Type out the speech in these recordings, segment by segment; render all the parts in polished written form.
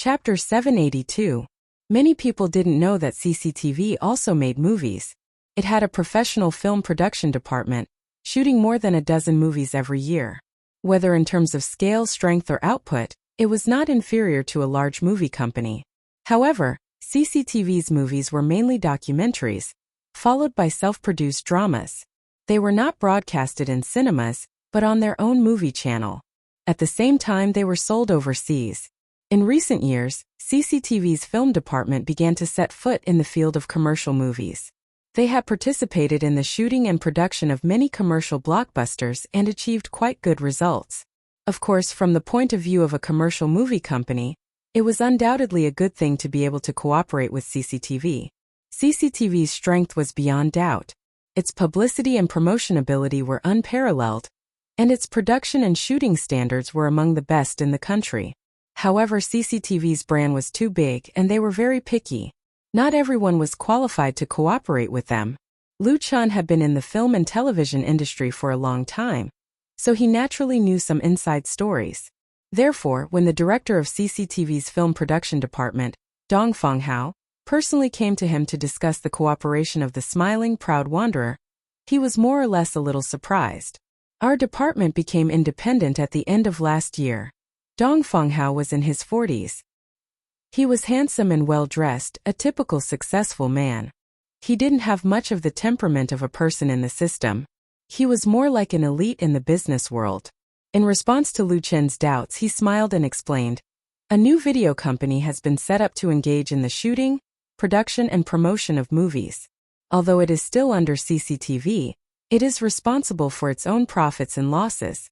Chapter 782. Many people didn't know that CCTV also made movies. It had a professional film production department, shooting more than a dozen movies every year. Whether in terms of scale, strength, or output, it was not inferior to a large movie company. However, CCTV's movies were mainly documentaries, followed by self-produced dramas. They were not broadcasted in cinemas, but on their own movie channel. At the same time, they were sold overseas. In recent years, CCTV's film department began to set foot in the field of commercial movies. They had participated in the shooting and production of many commercial blockbusters and achieved quite good results. Of course, from the point of view of a commercial movie company, it was undoubtedly a good thing to be able to cooperate with CCTV. CCTV's strength was beyond doubt. Its publicity and promotion ability were unparalleled, and its production and shooting standards were among the best in the country. However, CCTV's brand was too big and they were very picky. Not everyone was qualified to cooperate with them. Lu Chun had been in the film and television industry for a long time, so he naturally knew some inside stories. Therefore, when the director of CCTV's film production department, Dong Fonghao, personally came to him to discuss the cooperation of the smiling, proud wanderer, he was more or less a little surprised. Our department became independent at the end of last year. Dong Fonghao was in his 40s. He was handsome and well-dressed, a typical successful man. He didn't have much of the temperament of a person in the system. He was more like an elite in the business world. In response to Lu Chen's doubts, he smiled and explained, "A new video company has been set up to engage in the shooting, production and promotion of movies. Although it is still under CCTV, it is responsible for its own profits and losses."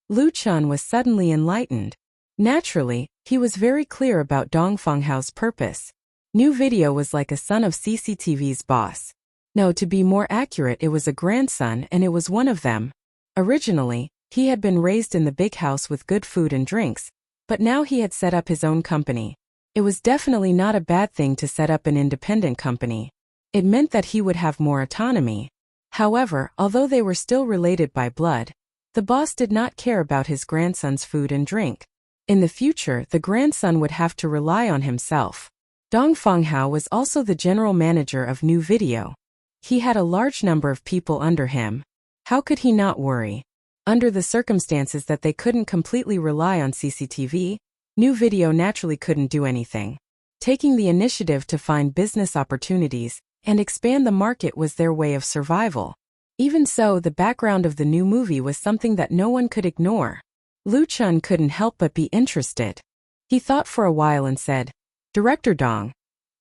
Lu Chun was suddenly enlightened. Naturally, he was very clear about Dong Fenghao's purpose. New Video was like a son of CCTV's boss. No, to be more accurate, it was a grandson and it was one of them. Originally, he had been raised in the big house with good food and drinks, but now he had set up his own company. It was definitely not a bad thing to set up an independent company. It meant that he would have more autonomy. However, although they were still related by blood, the boss did not care about his grandson's food and drink. In the future, the grandson would have to rely on himself. Dong Fonghao was also the general manager of New Video. He had a large number of people under him. How could he not worry? Under the circumstances that they couldn't completely rely on CCTV, New Video naturally couldn't do anything. Taking the initiative to find business opportunities and expand the market was their way of survival. Even so, the background of the new movie was something that no one could ignore. Lu Chun couldn't help but be interested. He thought for a while and said, "Director Dong,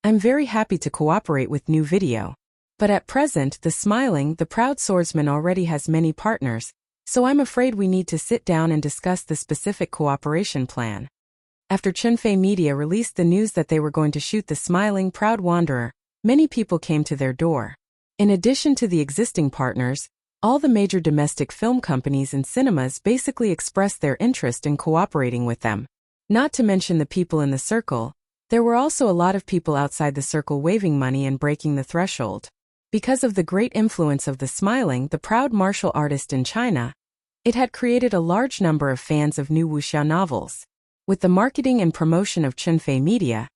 I'm very happy to cooperate with New Video. But at present, the smiling, the proud swordsman already has many partners, so I'm afraid we need to sit down and discuss the specific cooperation plan." After Chunfei Media released the news that they were going to shoot the smiling, proud wanderer, many people came to their door. In addition to the existing partners, all the major domestic film companies and cinemas basically expressed their interest in cooperating with them. Not to mention the people in the circle, there were also a lot of people outside the circle waving money and breaking the threshold. Because of the great influence of the smiling, the proud martial artist in China, it had created a large number of fans of new Wuxia novels. With the marketing and promotion of Chunfei Media,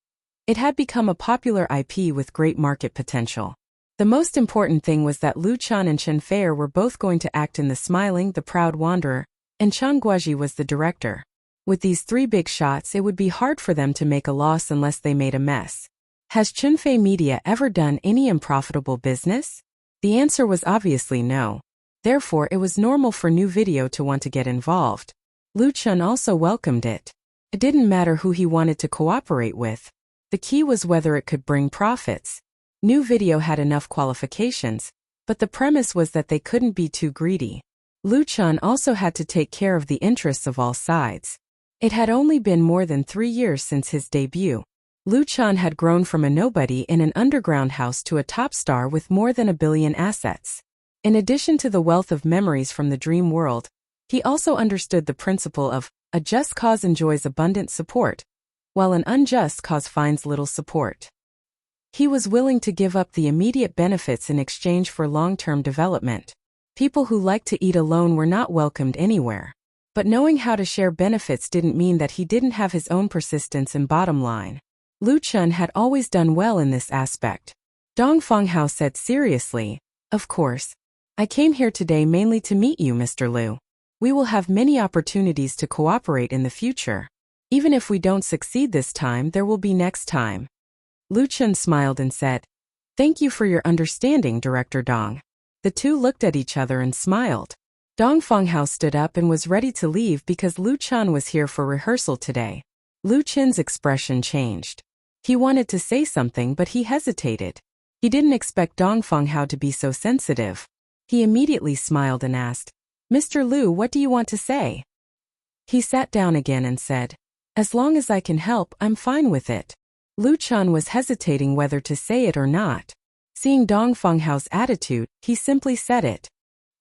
it had become a popular IP with great market potential. The most important thing was that Lu Chun and Chen Feier were both going to act in The Smiling, the Proud Wanderer, and Chang Guoji was the director. With these three big shots, it would be hard for them to make a loss unless they made a mess. Has Chunfei Media ever done any unprofitable business? The answer was obviously no. Therefore, it was normal for New Video to want to get involved. Lu Chun also welcomed it. It didn't matter who he wanted to cooperate with. The key was whether it could bring profits. New Video had enough qualifications, but the premise was that they couldn't be too greedy. Lu Chun also had to take care of the interests of all sides. It had only been more than 3 years since his debut. Lu Chun had grown from a nobody in an underground house to a top star with more than 1 billion assets. In addition to the wealth of memories from the dream world, he also understood the principle of a just cause enjoys abundant support, while an unjust cause finds little support. He was willing to give up the immediate benefits in exchange for long-term development. People who liked to eat alone were not welcomed anywhere. But knowing how to share benefits didn't mean that he didn't have his own persistence and bottom line. Lu Chun had always done well in this aspect. Dong Fanghao said seriously, "Of course. I came here today mainly to meet you, Mr. Lu. We will have many opportunities to cooperate in the future. Even if we don't succeed this time, there will be next time." Lu Chun smiled and said, "Thank you for your understanding, Director Dong." The two looked at each other and smiled. Dong Fanghao stood up and was ready to leave because Lu Chun was here for rehearsal today. Lu Chun's expression changed. He wanted to say something, but he hesitated. He didn't expect Dong Fanghao to be so sensitive. He immediately smiled and asked, "Mr. Lu, what do you want to say?" He sat down again and said, "As long as I can help, I'm fine with it." Lu Chun was hesitating whether to say it or not. Seeing Dong Fanghao's attitude, he simply said it.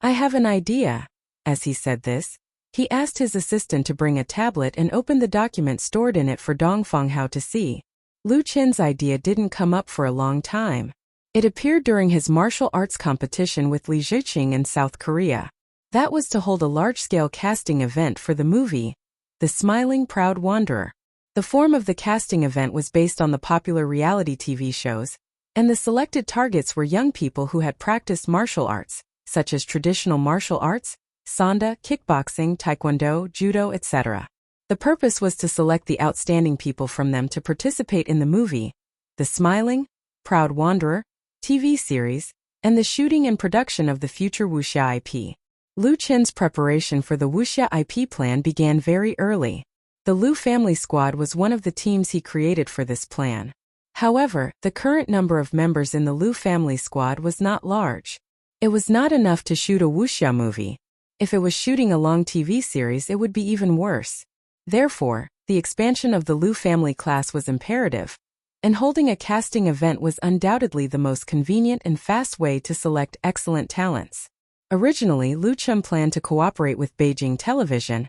"I have an idea." As he said this, he asked his assistant to bring a tablet and open the document stored in it for Dong Fanghao to see. Lu Chun's idea didn't come up for a long time. It appeared during his martial arts competition with Li Ziqing in South Korea. That was to hold a large-scale casting event for the movie, The Smiling Proud Wanderer. The form of the casting event was based on the popular reality TV shows, and the selected targets were young people who had practiced martial arts, such as traditional martial arts, sanda, kickboxing, taekwondo, judo, etc. The purpose was to select the outstanding people from them to participate in the movie, The Smiling Proud Wanderer TV series, and the shooting and production of the future Wuxia IP. Lu Chun's preparation for the Wuxia IP plan began very early. The Lu family squad was one of the teams he created for this plan. However, the current number of members in the Lu family squad was not large. It was not enough to shoot a Wuxia movie. If it was shooting a long TV series, it would be even worse. Therefore, the expansion of the Lu family class was imperative, and holding a casting event was undoubtedly the most convenient and fast way to select excellent talents. Originally, Lu Chun planned to cooperate with Beijing Television,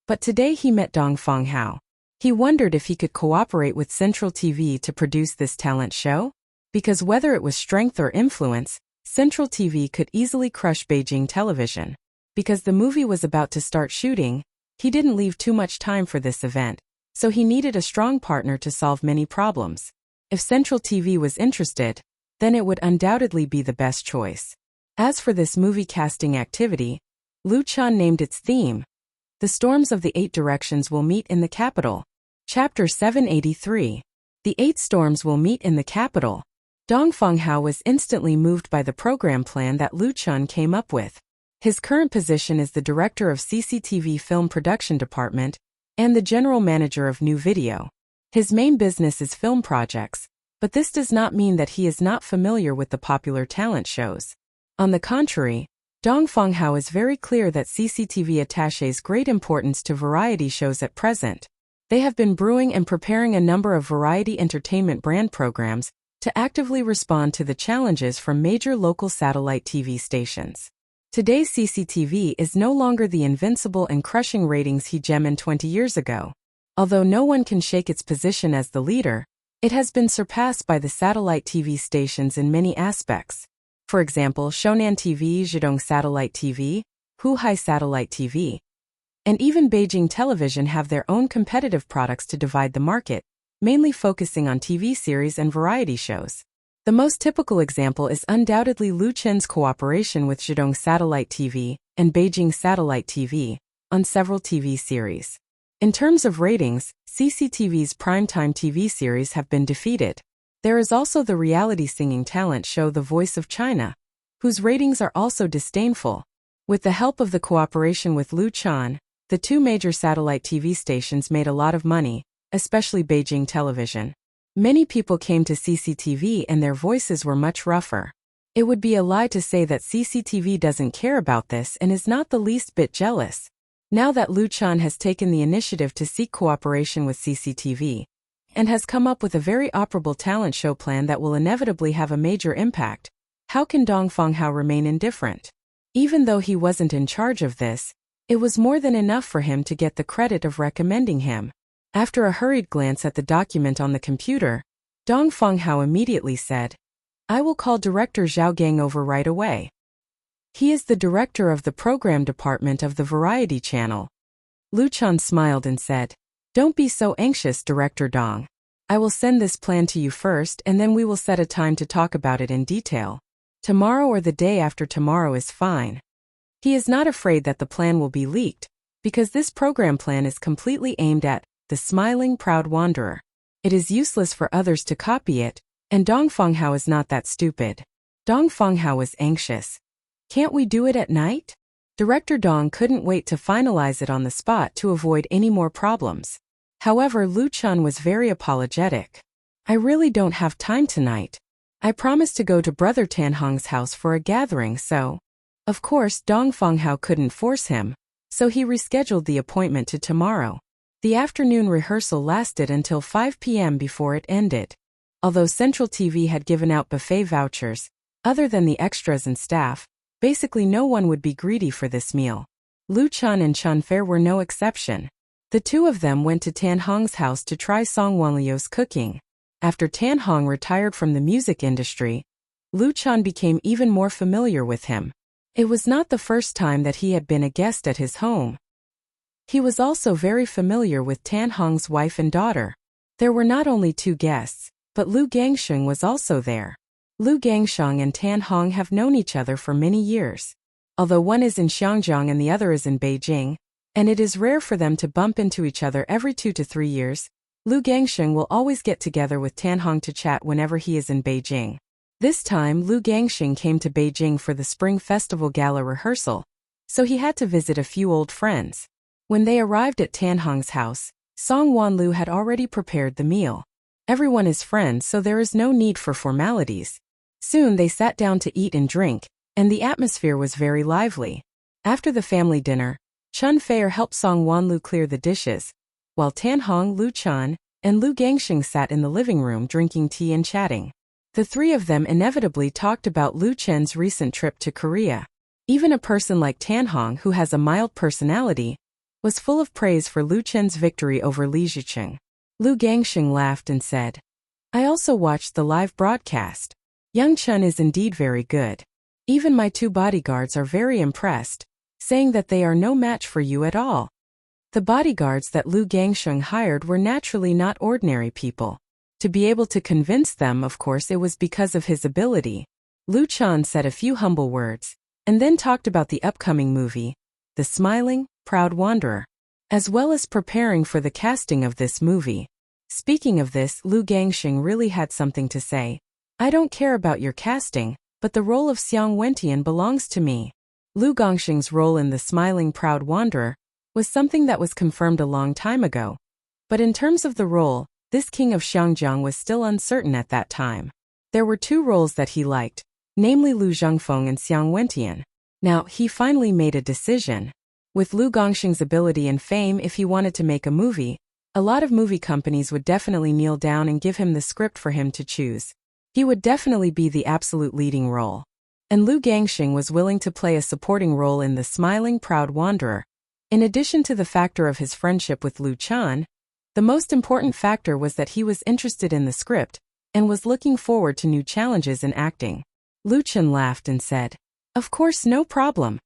but today he met Dong Fanghao. He wondered if he could cooperate with Central TV to produce this talent show, because whether it was strength or influence, Central TV could easily crush Beijing Television. Because the movie was about to start shooting, he didn't leave too much time for this event, so he needed a strong partner to solve many problems. If Central TV was interested, then it would undoubtedly be the best choice. As for this movie casting activity, Lu Chun named its theme, The Storms of the Eight Directions Will Meet in the Capital. Chapter 783. The Eight Storms Will Meet in the Capital. Dong Fanghao was instantly moved by the program plan that Lu Chun came up with. His current position is the director of CCTV Film Production Department and the general manager of New Video. His main business is film projects, but this does not mean that he is not familiar with the popular talent shows. On the contrary, Dong Fanghao is very clear that CCTV attaches great importance to variety shows at present. They have been brewing and preparing a number of variety entertainment brand programs to actively respond to the challenges from major local satellite TV stations. Today's CCTV is no longer the invincible and crushing ratings hegemon 20 years ago. Although no one can shake its position as the leader, it has been surpassed by the satellite TV stations in many aspects. For example, Shonan TV, Zhejiang Satellite TV, Huhai Satellite TV, and even Beijing Television have their own competitive products to divide the market, mainly focusing on TV series and variety shows. The most typical example is undoubtedly Lu Chun's cooperation with Zhejiang Satellite TV and Beijing Satellite TV on several TV series. In terms of ratings, CCTV's primetime TV series have been defeated. There is also the reality singing talent show The Voice of China, whose ratings are also disdainful. With the help of the cooperation with Lu Chun, the two major satellite TV stations made a lot of money, especially Beijing Television. Many people came to CCTV and their voices were much rougher. It would be a lie to say that CCTV doesn't care about this and is not the least bit jealous. Now that Lu Chun has taken the initiative to seek cooperation with CCTV, and has come up with a very operable talent show plan that will inevitably have a major impact, how can Dong Fanghao remain indifferent? Even though he wasn't in charge of this, it was more than enough for him to get the credit of recommending him. After a hurried glance at the document on the computer, Dong Fanghao immediately said, "I will call Director Zhao Gang over right away. He is the director of the program department of the Variety Channel. Lu Chan smiled and said, "Don't be so anxious, Director Dong. I will send this plan to you first and then we will set a time to talk about it in detail. Tomorrow or the day after tomorrow is fine." He is not afraid that the plan will be leaked, because this program plan is completely aimed at the smiling, proud wanderer. It is useless for others to copy it, and Dong Fonghao is not that stupid. Dong Fonghao was anxious. "Can't we do it at night?" Director Dong couldn't wait to finalize it on the spot to avoid any more problems. However, Lu Chun was very apologetic. "I really don't have time tonight. I promised to go to Brother Tan Hong's house for a gathering, so..." Of course, Dong Fonghao couldn't force him, so he rescheduled the appointment to tomorrow. The afternoon rehearsal lasted until 5 p.m. before it ended. Although Central TV had given out buffet vouchers, other than the extras and staff, basically no one would be greedy for this meal. Lu Chun and Chun Fair were no exception. The two of them went to Tan Hong's house to try Song Wanliu's cooking. After Tan Hong retired from the music industry, Lu Chun became even more familiar with him. It was not the first time that he had been a guest at his home. He was also very familiar with Tan Hong's wife and daughter. There were not only two guests, but Lu Gangsheng was also there. Lu Gangsheng and Tan Hong have known each other for many years. Although one is in Xiangjiang and the other is in Beijing, and it is rare for them to bump into each other every 2 to 3 years, Lu Gangsheng will always get together with Tan Hong to chat whenever he is in Beijing. This time, Lu Gangsheng came to Beijing for the Spring Festival Gala rehearsal, so he had to visit a few old friends. When they arrived at Tan Hong's house, Song Wanlu had already prepared the meal. Everyone is friends, so there is no need for formalities. Soon they sat down to eat and drink, and the atmosphere was very lively. After the family dinner, Chun Fair helped Song Wanlu clear the dishes, while Tan Hong, Lu Chun, and Lu Gangsheng sat in the living room drinking tea and chatting. The three of them inevitably talked about Lu Chen's recent trip to Korea. Even a person like Tan Hong, who has a mild personality, was full of praise for Lu Chen's victory over Li Zicheng. Lu Gangsheng laughed and said, "I also watched the live broadcast. Young Chun is indeed very good. Even my two bodyguards are very impressed, saying that they are no match for you at all." The bodyguards that Lu Gangsheng hired were naturally not ordinary people. To be able to convince them, of course, it was because of his ability. Lu Chun said a few humble words, and then talked about the upcoming movie, The Smiling, Proud Wanderer, as well as preparing for the casting of this movie. Speaking of this, Lu Gangsheng really had something to say. "I don't care about your casting, but the role of Xiang Wentian belongs to me." Lu Gangsheng's role in The Smiling, Proud Wanderer was something that was confirmed a long time ago. But in terms of the role, this king of Xiangjiang was still uncertain at that time. There were two roles that he liked, namely Lu Zhengfeng and Xiang Wentian. Now, he finally made a decision. With Lu Gangsheng's ability and fame, if he wanted to make a movie, a lot of movie companies would definitely kneel down and give him the script for him to choose. He would definitely be the absolute leading role. And Lu Gangsheng was willing to play a supporting role in The Smiling, Proud Wanderer. In addition to the factor of his friendship with Lu Chun, the most important factor was that he was interested in the script and was looking forward to new challenges in acting. Lu Chun laughed and said, "Of course, no problem."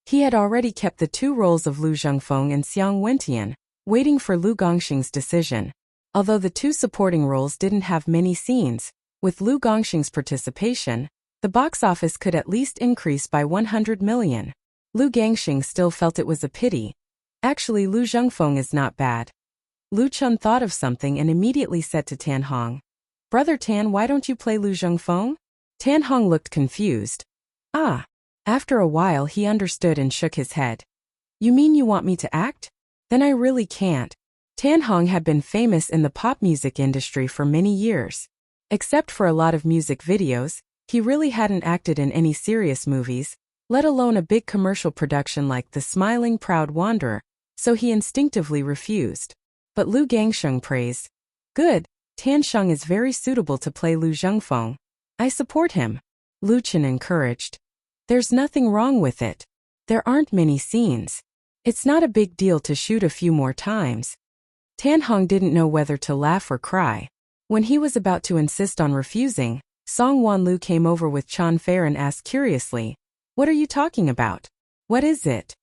He had already kept the two roles of Lu Zhengfeng and Xiang Wentian, waiting for Lu Gangsheng's decision. Although the two supporting roles didn't have many scenes, with Lu Gangsheng's participation, the box office could at least increase by 100 million. Lu Gangsheng still felt it was a pity. Actually, Lu Zhengfeng is not bad. Lu Chun thought of something and immediately said to Tan Hong, "Brother Tan, why don't you play Lu Zhengfeng?" Tan Hong looked confused. "Ah." After a while he understood and shook his head. "You mean you want me to act? Then I really can't." Tan Hong had been famous in the pop music industry for many years. Except for a lot of music videos, he really hadn't acted in any serious movies, let alone a big commercial production like The Smiling, Proud Wanderer, so he instinctively refused. But Lu Gangsheng praised. "Good, Tan Sheng is very suitable to play Lu Zhengfeng. I support him." Lu Chun encouraged. "There's nothing wrong with it. There aren't many scenes. It's not a big deal to shoot a few more times." Tan Hong didn't know whether to laugh or cry. When he was about to insist on refusing, Song Wanlu came over with Chun Fair and asked curiously, "What are you talking about? What is it?"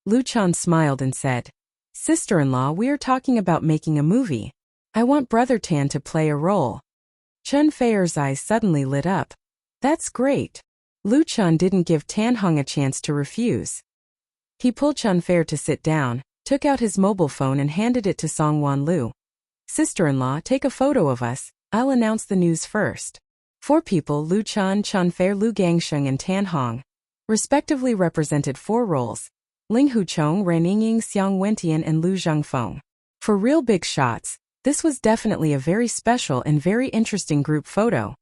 Lu Chun smiled and said, Sister-in-law, we are talking about making a movie. I want Brother Tan to play a role. Chun Feier's eyes suddenly lit up. That's great. Lu Chun didn't give Tan Hong a chance to refuse. He pulled Chun Feier to sit down, took out his mobile phone and handed it to Song Wan Lu. Sister-in-law, take a photo of us. I'll announce the news first. 4 people, Lu Chun, Chun Feier, Lu Gangsheng and Tan Hong, respectively represented 4 roles. Ling Huchong, Ren Yingying, Xiang Wentian and Lu Zhengfeng. For real big shots, this was definitely a very special and very interesting group photo.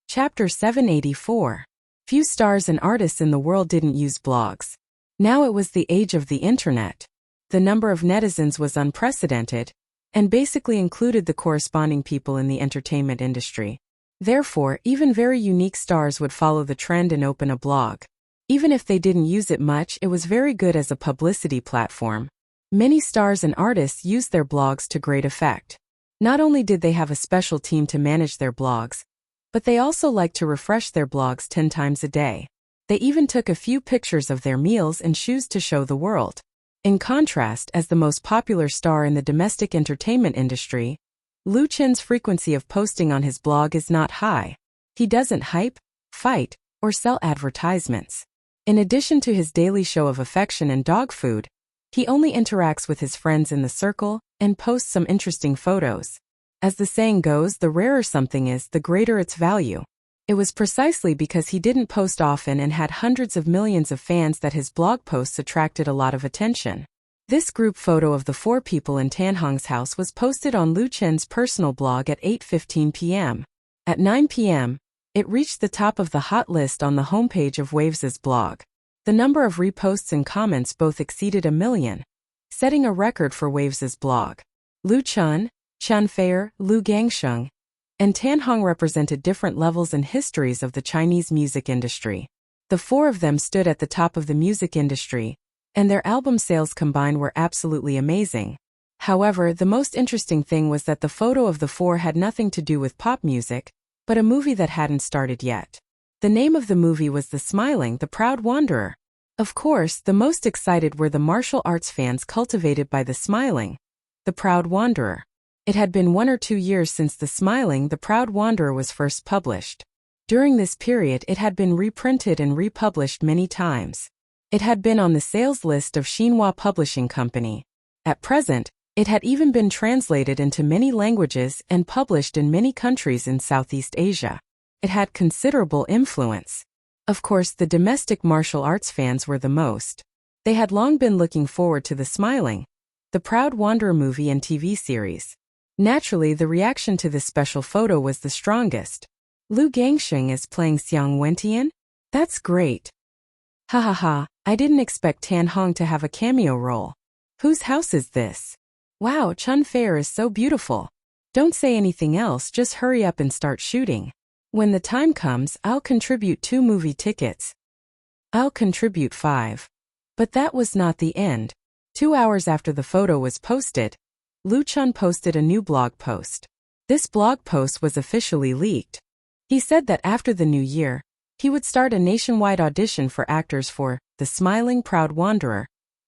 Chapter 784. Few stars and artists in the world didn't use blogs. Now it was the age of the internet. The number of netizens was unprecedented, and basically included the corresponding people in the entertainment industry. Therefore, even very unique stars would follow the trend and open a blog. Even if they didn't use it much, it was very good as a publicity platform. Many stars and artists used their blogs to great effect. Not only did they have a special team to manage their blogs, but they also liked to refresh their blogs 10 times a day. They even took a few pictures of their meals and shoes to show the world. In contrast, as the most popular star in the domestic entertainment industry, Lu Chen's frequency of posting on his blog is not high. He doesn't hype, fight, or sell advertisements. In addition to his daily show of affection and dog food, he only interacts with his friends in the circle and posts some interesting photos. As the saying goes, the rarer something is, the greater its value. It was precisely because he didn't post often and had hundreds of millions of fans that his blog posts attracted a lot of attention. This group photo of the 4 people in Tan Hong's house was posted on Lu Chen's personal blog at 8:15 p.m. At 9 p.m., it reached the top of the hot list on the homepage of Waves's blog. The number of reposts and comments both exceeded 1 million, setting a record for Waves's blog. Lu Chun, Chun Feier, Lu Gangsheng, and Tan Hong represented different levels and histories of the Chinese music industry. The 4 of them stood at the top of the music industry, and their album sales combined were absolutely amazing. However, the most interesting thing was that the photo of the 4 had nothing to do with pop music, but a movie that hadn't started yet. The name of the movie was The Smiling, the Proud Wanderer. Of course, the most excited were the martial arts fans cultivated by The Smiling, the Proud Wanderer. It had been 1 or 2 years since The Smiling, the Proud Wanderer was first published. During this period, it had been reprinted and republished many times. It had been on the sales list of Xinhua Publishing Company. At present, it had even been translated into many languages and published in many countries in Southeast Asia. It had considerable influence. Of course, the domestic martial arts fans were the most. They had long been looking forward to The Smiling, the Proud Wanderer movie and TV series. Naturally, the reaction to this special photo was the strongest. Lu Gangsheng is playing Xiang Wentian? That's great. Ha ha ha, I didn't expect Tan Hong to have a cameo role. Whose house is this? Wow, Chun Feier is so beautiful. Don't say anything else, just hurry up and start shooting. When the time comes, I'll contribute 2 movie tickets. I'll contribute 5. But that was not the end. 2 hours after the photo was posted, Lu Chun posted a new blog post. This blog post was officially leaked. He said that after the new year, he would start a nationwide audition for actors for The Smiling Proud Wanderer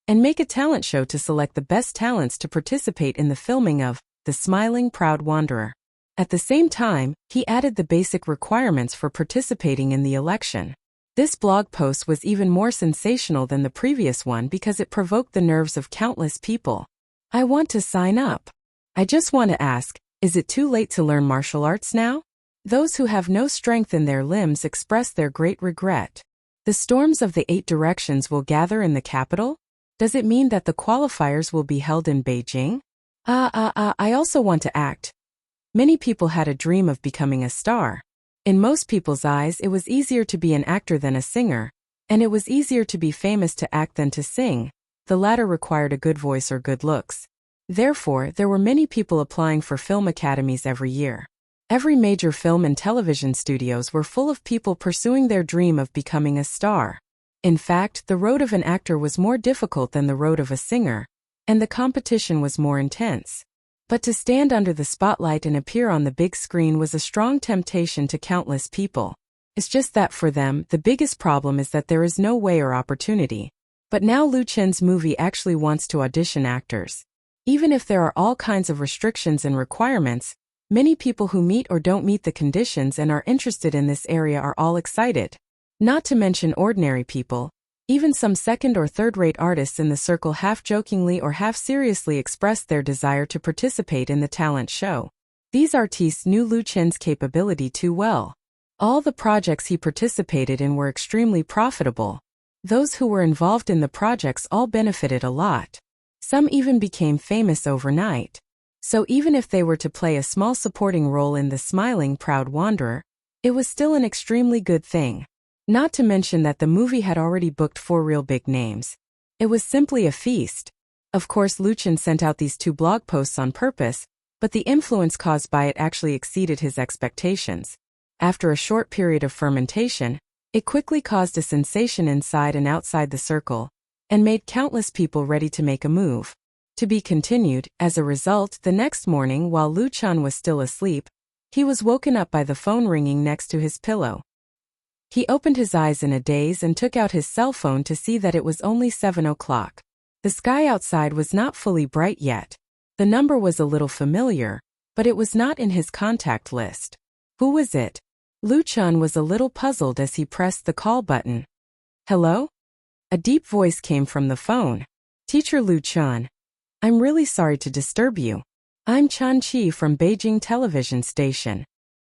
and make a talent show to select the best talents to participate in the filming of The Smiling Proud Wanderer. At the same time, he added the basic requirements for participating in the election. This blog post was even more sensational than the previous one because it provoked the nerves of countless people. I want to sign up. I just want to ask, is it too late to learn martial arts now? Those who have no strength in their limbs express their great regret. The storms of the 8 directions will gather in the capital? Does it mean that the qualifiers will be held in Beijing? I also want to act. Many people had a dream of becoming a star. In most people's eyes, it was easier to be an actor than a singer, and it was easier to be famous to act than to sing. The latter required a good voice or good looks. Therefore, there were many people applying for film academies every year. Every major film and television studios were full of people pursuing their dream of becoming a star. In fact, the road of an actor was more difficult than the road of a singer, and the competition was more intense. But to stand under the spotlight and appear on the big screen was a strong temptation to countless people. It's just that for them, the biggest problem is that there is no way or opportunity. But now Lu Chen's movie actually wants to audition actors. Even if there are all kinds of restrictions and requirements, many people who meet or don't meet the conditions and are interested in this area are all excited. Not to mention ordinary people. Even some second or third-rate artists in the circle half-jokingly or half-seriously expressed their desire to participate in the talent show. These artistes knew Lu Chen's capability too well. All the projects he participated in were extremely profitable. Those who were involved in the projects all benefited a lot. Some even became famous overnight. So even if they were to play a small supporting role in The Smiling Proud Wanderer, it was still an extremely good thing. Not to mention that the movie had already booked 4 real big names. It was simply a feast. Of course, Lu Chen sent out these 2 blog posts on purpose, but the influence caused by it actually exceeded his expectations. After a short period of fermentation, it quickly caused a sensation inside and outside the circle, and made countless people ready to make a move. To be continued. As a result, the next morning while Lu Chen was still asleep, he was woken up by the phone ringing next to his pillow. He opened his eyes in a daze and took out his cell phone to see that it was only 7 o'clock. The sky outside was not fully bright yet. The number was a little familiar, but it was not in his contact list. Who was it? Lu Chen was a little puzzled as he pressed the call button. Hello? A deep voice came from the phone. Teacher Lu Chen. I'm really sorry to disturb you. I'm Chan Chi from Beijing television station.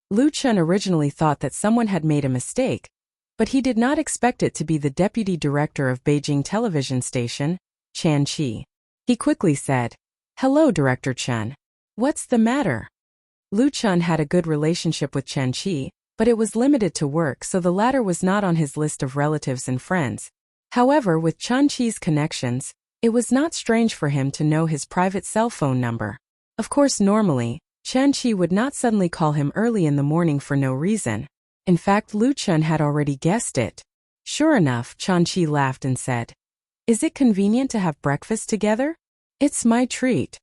Lu Chen originally thought that someone had made a mistake, but he did not expect it to be the deputy director of Beijing television station, Chan Chi. He quickly said, Hello, Director Chen. What's the matter? Lu Chen had a good relationship with Chan Chi, but it was limited to work, so the latter was not on his list of relatives and friends. However, with Chan Chi's connections, it was not strange for him to know his private cell phone number. Of course, normally, Chan Chi would not suddenly call him early in the morning for no reason. In fact, Lu Chen had already guessed it. Sure enough, Chan Chi laughed and said, Is it convenient to have breakfast together? It's my treat.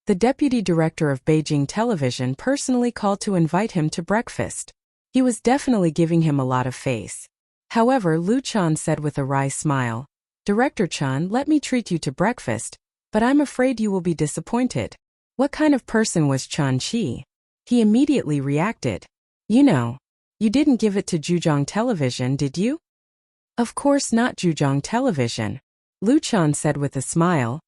The deputy director of Beijing television personally called to invite him to breakfast. He was definitely giving him a lot of face. However, Lu Chen said with a wry smile, Director Chen, let me treat you to breakfast, but I'm afraid you will be disappointed. What kind of person was Chan Chi? He immediately reacted. You know, you didn't give it to Zhejiang television, did you? Of course not Zhejiang television. Lu Chen said with a smile.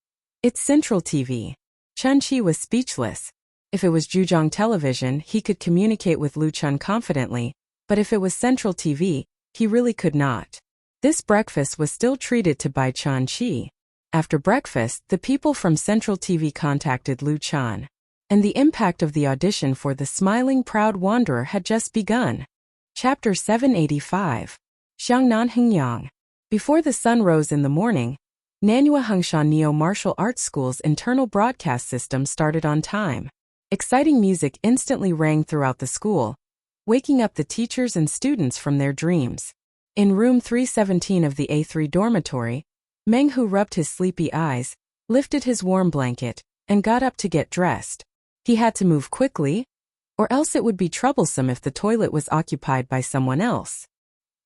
It's Central TV. Chan Chi was speechless. If it was Zhejiang television, he could communicate with Lu Chen confidently, but if it was Central TV, he really could not. This breakfast was still treated to by Chan Chi. After breakfast, the people from Central TV contacted Lu Chen, and the impact of the audition for The Smiling Proud Wanderer had just begun. Chapter 785. Xiangnan Hengyang. Before the sun rose in the morning, Nanhua Hengshan Neo Martial Arts School's internal broadcast system started on time. Exciting music instantly rang throughout the school, waking up the teachers and students from their dreams. In room 317 of the A3 dormitory, Meng Hu rubbed his sleepy eyes, lifted his warm blanket, and got up to get dressed. He had to move quickly, or else it would be troublesome if the toilet was occupied by someone else.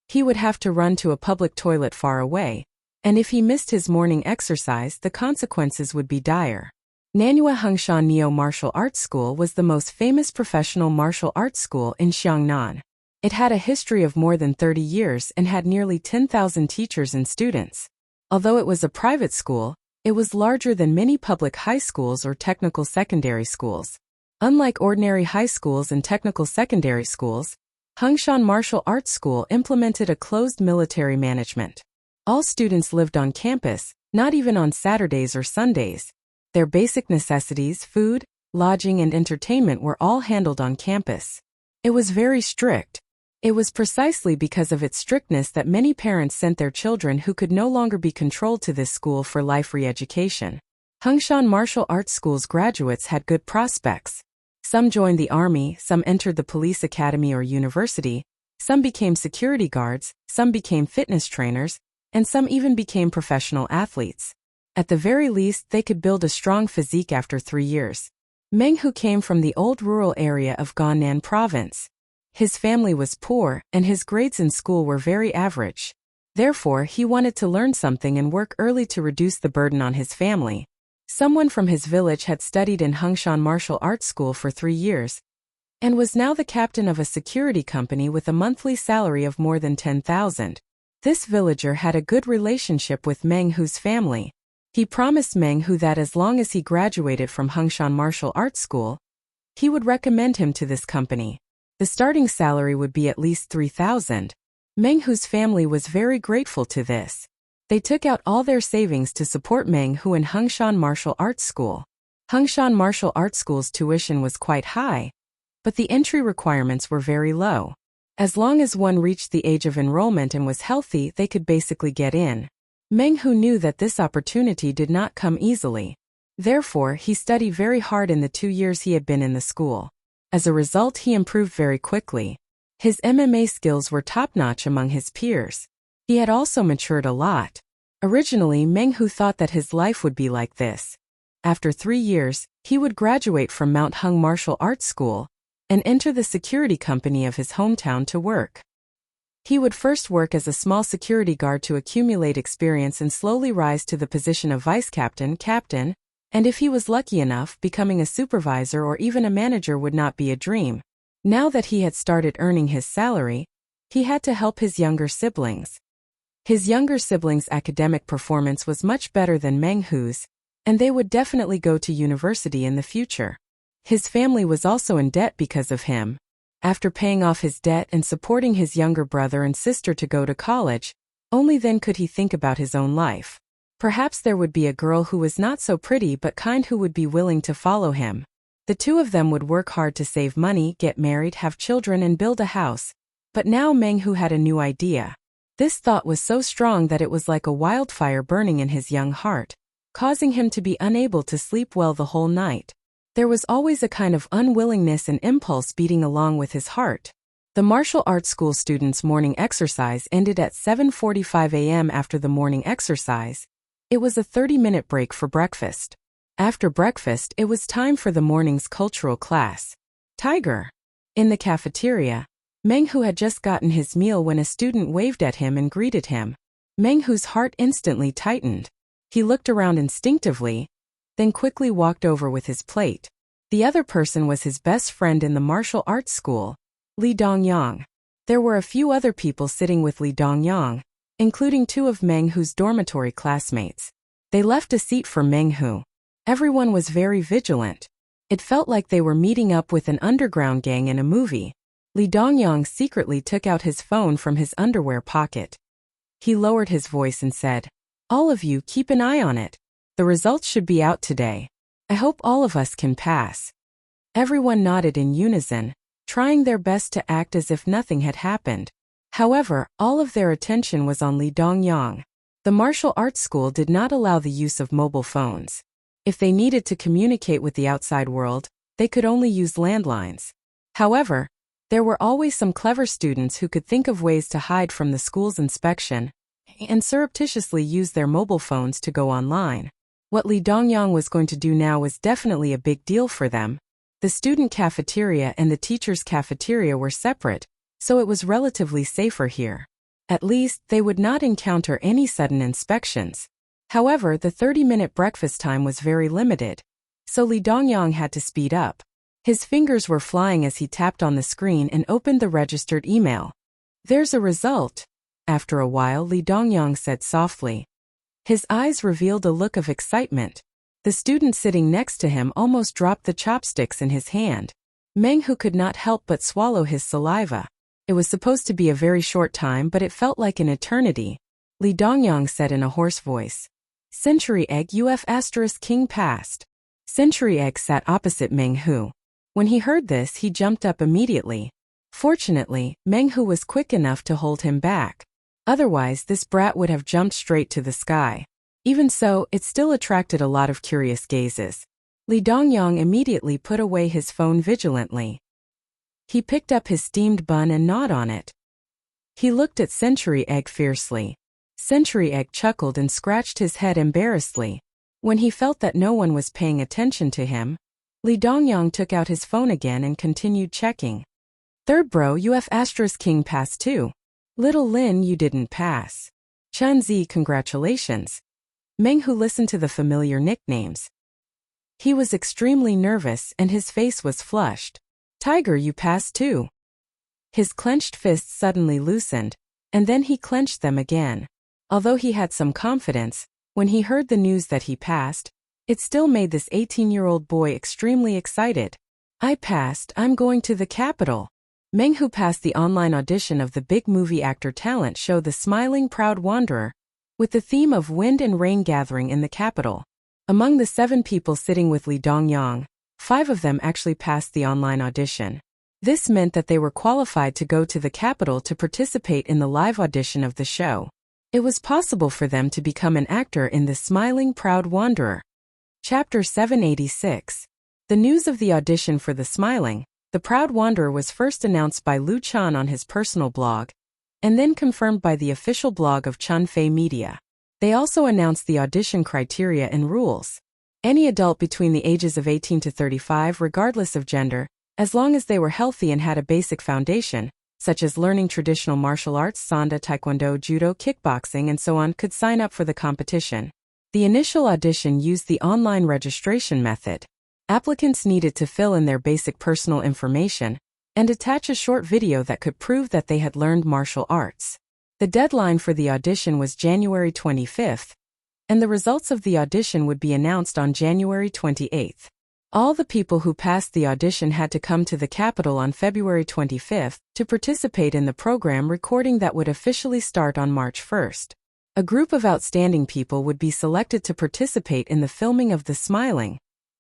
He would have to run to a public toilet far away, and if he missed his morning exercise, the consequences would be dire. Nanhua Hengshan Neo Martial Arts School was the most famous professional martial arts school in Xiangnan. It had a history of more than 30 years and had nearly 10,000 teachers and students. Although it was a private school, it was larger than many public high schools or technical secondary schools. Unlike ordinary high schools and technical secondary schools, Hengshan Martial Arts School implemented a closed military management. All students lived on campus, not even on Saturdays or Sundays. Their basic necessities, food, lodging, and entertainment were all handled on campus. It was very strict. It was precisely because of its strictness that many parents sent their children who could no longer be controlled to this school for life re-education. Hengshan Martial Arts School's graduates had good prospects. Some joined the army, some entered the police academy or university, some became security guards, some became fitness trainers, and some even became professional athletes. At the very least, they could build a strong physique after 3 years. Meng Hu came from the old rural area of Gannan province. His family was poor, and his grades in school were very average. Therefore, he wanted to learn something and work early to reduce the burden on his family. Someone from his village had studied in Hungshan Martial Arts School for 3 years and was now the captain of a security company with a monthly salary of more than 10,000. This villager had a good relationship with Meng Hu's family. He promised Meng Hu that as long as he graduated from Hungshan Martial Arts School, he would recommend him to this company. The starting salary would be at least 3,000. Meng Hu's family was very grateful to this. They took out all their savings to support Meng Hu in Hungshan Martial Arts School. Hungshan Martial Arts School's tuition was quite high, but the entry requirements were very low. As long as one reached the age of enrollment and was healthy, they could basically get in. Meng Hu knew that this opportunity did not come easily. Therefore, he studied very hard in the 2 years he had been in the school. As a result, he improved very quickly. His MMA skills were top-notch among his peers. He had also matured a lot. Originally, Meng Hu thought that his life would be like this. After 3 years, he would graduate from Mount Hung Martial Arts School and enter the security company of his hometown to work. He would first work as a small security guard to accumulate experience and slowly rise to the position of vice captain, captain, and if he was lucky enough, becoming a supervisor or even a manager would not be a dream. Now that he had started earning his salary, he had to help his younger siblings. His younger siblings' academic performance was much better than Meng Hu's, and they would definitely go to university in the future. His family was also in debt because of him. After paying off his debt and supporting his younger brother and sister to go to college, only then could he think about his own life. Perhaps there would be a girl who was not so pretty but kind who would be willing to follow him. The two of them would work hard to save money, get married, have children and build a house. But now Meng Hu had a new idea. This thought was so strong that it was like a wildfire burning in his young heart, causing him to be unable to sleep well the whole night. There was always a kind of unwillingness and impulse beating along with his heart. The martial arts school students' morning exercise ended at 7:45 a.m. After the morning exercise, it was a 30-minute break for breakfast. After breakfast, it was time for the morning's cultural class. Tiger. In the cafeteria, Meng Hu had just gotten his meal when a student waved at him and greeted him. Meng Hu's heart instantly tightened. He looked around instinctively, then quickly walked over with his plate. The other person was his best friend in the martial arts school, Li Dongyang. There were a few other people sitting with Li Dongyang, including 2 of Meng Hu's dormitory classmates. They left a seat for Meng Hu. Everyone was very vigilant. It felt like they were meeting up with an underground gang in a movie. Li Dongyang secretly took out his phone from his underwear pocket. He lowered his voice and said, "All of you keep an eye on it. The results should be out today. I hope all of us can pass." Everyone nodded in unison, trying their best to act as if nothing had happened. However, all of their attention was on Li Dongyang. The martial arts school did not allow the use of mobile phones. If they needed to communicate with the outside world, they could only use landlines. However, there were always some clever students who could think of ways to hide from the school's inspection and surreptitiously use their mobile phones to go online. What Li Dongyang was going to do now was definitely a big deal for them. The student cafeteria and the teacher's cafeteria were separate, so it was relatively safer here. At least, they would not encounter any sudden inspections. However, the 30-minute breakfast time was very limited, so Li Dongyang had to speed up. His fingers were flying as he tapped on the screen and opened the registered email. "There's a result." After a while, Li Dongyang said softly. His eyes revealed a look of excitement. The student sitting next to him almost dropped the chopsticks in his hand. Meng Hu could not help but swallow his saliva. It was supposed to be a very short time, but it felt like an eternity. Li Dongyang said in a hoarse voice, "Century Egg UF*King passed." Century Egg sat opposite Meng Hu. When he heard this, he jumped up immediately. Fortunately, Meng Hu was quick enough to hold him back. Otherwise, this brat would have jumped straight to the sky. Even so, it still attracted a lot of curious gazes. Li Dongyang immediately put away his phone vigilantly. He picked up his steamed bun and gnawed on it. He looked at Century Egg fiercely. Century Egg chuckled and scratched his head embarrassedly. When he felt that no one was paying attention to him, Li Dongyang took out his phone again and continued checking. "Third bro, UF*King passed too. Little Lin, you didn't pass. Chun Zi, congratulations." Meng Hu listened to the familiar nicknames. He was extremely nervous and his face was flushed. Tiger, you passed too. His clenched fists suddenly loosened, and then he clenched them again. Although he had some confidence, when he heard the news that he passed, it still made this 18-year-old boy extremely excited. I passed, I'm going to the capital. Meng Hu passed the online audition of the big movie actor talent show The Smiling Proud Wanderer, with the theme of wind and rain gathering in the capital. Among the 7 people sitting with Li Dongyang, 5 of them actually passed the online audition. This meant that they were qualified to go to the capital to participate in the live audition of the show. It was possible for them to become an actor in The Smiling Proud Wanderer. Chapter 786. The news of the audition for The Smiling, the Proud Wanderer was first announced by Lu Chan on his personal blog, and then confirmed by the official blog of Chunfei Media. They also announced the audition criteria and rules. Any adult between the ages of 18 to 35, regardless of gender, as long as they were healthy and had a basic foundation, such as learning traditional martial arts, Sanda, Taekwondo, Judo, kickboxing, and so on, could sign up for the competition. The initial audition used the online registration method. Applicants needed to fill in their basic personal information and attach a short video that could prove that they had learned martial arts. The deadline for the audition was January 25th, and the results of the audition would be announced on January 28th. All the people who passed the audition had to come to the capital on February 25th to participate in the program recording that would officially start on March 1st. A group of outstanding people would be selected to participate in the filming of The Smiling,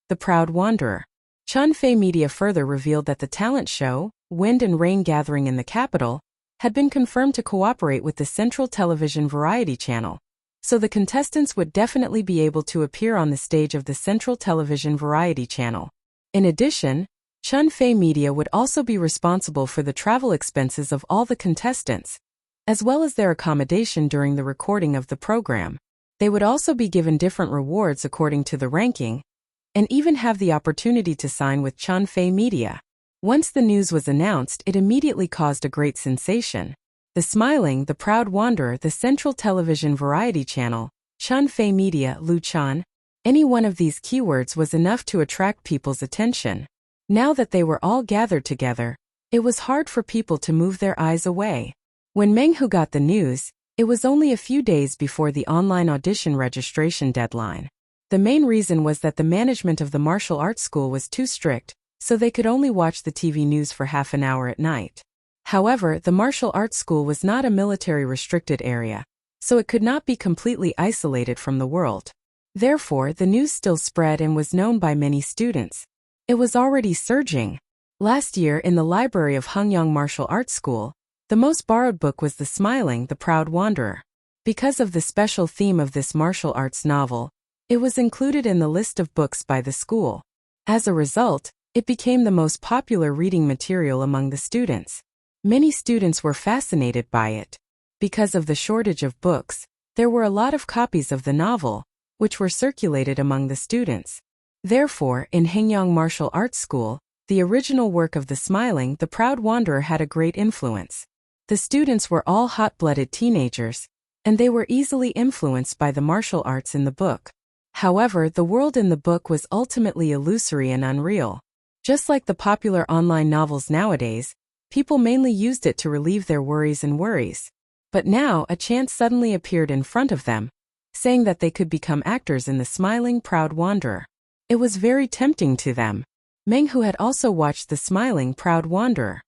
the Proud Wanderer. Chunfei Media further revealed that the talent show, Wind and Rain Gathering in the Capital, had been confirmed to cooperate with the Central Television Variety Channel, so the contestants would definitely be able to appear on the stage of the Central Television Variety Channel. In addition, Chunfei Media would also be responsible for the travel expenses of all the contestants, as well as their accommodation during the recording of the program. They would also be given different rewards according to the ranking, and even have the opportunity to sign with Chunfei Media. Once the news was announced, it immediately caused a great sensation. The Smiling, the Proud Wanderer, the Central Television Variety Channel, Chunfei Media, Lu Chan, any one of these keywords was enough to attract people's attention. Now that they were all gathered together, it was hard for people to move their eyes away. When Meng Hu got the news, it was only a few days before the online audition registration deadline. The main reason was that the management of the martial arts school was too strict, so they could only watch the TV news for half an hour at night. However, the martial arts school was not a military-restricted area, so it could not be completely isolated from the world. Therefore, the news still spread and was known by many students. It was already surging. Last year, in the library of Hengyang Martial Arts School, the most borrowed book was The Smiling, the Proud Wanderer. Because of the special theme of this martial arts novel, it was included in the list of books by the school. As a result, it became the most popular reading material among the students. Many students were fascinated by it. Because of the shortage of books, there were a lot of copies of the novel, which were circulated among the students. Therefore, in Hengyang Martial Arts School, the original work of The Smiling, the Proud Wanderer had a great influence. The students were all hot-blooded teenagers, and they were easily influenced by the martial arts in the book. However, the world in the book was ultimately illusory and unreal. Just like the popular online novels nowadays, people mainly used it to relieve their worries and worries. But now, a chance suddenly appeared in front of them, saying that they could become actors in The Smiling Proud Wanderer. It was very tempting to them. Meng Hu had also watched The Smiling Proud Wanderer.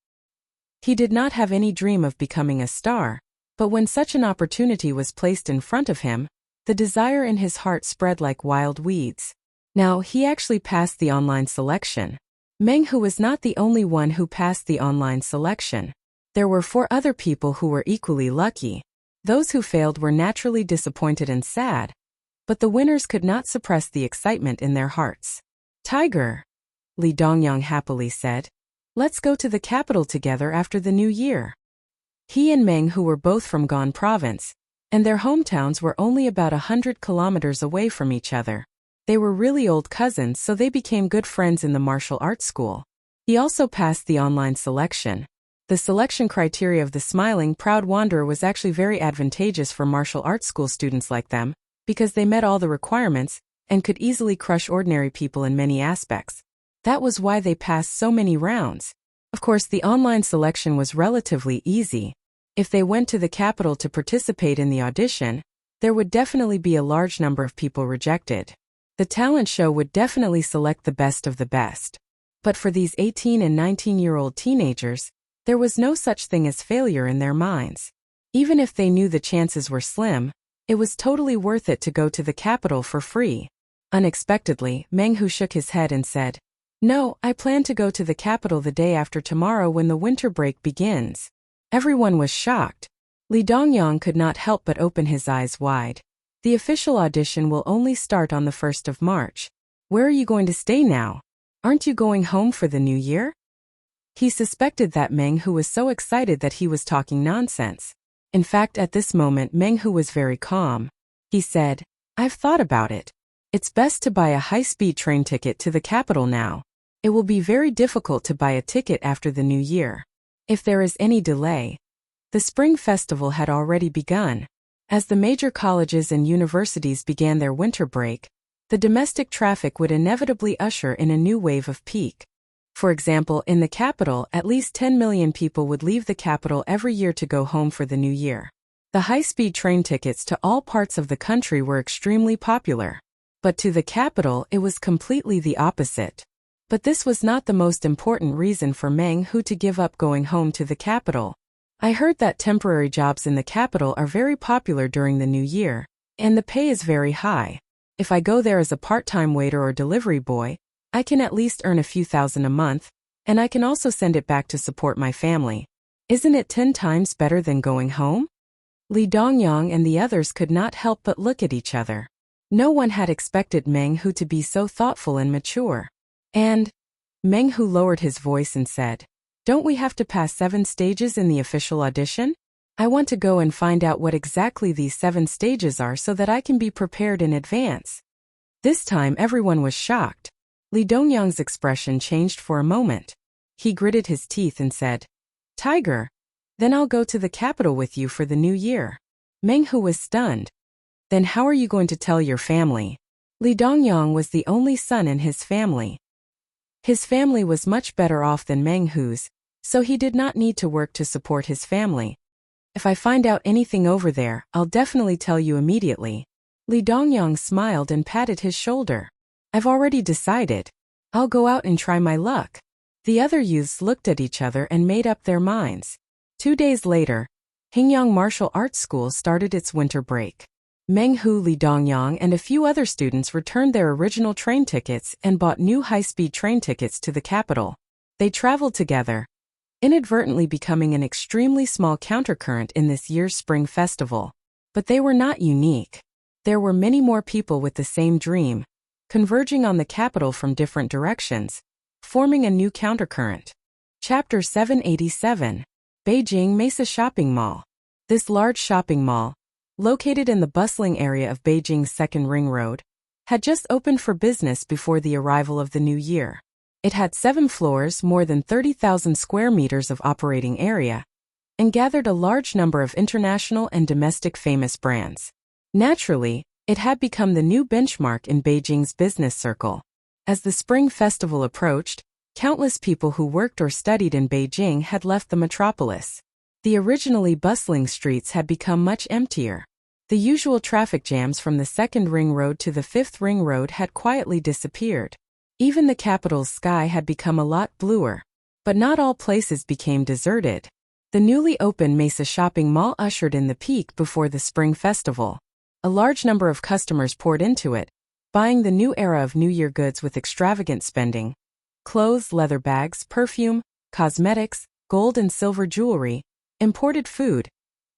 He did not have any dream of becoming a star, but when such an opportunity was placed in front of him, the desire in his heart spread like wild weeds. Now, he actually passed the online selection. Meng Hu was not the only one who passed the online selection. There were 4 other people who were equally lucky. Those who failed were naturally disappointed and sad, but the winners could not suppress the excitement in their hearts. Tiger, Li Dongyang happily said, let's go to the capital together after the new year. He and Meng Hu were both from Gan province, and their hometowns were only about 100 kilometers away from each other. They were really old cousins, so they became good friends in the martial arts school. He also passed the online selection. The selection criteria of The Smiling Proud Wanderer was actually very advantageous for martial arts school students like them, because they met all the requirements, and could easily crush ordinary people in many aspects. That was why they passed so many rounds. Of course, the online selection was relatively easy. If they went to the capital to participate in the audition, there would definitely be a large number of people rejected. The talent show would definitely select the best of the best. But for these 18 and 19-year-old teenagers, there was no such thing as failure in their minds. Even if they knew the chances were slim, it was totally worth it to go to the capital for free. Unexpectedly, Meng Hu shook his head and said, "No, I plan to go to the capital the day after tomorrow when the winter break begins." Everyone was shocked. Li Dongyang could not help but open his eyes wide. The official audition will only start on the 1st of March. Where are you going to stay now? Aren't you going home for the new year? He suspected that Meng Hu was so excited that he was talking nonsense. In fact, at this moment Meng Hu was very calm. He said, "I've thought about it. It's best to buy a high-speed train ticket to the capital now. It will be very difficult to buy a ticket after the new year. If there is any delay." The Spring Festival had already begun. As the major colleges and universities began their winter break, the domestic traffic would inevitably usher in a new wave of peak. For example, in the capital, at least 10 million people would leave the capital every year to go home for the new year. The high-speed train tickets to all parts of the country were extremely popular. But to the capital, it was completely the opposite. But this was not the most important reason for Meng Hu to give up going home to the capital. "I heard that temporary jobs in the capital are very popular during the new year, and the pay is very high. If I go there as a part-time waiter or delivery boy, I can at least earn a few thousand a month, and I can also send it back to support my family. Isn't it 10 times better than going home?" Li Dongyang and the others could not help but look at each other. No one had expected Meng Hu to be so thoughtful and mature. "And?" Meng Hu lowered his voice and said, "Don't we have to pass 7 stages in the official audition? I want to go and find out what exactly these 7 stages are so that I can be prepared in advance." This time everyone was shocked. Li Dongyang's expression changed for a moment. He gritted his teeth and said, "Tiger, then I'll go to the capital with you for the new year." Meng Hu was stunned. "Then how are you going to tell your family?" Li Dongyang was the only son in his family. His family was much better off than Meng Hu's, so he did not need to work to support his family. "If I find out anything over there, I'll definitely tell you immediately." Li Dongyang smiled and patted his shoulder. "I've already decided. I'll go out and try my luck." The other youths looked at each other and made up their minds. 2 days later, Hingyang Martial Arts School started its winter break. Meng Hu, Li Dongyang, and a few other students returned their original train tickets and bought new high-speed train tickets to the capital. They traveled together, inadvertently becoming an extremely small countercurrent in this year's Spring Festival. But they were not unique. There were many more people with the same dream, converging on the capital from different directions, forming a new countercurrent. Chapter 787. Beijing Mesa Shopping Mall. This large shopping mall, located in the bustling area of Beijing's Second Ring Road, had just opened for business before the arrival of the new year. It had 7 floors, more than 30,000 square meters of operating area, and gathered a large number of international and domestic famous brands. Naturally, it had become the new benchmark in Beijing's business circle. As the Spring Festival approached, countless people who worked or studied in Beijing had left the metropolis. The originally bustling streets had become much emptier. The usual traffic jams from the Second Ring Road to the Fifth Ring Road had quietly disappeared. Even the capital's sky had become a lot bluer. But not all places became deserted. The newly opened Mesa Shopping Mall ushered in the peak before the Spring Festival. A large number of customers poured into it, buying the new era of New Year goods with extravagant spending. Clothes, leather bags, perfume, cosmetics, gold and silver jewelry, imported food.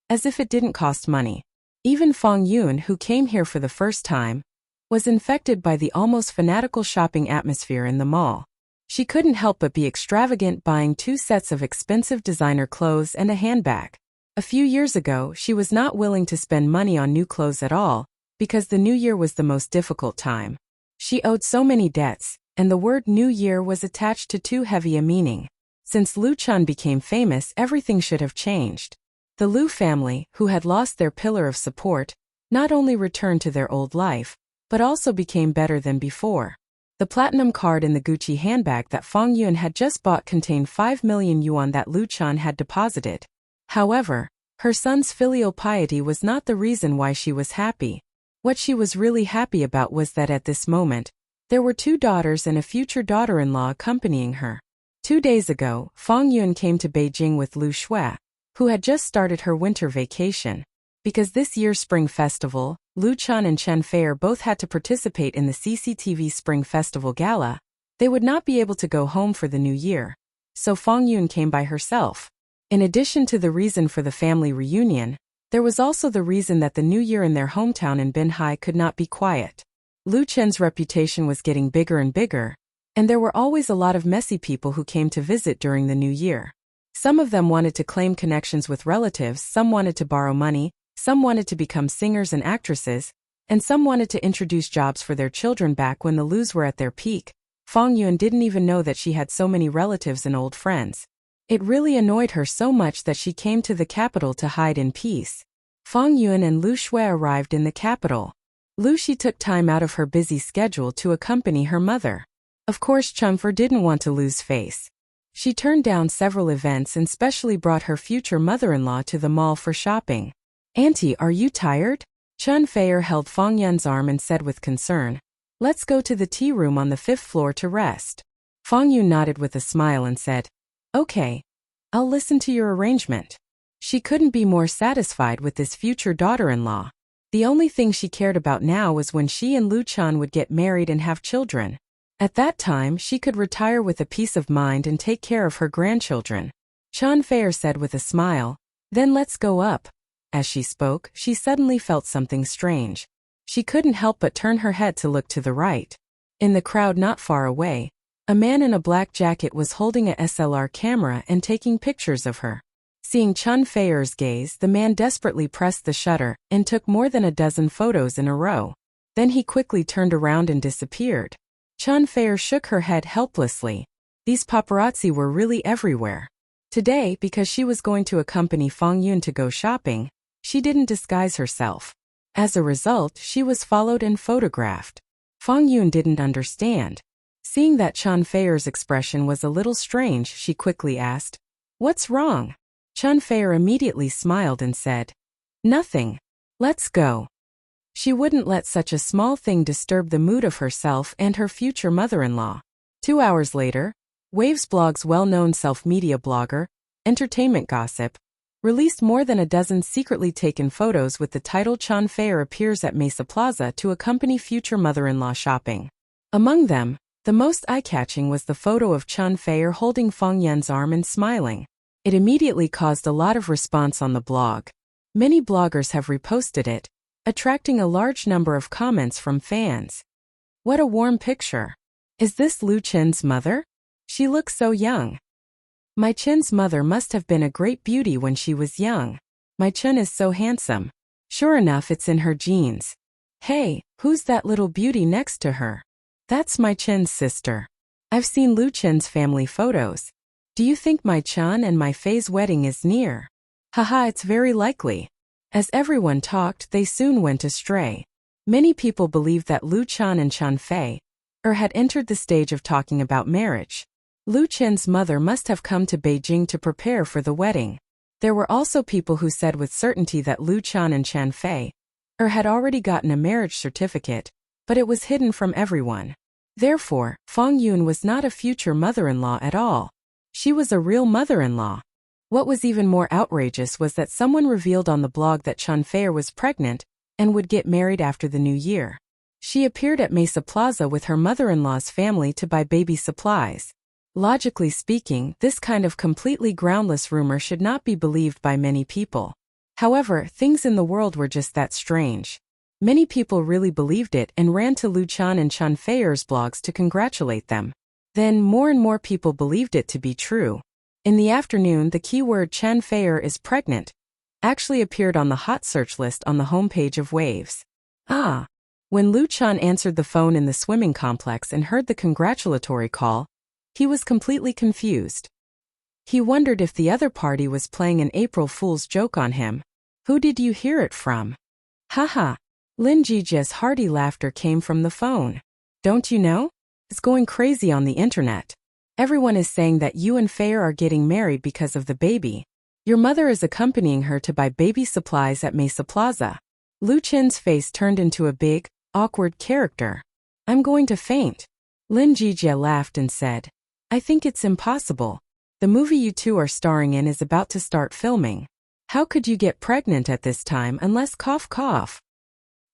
As if it didn't cost money. Even Fong Yun, who came here for the first time, was infected by the almost fanatical shopping atmosphere in the mall. She couldn't help but be extravagant, buying 2 sets of expensive designer clothes and a handbag. A few years ago, she was not willing to spend money on new clothes at all, because the new year was the most difficult time. She owed so many debts, and the word New Year was attached to too heavy a meaning. Since Liu Chun became famous, everything should have changed. The Liu family, who had lost their pillar of support, not only returned to their old life, but also became better than before. The platinum card in the Gucci handbag that Fang Yun had just bought contained 5 million yuan that Lu Chan had deposited. However, her son's filial piety was not the reason why she was happy. What she was really happy about was that at this moment, there were 2 daughters and a future daughter-in-law accompanying her. 2 days ago, Fang Yun came to Beijing with Lu Shui, who had just started her winter vacation. Because this year's Spring Festival, Lu Chan and Chen Fei both had to participate in the CCTV Spring Festival Gala, they would not be able to go home for the new year. So Fang Yun came by herself. In addition to the reason for the family reunion, there was also the reason that the new year in their hometown in Binhai could not be quiet. Lu Chen's reputation was getting bigger and bigger, and there were always a lot of messy people who came to visit during the new year. Some of them wanted to claim connections with relatives, some wanted to borrow money, some wanted to become singers and actresses, and some wanted to introduce jobs for their children. Back when the Lus were at their peak, Fang Yun didn't even know that she had so many relatives and old friends. It really annoyed her so much that she came to the capital to hide in peace. Fang Yun and Lu Shui arrived in the capital. Lu Shi took time out of her busy schedule to accompany her mother. Of course, Chumfer didn't want to lose face. She turned down several events and specially brought her future mother-in-law to the mall for shopping. "Auntie, are you tired?" Chen Fei held Fang Yun's arm and said with concern, "Let's go to the tea room on the 5th floor to rest." Fang Yun nodded with a smile and said, "Okay. I'll listen to your arrangement." She couldn't be more satisfied with this future daughter-in-law. The only thing she cared about now was when she and Lu Chan would get married and have children. At that time, she could retire with a peace of mind and take care of her grandchildren. Chen Fei said with a smile, "Then let's go up." As she spoke, she suddenly felt something strange. She couldn't help but turn her head to look to the right. In the crowd not far away, a man in a black jacket was holding a SLR camera and taking pictures of her. Seeing Chen Fei's gaze, the man desperately pressed the shutter and took more than a dozen photos in a row. Then he quickly turned around and disappeared. Chen Fei shook her head helplessly. These paparazzi were really everywhere. Today, because she was going to accompany Fang Yun to go shopping, she didn't disguise herself. As a result, she was followed and photographed. Fang Yun didn't understand. Seeing that Chen Fei's expression was a little strange, she quickly asked, "What's wrong?" Chen Fei immediately smiled and said, "Nothing. Let's go." She wouldn't let such a small thing disturb the mood of herself and her future mother-in-law. 2 hours later, Waves Blog's well-known self-media blogger, Entertainment Gossip, released more than a dozen secretly taken photos with the title "Chen Fei appears at Mesa Plaza to accompany future mother-in-law shopping." Among them, the most eye-catching was the photo of Chen Fei holding Fang Yun's arm and smiling. It immediately caused a lot of response on the blog. Many bloggers have reposted it, attracting a large number of comments from fans. "What a warm picture. Is this Lu Chen's mother? She looks so young. My Chen's mother must have been a great beauty when she was young. My Chen is so handsome. Sure enough, it's in her genes. Hey, who's that little beauty next to her? That's my Chen's sister. I've seen Lu Chen's family photos. Do you think my Chen and my Fei's wedding is near? Haha, it's very likely." As everyone talked, they soon went astray. Many people believed that Lu Chan and Chen Fei had entered the stage of talking about marriage. Lu Chen's mother must have come to Beijing to prepare for the wedding. There were also people who said with certainty that Lu Chan and Chen Fei had already gotten a marriage certificate, but it was hidden from everyone. Therefore, Fang Yun was not a future mother-in-law at all. She was a real mother-in-law. What was even more outrageous was that someone revealed on the blog that Chen Fei was pregnant and would get married after the new year. She appeared at Mesa Plaza with her mother-in-law's family to buy baby supplies. Logically speaking, this kind of completely groundless rumor should not be believed by many people. However, things in the world were just that strange. Many people really believed it and ran to Lu Chan and Chen Fei's blogs to congratulate them. Then more and more people believed it to be true. In the afternoon, the keyword "Chen Fei is pregnant" actually appeared on the hot search list on the homepage of Waves. When Lu Chan answered the phone in the swimming complex and heard the congratulatory call, he was completely confused. He wondered if the other party was playing an April Fool's joke on him. "Who did you hear it from?" "Haha. Lin Jijia's hearty laughter came from the phone. Don't you know? It's going crazy on the internet. Everyone is saying that you and Faye are getting married because of the baby. Your mother is accompanying her to buy baby supplies at Mesa Plaza. Lu Chen's face turned into a big, awkward character. I'm going to faint. Lin Jijia laughed and said, I think it's impossible. The movie you two are starring in is about to start filming. How could you get pregnant at this time unless cough cough?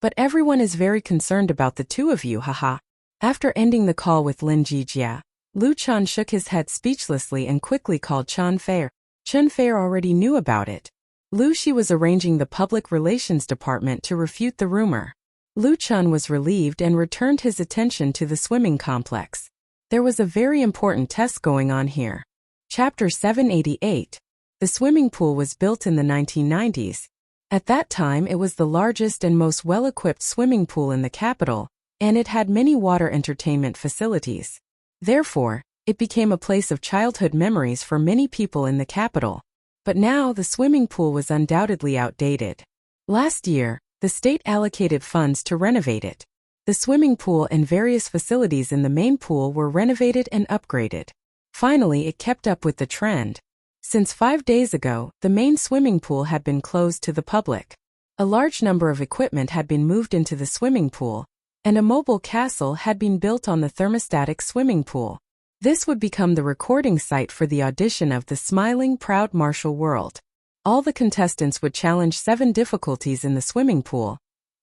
But everyone is very concerned about the two of you, haha. After ending the call with Lin Jijia, Lu Chen shook his head speechlessly and quickly called Chen Fei. Chen Fei already knew about it. Lu Shi was arranging the public relations department to refute the rumor. Lu Chen was relieved and returned his attention to the swimming complex. There was a very important test going on here. Chapter 788. The swimming pool was built in the 1990s. At that time it was the largest and most well-equipped swimming pool in the capital, and it had many water entertainment facilities. Therefore, it became a place of childhood memories for many people in the capital. But now the swimming pool was undoubtedly outdated. Last year, the state allocated funds to renovate it. The swimming pool and various facilities in the main pool were renovated and upgraded. Finally, it kept up with the trend. Since 5 days ago, the main swimming pool had been closed to the public. A large number of equipment had been moved into the swimming pool, and a mobile castle had been built on the thermostatic swimming pool. This would become the recording site for the audition of the Smiling Proud Martial World. All the contestants would challenge 7 difficulties in the swimming pool,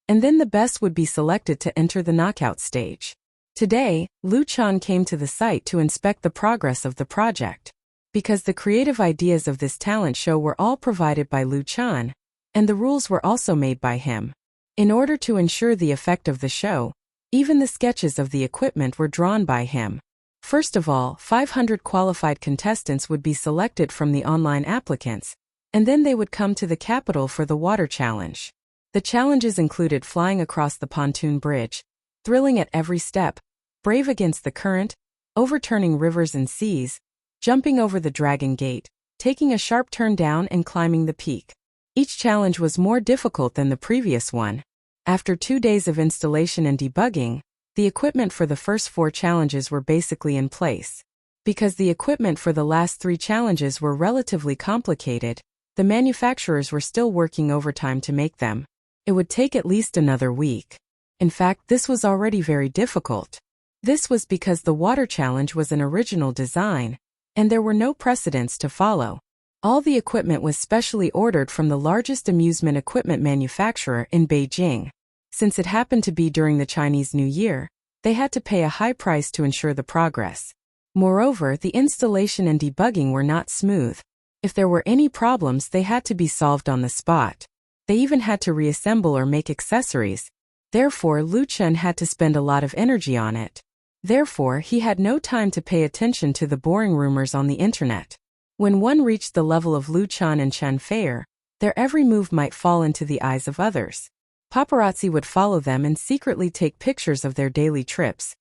and then the best would be selected to enter the knockout stage. Today, Lu Chen came to the site to inspect the progress of the project. Because the creative ideas of this talent show were all provided by Lu Chen, and the rules were also made by him. In order to ensure the effect of the show, even the sketches of the equipment were drawn by him. First of all, 500 qualified contestants would be selected from the online applicants, and then they would come to the capital for the water challenge. The challenges included flying across the pontoon bridge, thrilling at every step, brave against the current, overturning rivers and seas, jumping over the Dragon Gate, taking a sharp turn down and climbing the peak. Each challenge was more difficult than the previous one. After 2 days of installation and debugging, the equipment for the first 4 challenges were basically in place. Because the equipment for the last 3 challenges were relatively complicated, the manufacturers were still working overtime to make them. It would take at least another week. In fact, this was already very difficult. This was because the water challenge was an original design, and there were no precedents to follow. All the equipment was specially ordered from the largest amusement equipment manufacturer in Beijing. Since it happened to be during the Chinese New Year, they had to pay a high price to ensure the progress. Moreover, the installation and debugging were not smooth. If there were any problems, they had to be solved on the spot. They even had to reassemble or make accessories. Therefore, Lu Chen had to spend a lot of energy on it. Therefore, he had no time to pay attention to the boring rumors on the internet. When one reached the level of Lu Chen and Chen Fei, their every move might fall into the eyes of others. Paparazzi would follow them and secretly take pictures of their daily trips,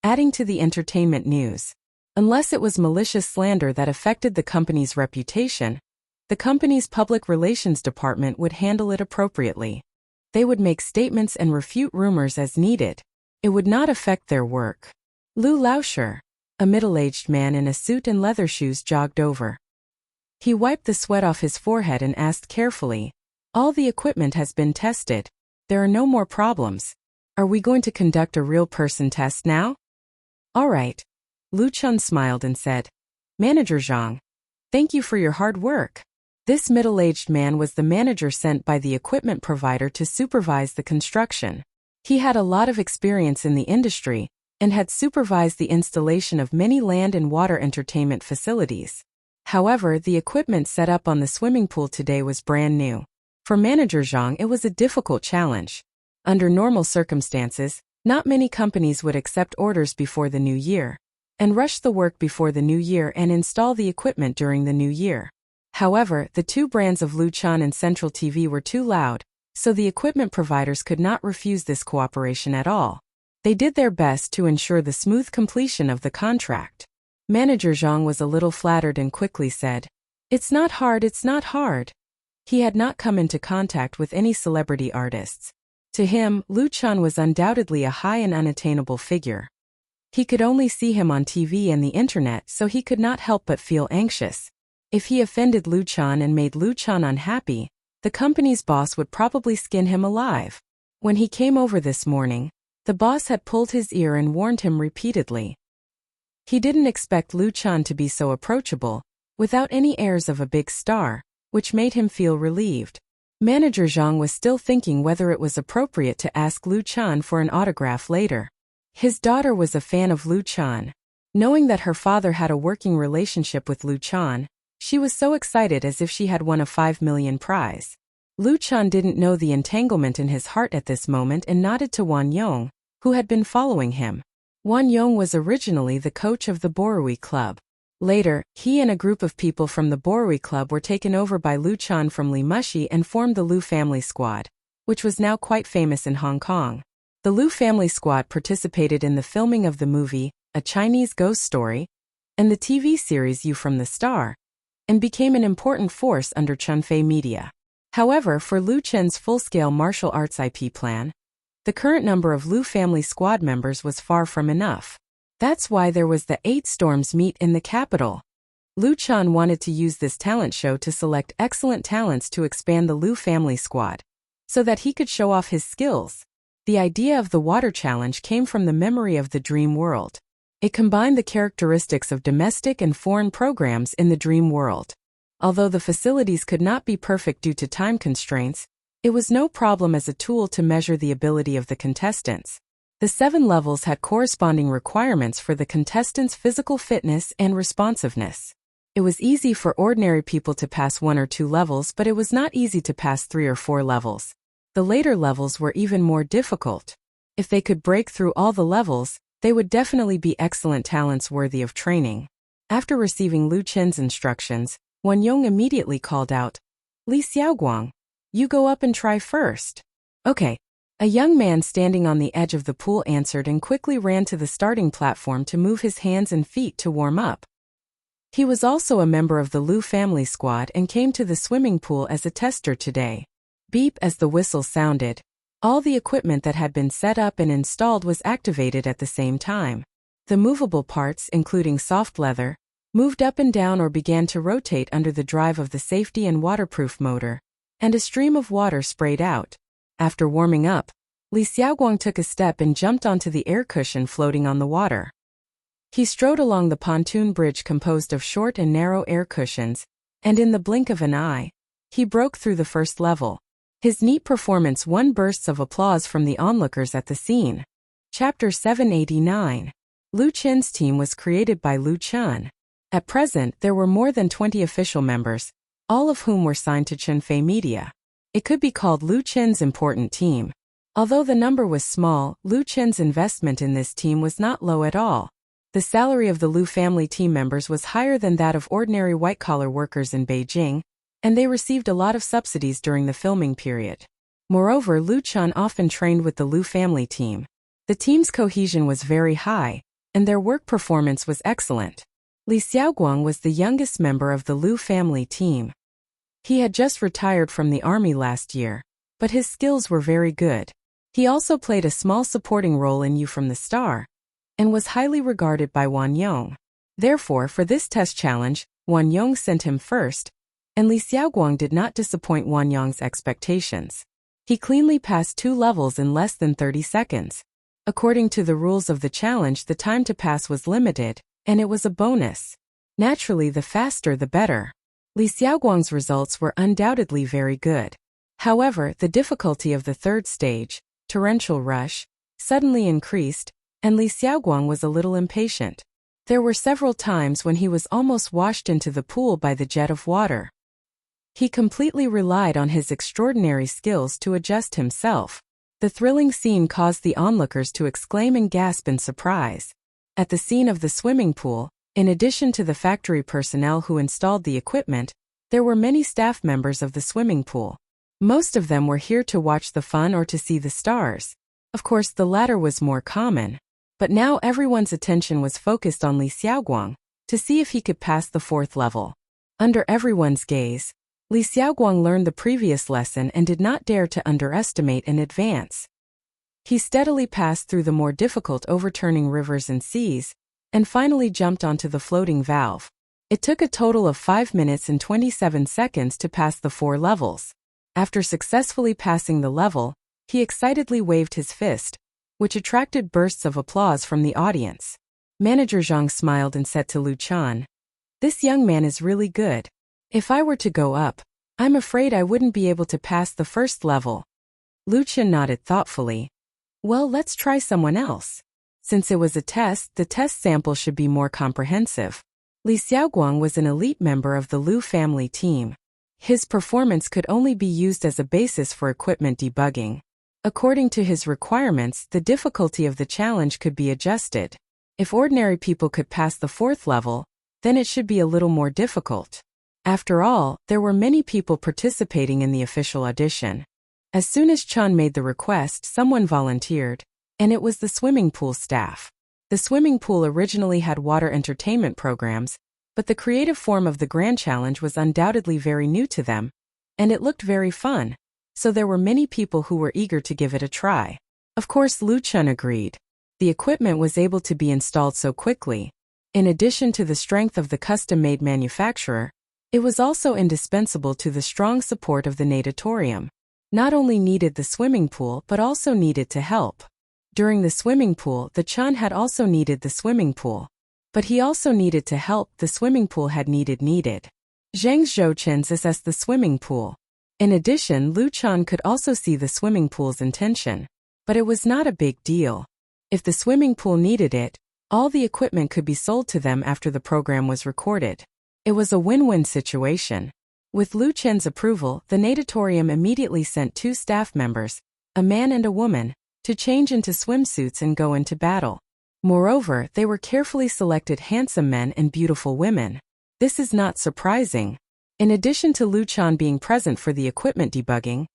adding to the entertainment news. Unless it was malicious slander that affected the company's reputation, the company's public relations department would handle it appropriately. They would make statements and refute rumors as needed. It would not affect their work. Lu Laosher, a middle-aged man in a suit and leather shoes, jogged over. He wiped the sweat off his forehead and asked carefully, "All the equipment has been tested. There are no more problems. Are we going to conduct a real person test now?" "All right." Lu Chen smiled and said, "Manager Zhang, thank you for your hard work." This middle-aged man was the manager sent by the equipment provider to supervise the construction. He had a lot of experience in the industry and had supervised the installation of many land and water entertainment facilities. However, the equipment set up on the swimming pool today was brand new. For Manager Zhang, it was a difficult challenge. Under normal circumstances, not many companies would accept orders before the new year, and rush the work before the new year and install the equipment during the new year. However, the 2 brands of Lu Chen and Central TV were too loud, so the equipment providers could not refuse this cooperation at all. They did their best to ensure the smooth completion of the contract. Manager Zhang was a little flattered and quickly said, "It's not hard, it's not hard." He had not come into contact with any celebrity artists. To him, Lu Chan was undoubtedly a high and unattainable figure. He could only see him on TV and the internet, so he could not help but feel anxious. If he offended Lu Chan and made Lu Chan unhappy, the company's boss would probably skin him alive. When he came over this morning, the boss had pulled his ear and warned him repeatedly. He didn't expect Lu Chan to be so approachable, without any airs of a big star, which made him feel relieved. Manager Zhang was still thinking whether it was appropriate to ask Lu Chan for an autograph later. His daughter was a fan of Lu Chan. Knowing that her father had a working relationship with Lu Chan, she was so excited as if she had won a 5 million prize. Lu Chan didn't know the entanglement in his heart at this moment and nodded to Wan Yong, who had been following him. Wan Yong was originally the coach of the Borui Club. Later, he and a group of people from the Borui Club were taken over by Lu Chan from Li Mushi and formed the Lu Family Squad, which was now quite famous in Hong Kong. The Lu Family Squad participated in the filming of the movie, A Chinese Ghost Story, and the TV series You from the Star, and became an important force under Chunfei Media. However, for Lu Chen's full-scale martial arts IP plan, the current number of Lu Family Squad members was far from enough. That's why there was the 8 Storms meet in the capital. Lu Chan wanted to use this talent show to select excellent talents to expand the Lu Family Squad, so that he could show off his skills. The idea of the water challenge came from the memory of the dream world. It combined the characteristics of domestic and foreign programs in the dream world. Although the facilities could not be perfect due to time constraints, it was no problem as a tool to measure the ability of the contestants. The 7 levels had corresponding requirements for the contestants' physical fitness and responsiveness. It was easy for ordinary people to pass 1 or 2 levels, but it was not easy to pass 3 or 4 levels. The later levels were even more difficult. If they could break through all the levels, they would definitely be excellent talents worthy of training. After receiving Lu Chen's instructions, Wan Yong immediately called out, "Li Xiaoguang, you go up and try first." "Okay." A young man standing on the edge of the pool answered and quickly ran to the starting platform to move his hands and feet to warm up. He was also a member of the Lu Family Squad and came to the swimming pool as a tester today. Beep as the whistle sounded. All the equipment that had been set up and installed was activated at the same time. The movable parts, including soft leather, moved up and down or began to rotate under the drive of the safety and waterproof motor, and a stream of water sprayed out. After warming up, Li Xiaoguang took a step and jumped onto the air cushion floating on the water. He strode along the pontoon bridge composed of short and narrow air cushions, and in the blink of an eye, he broke through the first level. His neat performance won bursts of applause from the onlookers at the scene. Chapter 789. Lu Chen's team was created by Lu Chan. At present, there were more than 20 official members, all of whom were signed to Chunfei Media. It could be called Lu Chen's important team. Although the number was small, Lu Chen's investment in this team was not low at all. The salary of the Lu family team members was higher than that of ordinary white-collar workers in Beijing, and they received a lot of subsidies during the filming period. Moreover, Lu Chan often trained with the Lu family team. The team's cohesion was very high, and their work performance was excellent. Li Xiaoguang was the youngest member of the Lu family team. He had just retired from the army last year, but his skills were very good. He also played a small supporting role in You from the Star, and was highly regarded by Wan Yong. Therefore, for this test challenge, Wan Yong sent him first, and Li Xiaoguang did not disappoint Wan Yong's expectations. He cleanly passed 2 levels in less than 30 seconds. According to the rules of the challenge, the time to pass was limited, and it was a bonus. Naturally, the faster the better. Li Xiaoguang's results were undoubtedly very good. However, the difficulty of the 3rd stage, Torrential Rush, suddenly increased, and Li Xiaoguang was a little impatient. There were several times when he was almost washed into the pool by the jet of water. He completely relied on his extraordinary skills to adjust himself. The thrilling scene caused the onlookers to exclaim and gasp in surprise. At the scene of the swimming pool, in addition to the factory personnel who installed the equipment, there were many staff members of the swimming pool. Most of them were here to watch the fun or to see the stars. Of course, the latter was more common. But now everyone's attention was focused on Li Xiaoguang, to see if he could pass the 4th level. Under everyone's gaze, Li Xiaoguang learned the previous lesson and did not dare to underestimate and advance. He steadily passed through the more difficult overturning rivers and seas, and finally jumped onto the floating valve. It took a total of 5 minutes and 27 seconds to pass the 4 levels. After successfully passing the level, he excitedly waved his fist, which attracted bursts of applause from the audience. Manager Zhang smiled and said to Lu Chan, "This young man is really good. If I were to go up, I'm afraid I wouldn't be able to pass the first level." Lu Chan nodded thoughtfully. "Well, let's try someone else. Since it was a test, the test sample should be more comprehensive." Li Xiaoguang was an elite member of the Lu family team. His performance could only be used as a basis for equipment debugging. According to his requirements, the difficulty of the challenge could be adjusted. If ordinary people could pass the 4th level, then it should be a little more difficult. After all, there were many people participating in the official audition. As soon as Chan made the request, someone volunteered, and it was the swimming pool staff. The swimming pool originally had water entertainment programs, but the creative form of the Grand Challenge was undoubtedly very new to them, and it looked very fun, so there were many people who were eager to give it a try. Of course, Lu Chun agreed. The equipment was able to be installed so quickly. In addition to the strength of the custom-made manufacturer, it was also indispensable to the strong support of the natatorium. Not only needed the swimming pool but also needed to help. During the swimming pool, the Chan had also needed the swimming pool. But he also needed to help, the swimming pool had needed. Zhang Zhouchens assessed the swimming pool. In addition, Lu Chan could also see the swimming pool's intention. But it was not a big deal. If the swimming pool needed it, all the equipment could be sold to them after the program was recorded. It was a win-win situation. With Lu Chen's approval, the natatorium immediately sent 2 staff members, a man and a woman, to change into swimsuits and go into battle. Moreover, they were carefully selected handsome men and beautiful women. This is not surprising. In addition to Lu Chan being present for the equipment debugging,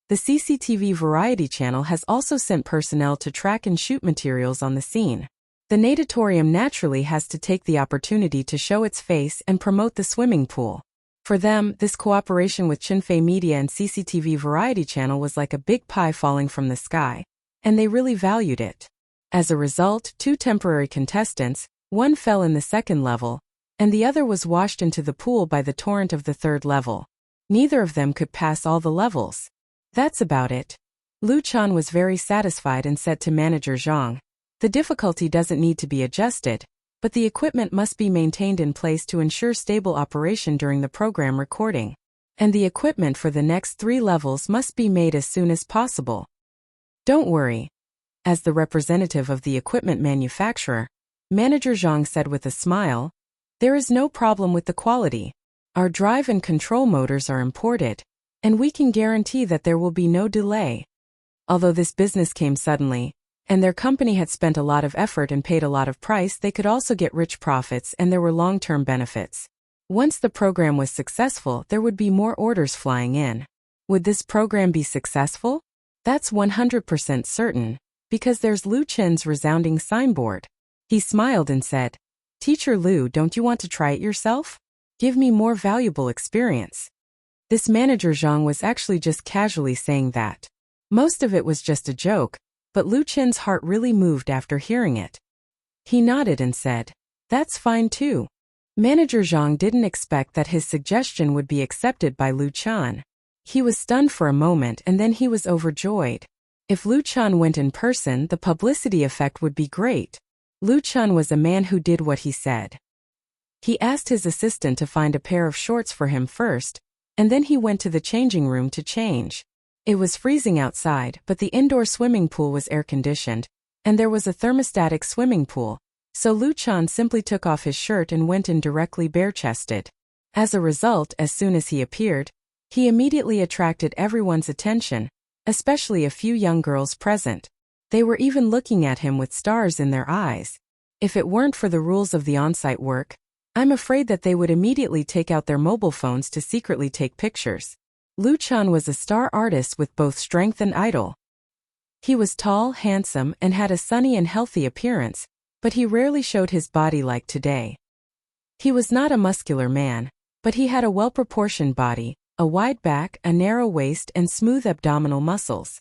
the CCTV variety channel has also sent personnel to track and shoot materials on the scene. The natatorium naturally has to take the opportunity to show its face and promote the swimming pool. For them, this cooperation with Chinfei Media and CCTV Variety Channel was like a big pie falling from the sky, and they really valued it. As a result, 2 temporary contestants, one fell in the 2nd level, and the other was washed into the pool by the torrent of the 3rd level. Neither of them could pass all the levels. That's about it. Lu Chan was very satisfied and said to Manager Zhang, "The difficulty doesn't need to be adjusted, but the equipment must be maintained in place to ensure stable operation during the program recording. And the equipment for the next 3 levels must be made as soon as possible." "Don't worry." As the representative of the equipment manufacturer, Manager Zhang said with a smile, "There is no problem with the quality. Our drive and control motors are imported, and we can guarantee that there will be no delay." Although this business came suddenly, and their company had spent a lot of effort and paid a lot of price, they could also get rich profits and there were long-term benefits. Once the program was successful, there would be more orders flying in. Would this program be successful? That's 100% certain, because there's Lu Chen's resounding signboard. He smiled and said, "Teacher Lu, don't you want to try it yourself? Give me more valuable experience." This Manager Zhang was actually just casually saying that. Most of it was just a joke, but Lu Chen's heart really moved after hearing it. He nodded and said, "That's fine too." Manager Zhang didn't expect that his suggestion would be accepted by Lu Chan. He was stunned for a moment and then he was overjoyed. If Lu Chan went in person, the publicity effect would be great. Lu Chan was a man who did what he said. He asked his assistant to find a pair of shorts for him first, and then he went to the changing room to change. It was freezing outside, but the indoor swimming pool was air-conditioned, and there was a thermostatic swimming pool, so Lu Chan simply took off his shirt and went in directly bare-chested. As a result, as soon as he appeared, he immediately attracted everyone's attention, especially a few young girls present. They were even looking at him with stars in their eyes. If it weren't for the rules of the on-site work, I'm afraid that they would immediately take out their mobile phones to secretly take pictures. Lu Chan was a star artist with both strength and idol. He was tall, handsome, and had a sunny and healthy appearance, but he rarely showed his body like today. He was not a muscular man, but he had a well-proportioned body, a wide back, a narrow waist, and smooth abdominal muscles.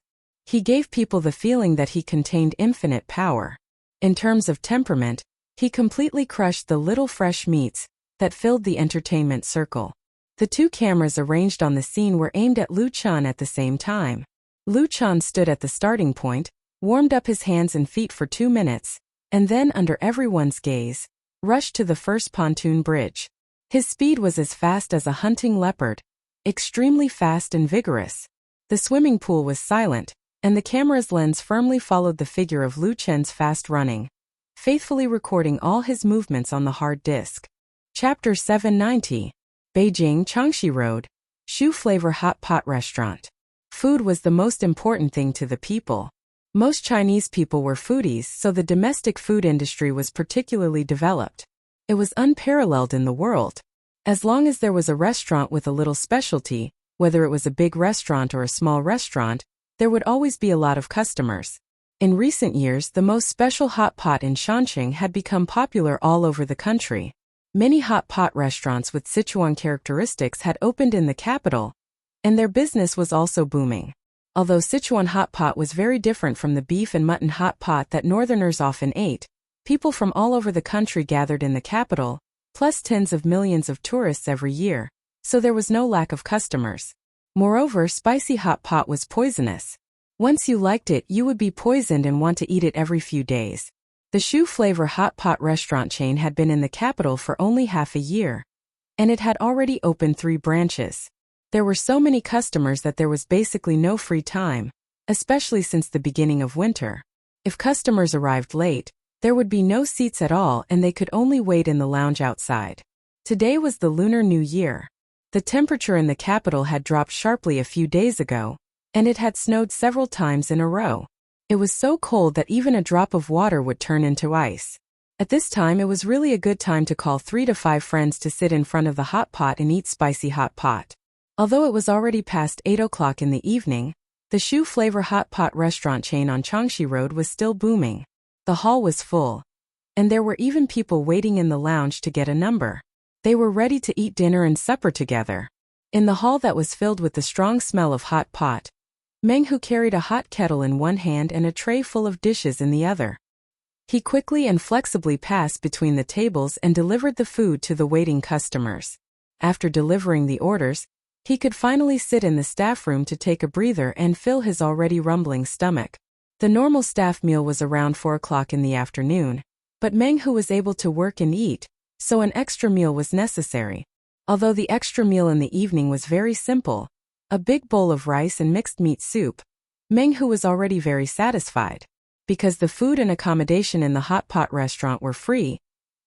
He gave people the feeling that he contained infinite power. In terms of temperament, he completely crushed the little fresh meats that filled the entertainment circle. The two cameras arranged on the scene were aimed at Lu Chun at the same time. Lu Chun stood at the starting point, warmed up his hands and feet for 2 minutes, and then, under everyone's gaze, rushed to the first pontoon bridge. His speed was as fast as a hunting leopard, extremely fast and vigorous. The swimming pool was silent, and the camera's lens firmly followed the figure of Lu Chen's fast running, faithfully recording all his movements on the hard disk. Chapter 790. Beijing Changshi Road, Shoe Flavor Hot Pot Restaurant. Food was the most important thing to the people. Most Chinese people were foodies, so the domestic food industry was particularly developed. It was unparalleled in the world. As long as there was a restaurant with a little specialty, whether it was a big restaurant or a small restaurant, there would always be a lot of customers. In recent years, the most special hot pot in Shanxing had become popular all over the country. Many hot pot restaurants with Sichuan characteristics had opened in the capital, and their business was also booming. Although Sichuan hot pot was very different from the beef and mutton hot pot that northerners often ate, people from all over the country gathered in the capital, plus tens of millions of tourists every year, so there was no lack of customers. Moreover, spicy hot pot was poisonous. Once you liked it, you would be poisoned and want to eat it every few days. The Shoe Flavor hot pot restaurant chain had been in the capital for only half a year, and it had already opened 3 branches. There were so many customers that there was basically no free time, especially since the beginning of winter. If customers arrived late, there would be no seats at all and they could only wait in the lounge outside. Today was the Lunar New Year. The temperature in the capital had dropped sharply a few days ago, and it had snowed several times in a row. It was so cold that even a drop of water would turn into ice. At this time, it was really a good time to call 3 to 5 friends to sit in front of the hot pot and eat spicy hot pot. Although it was already past 8 o'clock in the evening, the Shoe Flavor hot pot restaurant chain on Changshi Road was still booming. The hall was full, and there were even people waiting in the lounge to get a number. They were ready to eat dinner and supper together. In the hall that was filled with the strong smell of hot pot, Meng Hu carried a hot kettle in one hand and a tray full of dishes in the other. He quickly and flexibly passed between the tables and delivered the food to the waiting customers. After delivering the orders, he could finally sit in the staff room to take a breather and fill his already rumbling stomach. The normal staff meal was around 4 o'clock in the afternoon, but Meng Hu was able to work and eat, so an extra meal was necessary. Although the extra meal in the evening was very simple, a big bowl of rice and mixed meat soup, Meng Hu was already very satisfied. Because the food and accommodation in the hot pot restaurant were free,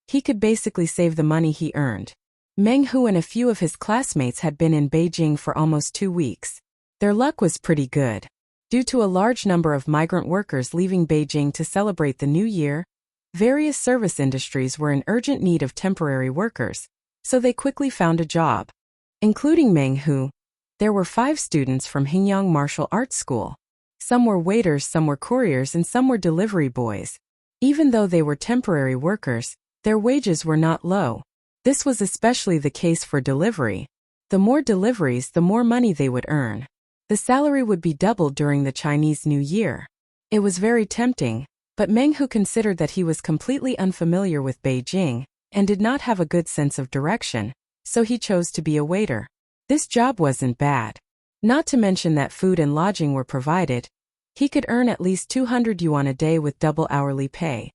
he could basically save the money he earned. Meng Hu and a few of his classmates had been in Beijing for almost 2 weeks. Their luck was pretty good. Due to a large number of migrant workers leaving Beijing to celebrate the New Year, various service industries were in urgent need of temporary workers, so they quickly found a job. Including Meng Hu, there were 5 students from Hingyang Martial Arts School. Some were waiters, some were couriers, and some were delivery boys. Even though they were temporary workers, their wages were not low. This was especially the case for delivery. The more deliveries, the more money they would earn. The salary would be doubled during the Chinese New Year. It was very tempting, but Meng Hu considered that he was completely unfamiliar with Beijing and did not have a good sense of direction, so he chose to be a waiter. This job wasn't bad. Not to mention that food and lodging were provided. He could earn at least 200 yuan a day with double hourly pay.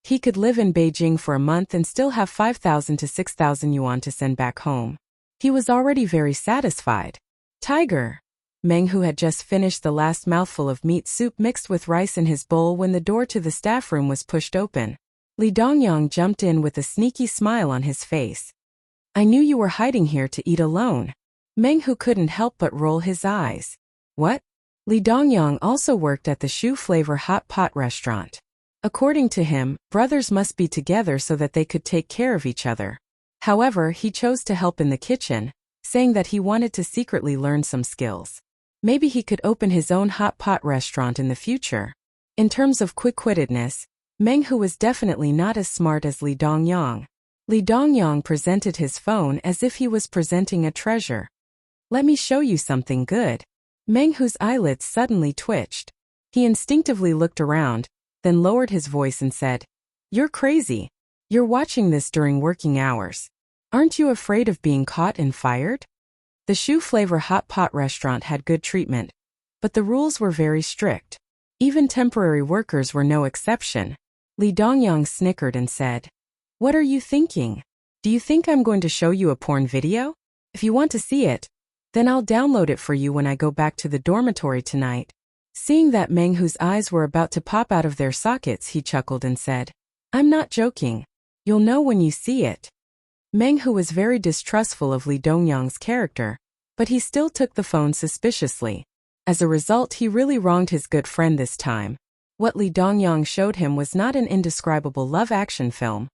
He could live in Beijing for a month and still have 5,000 to 6,000 yuan to send back home. He was already very satisfied. Tiger! Meng Hu had just finished the last mouthful of meat soup mixed with rice in his bowl when the door to the staff room was pushed open. Li Dongyang jumped in with a sneaky smile on his face. "I knew you were hiding here to eat alone." Meng Hu couldn't help but roll his eyes. What? Li Dongyang also worked at the Shoe Flavor hot pot restaurant. According to him, brothers must be together so that they could take care of each other. However, he chose to help in the kitchen, saying that he wanted to secretly learn some skills. Maybe he could open his own hot pot restaurant in the future. In terms of quick-wittedness, Meng Hu was definitely not as smart as Li Dongyang. Li Dongyang presented his phone as if he was presenting a treasure. "Let me show you something good." Meng Hu's eyelids suddenly twitched. He instinctively looked around, then lowered his voice and said, "You're crazy. You're watching this during working hours. Aren't you afraid of being caught and fired?" The Shoe Flavor Hot Pot restaurant had good treatment, but the rules were very strict. Even temporary workers were no exception. Li Dongyang snickered and said, "What are you thinking? Do you think I'm going to show you a porn video? If you want to see it, then I'll download it for you when I go back to the dormitory tonight." Seeing that Meng Hu's eyes were about to pop out of their sockets, he chuckled and said, "I'm not joking. You'll know when you see it." Meng Hu was very distrustful of Li Dongyang's character, but he still took the phone suspiciously. As a result, he really wronged his good friend this time. What Li Dongyang showed him was not an indescribable love action film,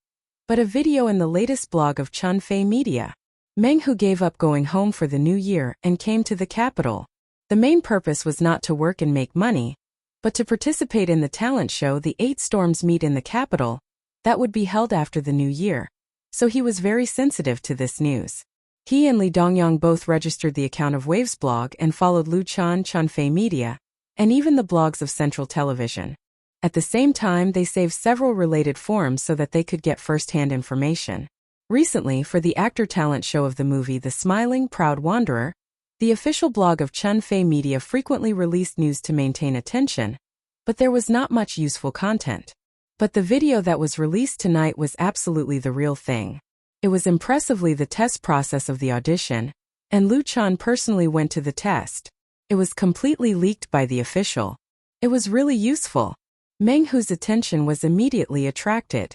but a video in the latest blog of Chun Fei Media. Meng Hu gave up going home for the new year and came to the capital. The main purpose was not to work and make money, but to participate in the talent show The Eight Storms Meet in the capital, that would be held after the new year. So he was very sensitive to this news. He and Li Dongyang both registered the account of Wave's blog and followed Chun Fei Media, and even the blogs of Central Television. At the same time, they saved several related forums so that they could get first-hand information. Recently, for the actor talent show of the movie The Smiling Proud Wanderer, the official blog of Chun Fei Media frequently released news to maintain attention, but there was not much useful content. But the video that was released tonight was absolutely the real thing. It was impressively the test process of the audition, and Lu Chan personally went to the test. It was completely leaked by the official. It was really useful. Meng Hu's attention was immediately attracted.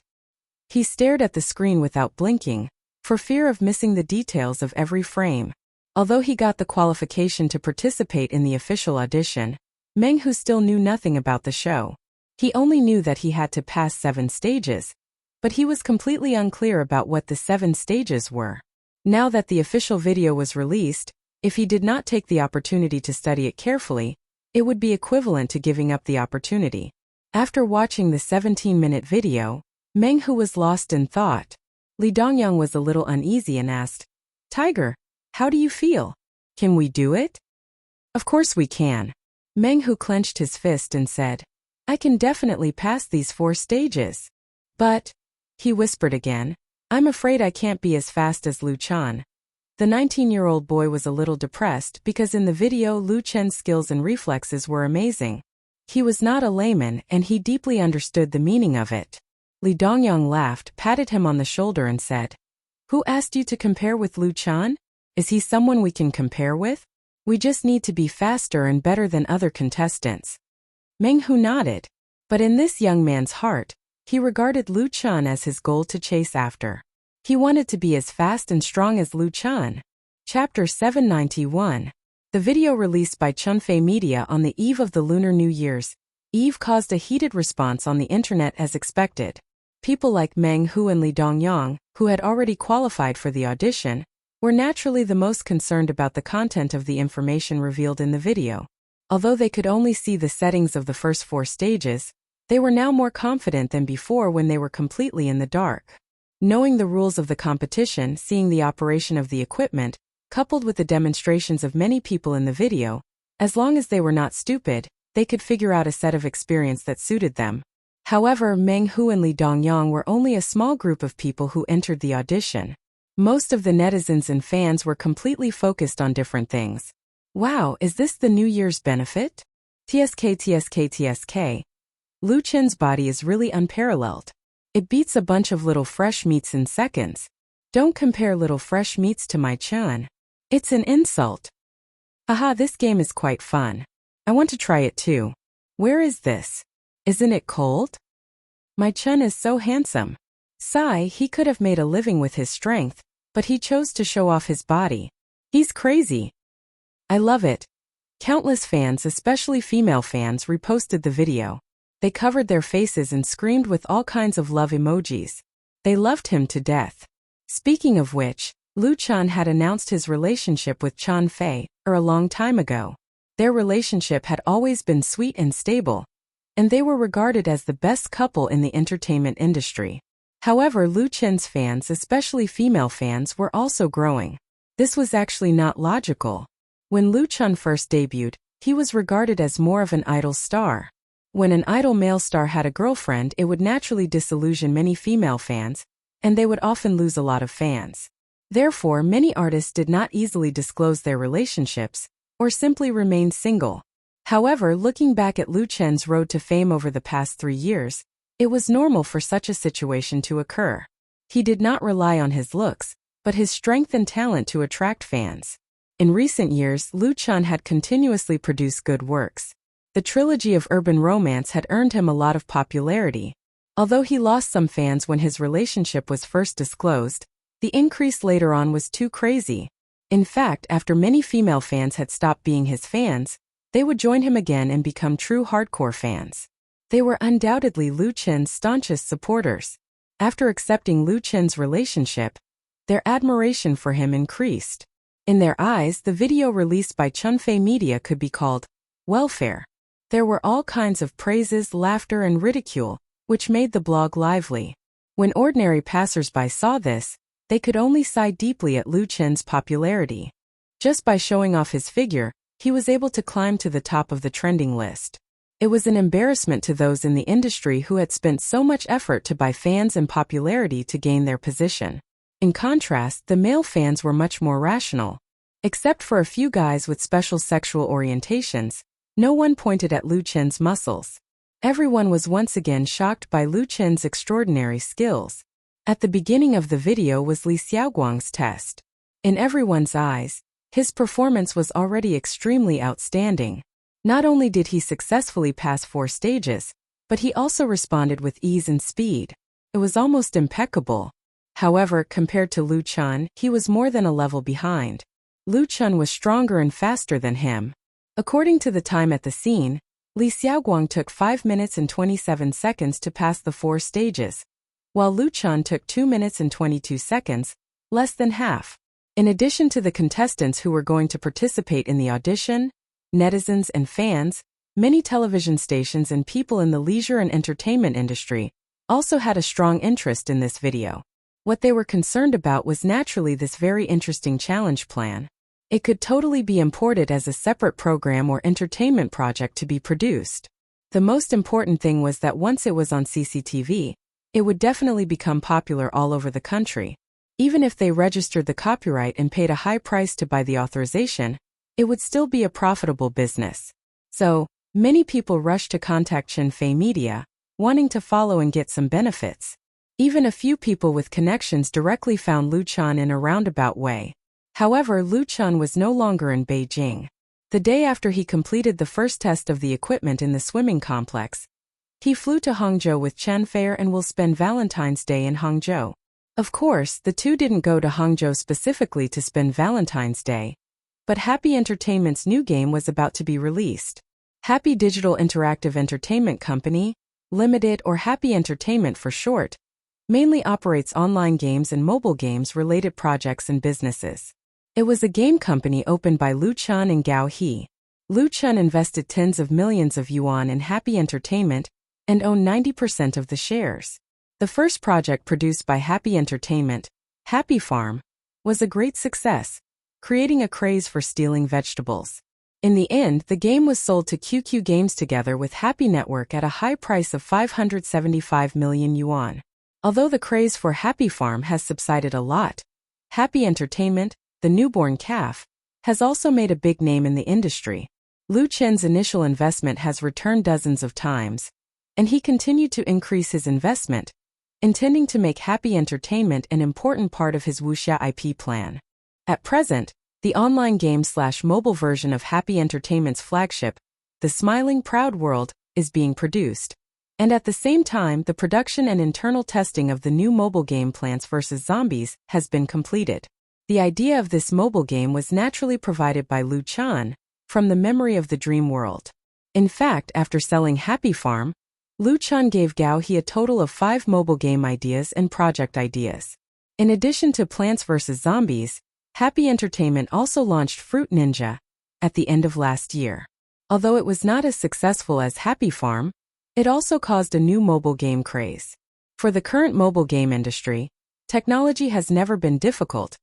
He stared at the screen without blinking, for fear of missing the details of every frame. Although he got the qualification to participate in the official audition, Meng Hu still knew nothing about the show. He only knew that he had to pass 7 stages, but he was completely unclear about what the 7 stages were. Now that the official video was released, if he did not take the opportunity to study it carefully, it would be equivalent to giving up the opportunity. After watching the 17-minute video, Meng Hu was lost in thought. Li Dongyang was a little uneasy and asked, "Tiger, how do you feel? Can we do it?" "Of course we can." Meng Hu clenched his fist and said, "I can definitely pass these 4 stages. But," he whispered again, "I'm afraid I can't be as fast as Lu Chan." The 19-year-old boy was a little depressed because in the video Lu Chen's skills and reflexes were amazing. He was not a layman and he deeply understood the meaning of it. Li Dongyang laughed, patted him on the shoulder and said, "Who asked you to compare with Lu Chan? Is he someone we can compare with? We just need to be faster and better than other contestants." Meng Hu nodded. But in this young man's heart, he regarded Lu Chan as his goal to chase after. He wanted to be as fast and strong as Lu Chan. Chapter 791. The video released by Chun Fei Media on the eve of the Lunar New Year's Eve caused a heated response on the internet as expected. People like Meng Hu and Li Dongyang, who had already qualified for the audition, were naturally the most concerned about the content of the information revealed in the video. Although they could only see the settings of the first 4 stages, they were now more confident than before when they were completely in the dark. Knowing the rules of the competition, seeing the operation of the equipment, coupled with the demonstrations of many people in the video, as long as they were not stupid, they could figure out a set of experience that suited them. However, Meng Hu and Li Dongyang were only a small group of people who entered the audition. Most of the netizens and fans were completely focused on different things. "Wow, is this the New Year's benefit? TSK. Lu Chen's body is really unparalleled. It beats a bunch of little fresh meats in seconds. Don't compare little fresh meats to my Chan. It's an insult. Haha, this game is quite fun. I want to try it too. Where is this? Isn't it cold? My Chun is so handsome. Sigh, he could have made a living with his strength, but he chose to show off his body. He's crazy. I love it." Countless fans, especially female fans, reposted the video. They covered their faces and screamed with all kinds of love emojis. They loved him to death. Speaking of which, Lu Chan had announced his relationship with Chun Fei a long time ago. Their relationship had always been sweet and stable, and they were regarded as the best couple in the entertainment industry. However, Lu Chen's fans, especially female fans, were also growing. This was actually not logical. When Lu Chan first debuted, he was regarded as more of an idol star. When an idol male star had a girlfriend, it would naturally disillusion many female fans, and they would often lose a lot of fans. Therefore, many artists did not easily disclose their relationships, or simply remained single. However, looking back at Lu Chen's road to fame over the past 3 years, it was normal for such a situation to occur. He did not rely on his looks, but his strength and talent to attract fans. In recent years, Lu Chen had continuously produced good works. The trilogy of urban romance had earned him a lot of popularity. Although he lost some fans when his relationship was first disclosed, the increase later on was too crazy. In fact, after many female fans had stopped being his fans, they would join him again and become true hardcore fans. They were undoubtedly Lu Chen's staunchest supporters. After accepting Lu Chen's relationship, their admiration for him increased. In their eyes, the video released by Chunfei Media could be called welfare. There were all kinds of praises, laughter, and ridicule, which made the blog lively. When ordinary passersby saw this, they could only sigh deeply at Lu Chen's popularity. Just by showing off his figure, he was able to climb to the top of the trending list. It was an embarrassment to those in the industry who had spent so much effort to buy fans and popularity to gain their position. In contrast, the male fans were much more rational. Except for a few guys with special sexual orientations, no one pointed at Lu Chen's muscles. Everyone was once again shocked by Lu Chen's extraordinary skills. At the beginning of the video was Li Xiaoguang's test. In everyone's eyes, his performance was already extremely outstanding. Not only did he successfully pass 4 stages, but he also responded with ease and speed. It was almost impeccable. However, compared to Lu Chen, he was more than a level behind. Lu Chen was stronger and faster than him. According to the time at the scene, Li Xiaoguang took 5 minutes and 27 seconds to pass the 4 stages, while Lu Chen took 2 minutes and 22 seconds, less than half. In addition to the contestants who were going to participate in the audition, netizens and fans, many television stations and people in the leisure and entertainment industry also had a strong interest in this video. What they were concerned about was naturally this very interesting challenge plan. It could totally be imported as a separate program or entertainment project to be produced. The most important thing was that once it was on CCTV, it would definitely become popular all over the country. Even if they registered the copyright and paid a high price to buy the authorization, it would still be a profitable business. So, many people rushed to contact Chunfei Media, wanting to follow and get some benefits. Even a few people with connections directly found Lu Chen in a roundabout way. However, Lu Chen was no longer in Beijing. The day after he completed the first test of the equipment in the swimming complex, he flew to Hangzhou with Chunfei and will spend Valentine's Day in Hangzhou. Of course, the two didn't go to Hangzhou specifically to spend Valentine's Day, but Happy Entertainment's new game was about to be released. Happy Digital Interactive Entertainment Company, Limited, or Happy Entertainment for short, mainly operates online games and mobile games-related projects and businesses. It was a game company opened by Lu Chen and Gao He. Lu Chen invested tens of millions of yuan in Happy Entertainment and owned 90% of the shares. The first project produced by Happy Entertainment, Happy Farm, was a great success, creating a craze for stealing vegetables. In the end, the game was sold to QQ Games together with Happy Network at a high price of 575 million yuan. Although the craze for Happy Farm has subsided a lot, Happy Entertainment, the newborn calf, has also made a big name in the industry. Lu Chen's initial investment has returned dozens of times, and he continued to increase his investment, intending to make Happy Entertainment an important part of his Wuxia IP plan. At present, the online game/mobile version of Happy Entertainment's flagship, The Smiling Proud World, is being produced. And at the same time, the production and internal testing of the new mobile game Plants vs. Zombies has been completed. The idea of this mobile game was naturally provided by Lu Chen, from the memory of the dream world. In fact, after selling Happy Farm, Lu Chen gave Gao He a total of 5 mobile game ideas and project ideas. In addition to Plants vs. Zombies, Happy Entertainment also launched Fruit Ninja at the end of last year. Although it was not as successful as Happy Farm, it also caused a new mobile game craze. For the current mobile game industry, technology has never been difficult.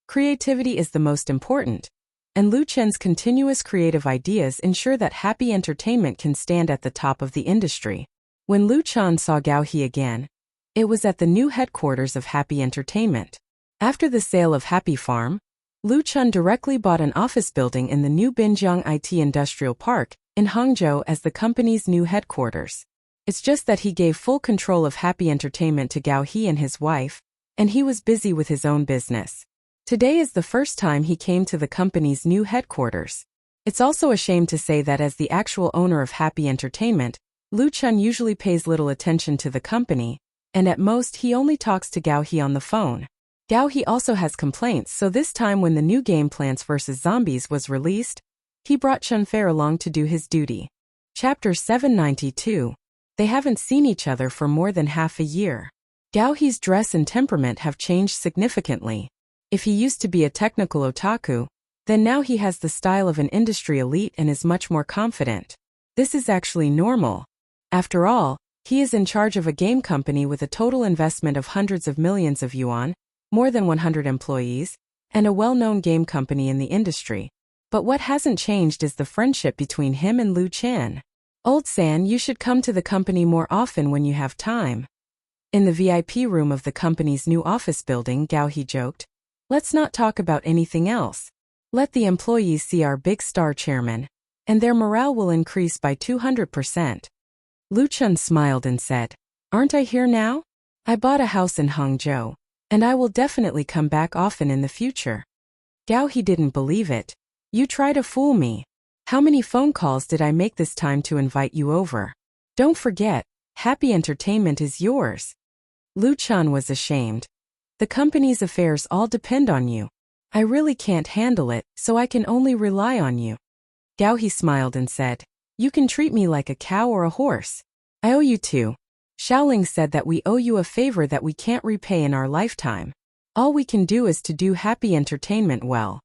Creativity is the most important. and Lu Chen's continuous creative ideas ensure that Happy Entertainment can stand at the top of the industry. When Lu Chen saw Gao He again, it was at the new headquarters of Happy Entertainment. After the sale of Happy Farm, Lu Chen directly bought an office building in the new Binjiang IT Industrial Park in Hangzhou as the company's new headquarters. It's just that he gave full control of Happy Entertainment to Gao He and his wife, and he was busy with his own business. Today is the first time he came to the company's new headquarters. It's also a shame to say that as the actual owner of Happy Entertainment, Lu Chen usually pays little attention to the company, and at most he only talks to Gao He on the phone. Gao He also has complaints, so this time when the new game Plants vs. Zombies was released, he brought Chen Fei along to do his duty. Chapter 792. They haven't seen each other for more than half a year. Gao He's dress and temperament have changed significantly. If he used to be a technical otaku, then now he has the style of an industry elite and is much more confident. This is actually normal. After all, he is in charge of a game company with a total investment of hundreds of millions of yuan, more than 100 employees, and a well-known game company in the industry. But what hasn't changed is the friendship between him and Lu Chen. "Old San, you should come to the company more often when you have time." In the VIP room of the company's new office building, Gao He joked, "Let's not talk about anything else. Let the employees see our big star chairman, and their morale will increase by 200%. Lu Chen smiled and said, "Aren't I here now? I bought a house in Hangzhou, and I will definitely come back often in the future." Gao He didn't believe it. "You try to fool me. How many phone calls did I make this time to invite you over? Don't forget, Happy Entertainment is yours." Lu Chen was ashamed. "The company's affairs all depend on you. I really can't handle it, so I can only rely on you." Gao He smiled and said, "You can treat me like a cow or a horse. I owe you two. Xiaoling said that we owe you a favor that we can't repay in our lifetime. All we can do is to do Happy Entertainment well."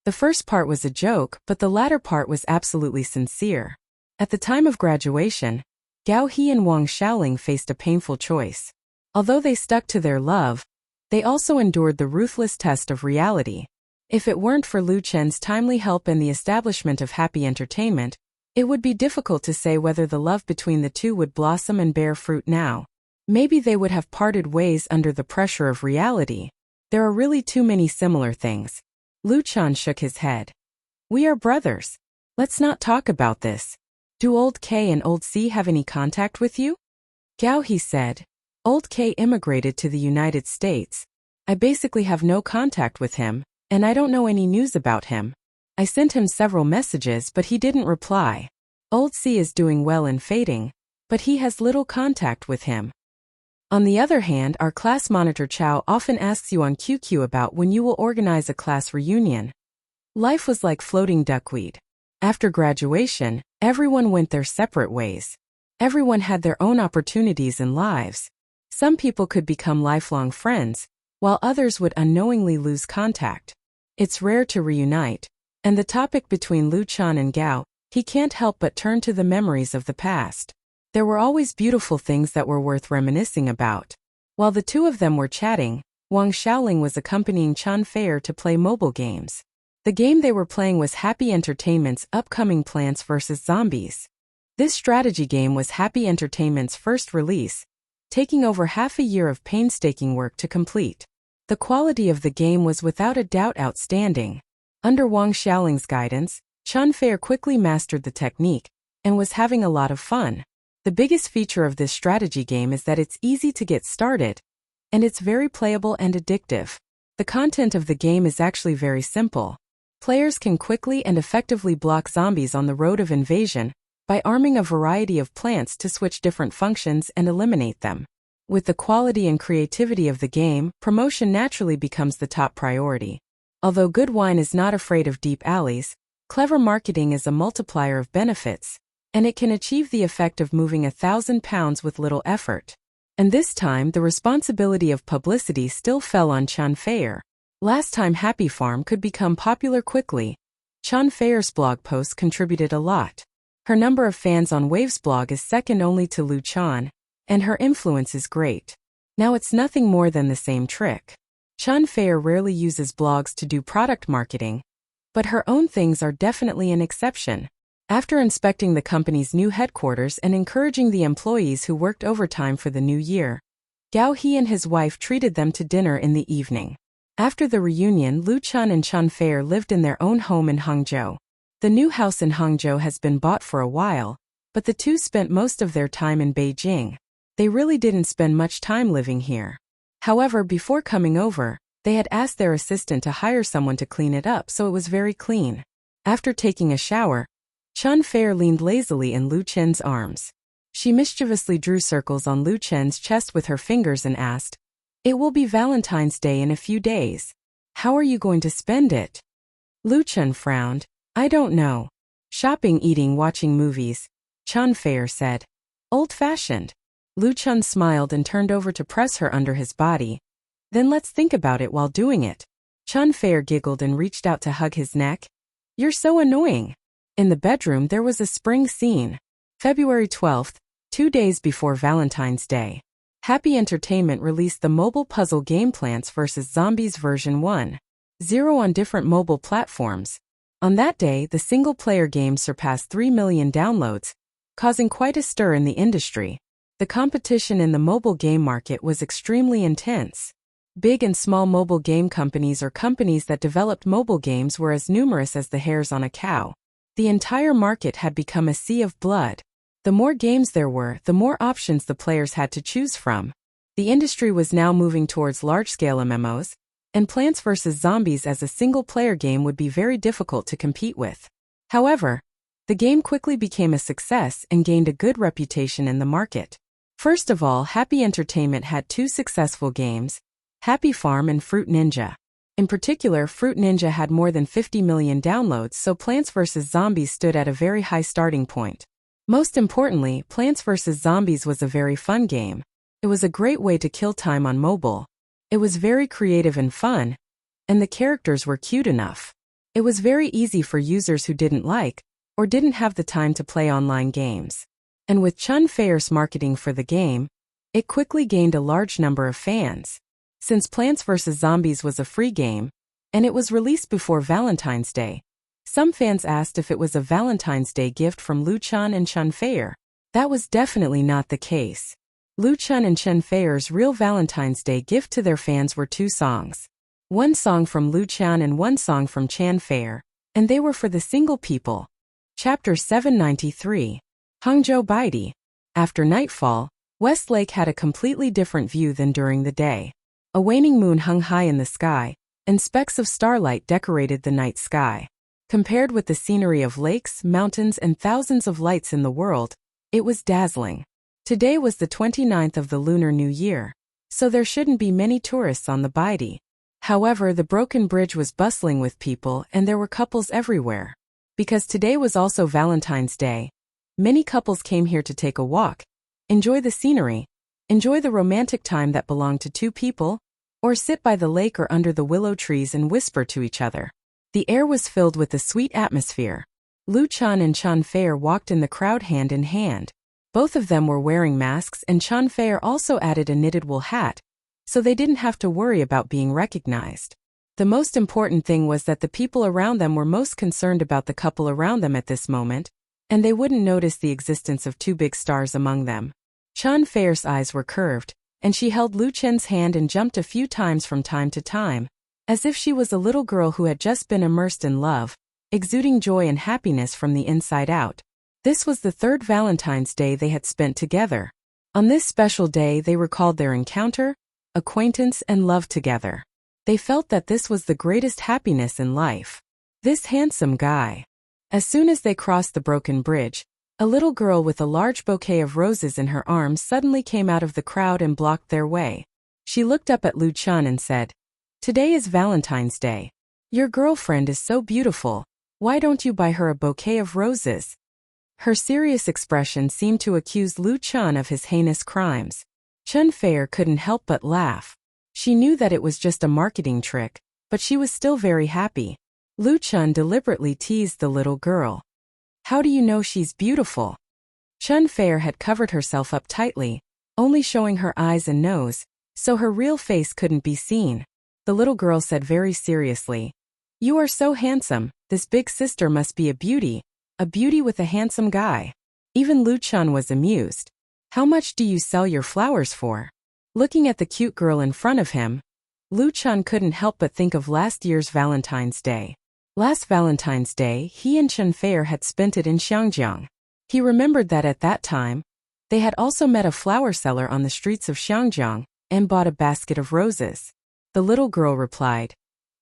The first part was a joke, but the latter part was absolutely sincere. At the time of graduation, Gao He and Wang Xiaoling faced a painful choice. Although they stuck to their love, they also endured the ruthless test of reality. If it weren't for Lu Chen's timely help in the establishment of Happy Entertainment, it would be difficult to say whether the love between the two would blossom and bear fruit now. Maybe they would have parted ways under the pressure of reality. There are really too many similar things. Lu Chen shook his head. "We are brothers. Let's not talk about this. Do Old K and Old C have any contact with you?" Gao He said, "Old K immigrated to the United States. I basically have no contact with him, and I don't know any news about him. I sent him several messages but he didn't reply. Old C is doing well in fading, but he has little contact with him. On the other hand, our class monitor Chow often asks you on QQ about when you will organize a class reunion." Life was like floating duckweed. After graduation, everyone went their separate ways. Everyone had their own opportunities and lives. Some people could become lifelong friends, while others would unknowingly lose contact. It's rare to reunite. And the topic between Lu Chen and Gao, he can't help but turn to the memories of the past. There were always beautiful things that were worth reminiscing about. While the two of them were chatting, Wang Xiaoling was accompanying Chen Fei to play mobile games. The game they were playing was Happy Entertainment's upcoming Plants vs. Zombies. This strategy game was Happy Entertainment's first release, taking over half a year of painstaking work to complete. The quality of the game was without a doubt outstanding. Under Wang Xiaoling's guidance, Chen Fei quickly mastered the technique and was having a lot of fun. The biggest feature of this strategy game is that it's easy to get started, and it's very playable and addictive. The content of the game is actually very simple. Players can quickly and effectively block zombies on the road of invasion by arming a variety of plants to switch different functions and eliminate them. With the quality and creativity of the game, promotion naturally becomes the top priority. Although good wine is not afraid of deep alleys, clever marketing is a multiplier of benefits, and it can achieve the effect of moving 1,000 pounds with little effort. And this time, the responsibility of publicity still fell on Chen Fei. Last time Happy Farm could become popular quickly, Chen Fei's blog posts contributed a lot. Her number of fans on Wave's blog is second only to Lu Chen, and her influence is great. Now it's nothing more than the same trick. Chen Fei rarely uses blogs to do product marketing, But her own things are definitely an exception. After inspecting the company's new headquarters and encouraging the employees who worked overtime for the new year, Gao He and his wife treated them to dinner in the evening. After the reunion, Lu Chun and Chun Fei lived in their own home in Hangzhou. The new house in Hangzhou has been bought for a while, but the two spent most of their time in Beijing. They really didn't spend much time living here. However, before coming over, they had asked their assistant to hire someone to clean it up, so it was very clean. After taking a shower, Chun Fei leaned lazily in Lu Chen's arms. She mischievously drew circles on Lu Chen's chest with her fingers and asked, "It will be Valentine's Day in a few days. How are you going to spend it?" Lu Chen frowned. "I don't know. Shopping, eating, watching movies," Chun Fei said. "Old-fashioned." Lu Chen smiled and turned over to press her under his body. "Then let's think about it while doing it." Chun Fei giggled and reached out to hug his neck. "You're so annoying." In the bedroom there was a spring scene. February 12th, 2 days before Valentine's Day. Happy Entertainment released the mobile puzzle game Plants vs. Zombies version 1.0 on different mobile platforms. On that day, the single-player game surpassed 3 million downloads, causing quite a stir in the industry. The competition in the mobile game market was extremely intense. Big and small mobile game companies or companies that developed mobile games were as numerous as the hairs on a cow. The entire market had become a sea of blood. The more games there were, the more options the players had to choose from. The industry was now moving towards large-scale MMOs, and Plants vs. Zombies as a single-player game would be very difficult to compete with. However, the game quickly became a success and gained a good reputation in the market. First of all, Happy Entertainment had two successful games, Happy Farm and Fruit Ninja. In particular, Fruit Ninja had more than 50 million downloads, so Plants vs. Zombies stood at a very high starting point. Most importantly, Plants vs. Zombies was a very fun game. It was a great way to kill time on mobile. It was very creative and fun, and the characters were cute enough. It was very easy for users who didn't like, or didn't have the time to play online games. And with Chun Fei's marketing for the game, it quickly gained a large number of fans. Since Plants vs. Zombies was a free game, and it was released before Valentine's Day, some fans asked if it was a Valentine's Day gift from Lu Chun and Chun Fei. That was definitely not the case. Lu Chun and Chun Fei's real Valentine's Day gift to their fans were 2 songs. One song from Lu Chun and one song from Chun Fei, and they were for the single people. Chapter 793. Hangzhou Baidi. After nightfall, Westlake had a completely different view than during the day. A waning moon hung high in the sky, and specks of starlight decorated the night sky. Compared with the scenery of lakes, mountains, and thousands of lights in the world, it was dazzling. Today was the 29th of the Lunar New Year, so there shouldn't be many tourists on the Baidi. However, the broken bridge was bustling with people and there were couples everywhere. Because today was also Valentine's Day, many couples came here to take a walk, enjoy the scenery, enjoy the romantic time that belonged to 2 people, or sit by the lake or under the willow trees and whisper to each other. The air was filled with a sweet atmosphere. Lu Chun and Chun Fei walked in the crowd hand in hand. Both of them were wearing masks, and Chun Fei also added a knitted wool hat, so they didn't have to worry about being recognized. The most important thing was that the people around them were most concerned about the couple around them at this moment, and they wouldn't notice the existence of 2 big stars among them. Chun Fei's eyes were curved, and she held Lu Chen's hand and jumped a few times from time to time, as if she was a little girl who had just been immersed in love, exuding joy and happiness from the inside out. This was the 3rd Valentine's Day they had spent together. On this special day they recalled their encounter, acquaintance, and love together. They felt that this was the greatest happiness in life. This handsome guy. As soon as they crossed the broken bridge, a little girl with a large bouquet of roses in her arms suddenly came out of the crowd and blocked their way. She looked up at Lu Chun and said, "Today is Valentine's Day. Your girlfriend is so beautiful. Why don't you buy her a bouquet of roses?" Her serious expression seemed to accuse Lu Chun of his heinous crimes. Chun Fei couldn't help but laugh. She knew that it was just a marketing trick, but she was still very happy. Lu Chun deliberately teased the little girl. "How do you know she's beautiful?" Chun Fei had covered herself up tightly, only showing her eyes and nose, so her real face couldn't be seen. The little girl said very seriously, "You are so handsome, This big sister must be a beauty with a handsome guy. Even Lu Chun was amused. How much do you sell your flowers for? Looking at the cute girl in front of him, Lu Chun couldn't help but think of last year's Valentine's Day. Last Valentine's Day, he and Chen Feier had spent it in Xiangjiang. He remembered that at that time, they had also met a flower seller on the streets of Xiangjiang and bought a basket of roses. The little girl replied,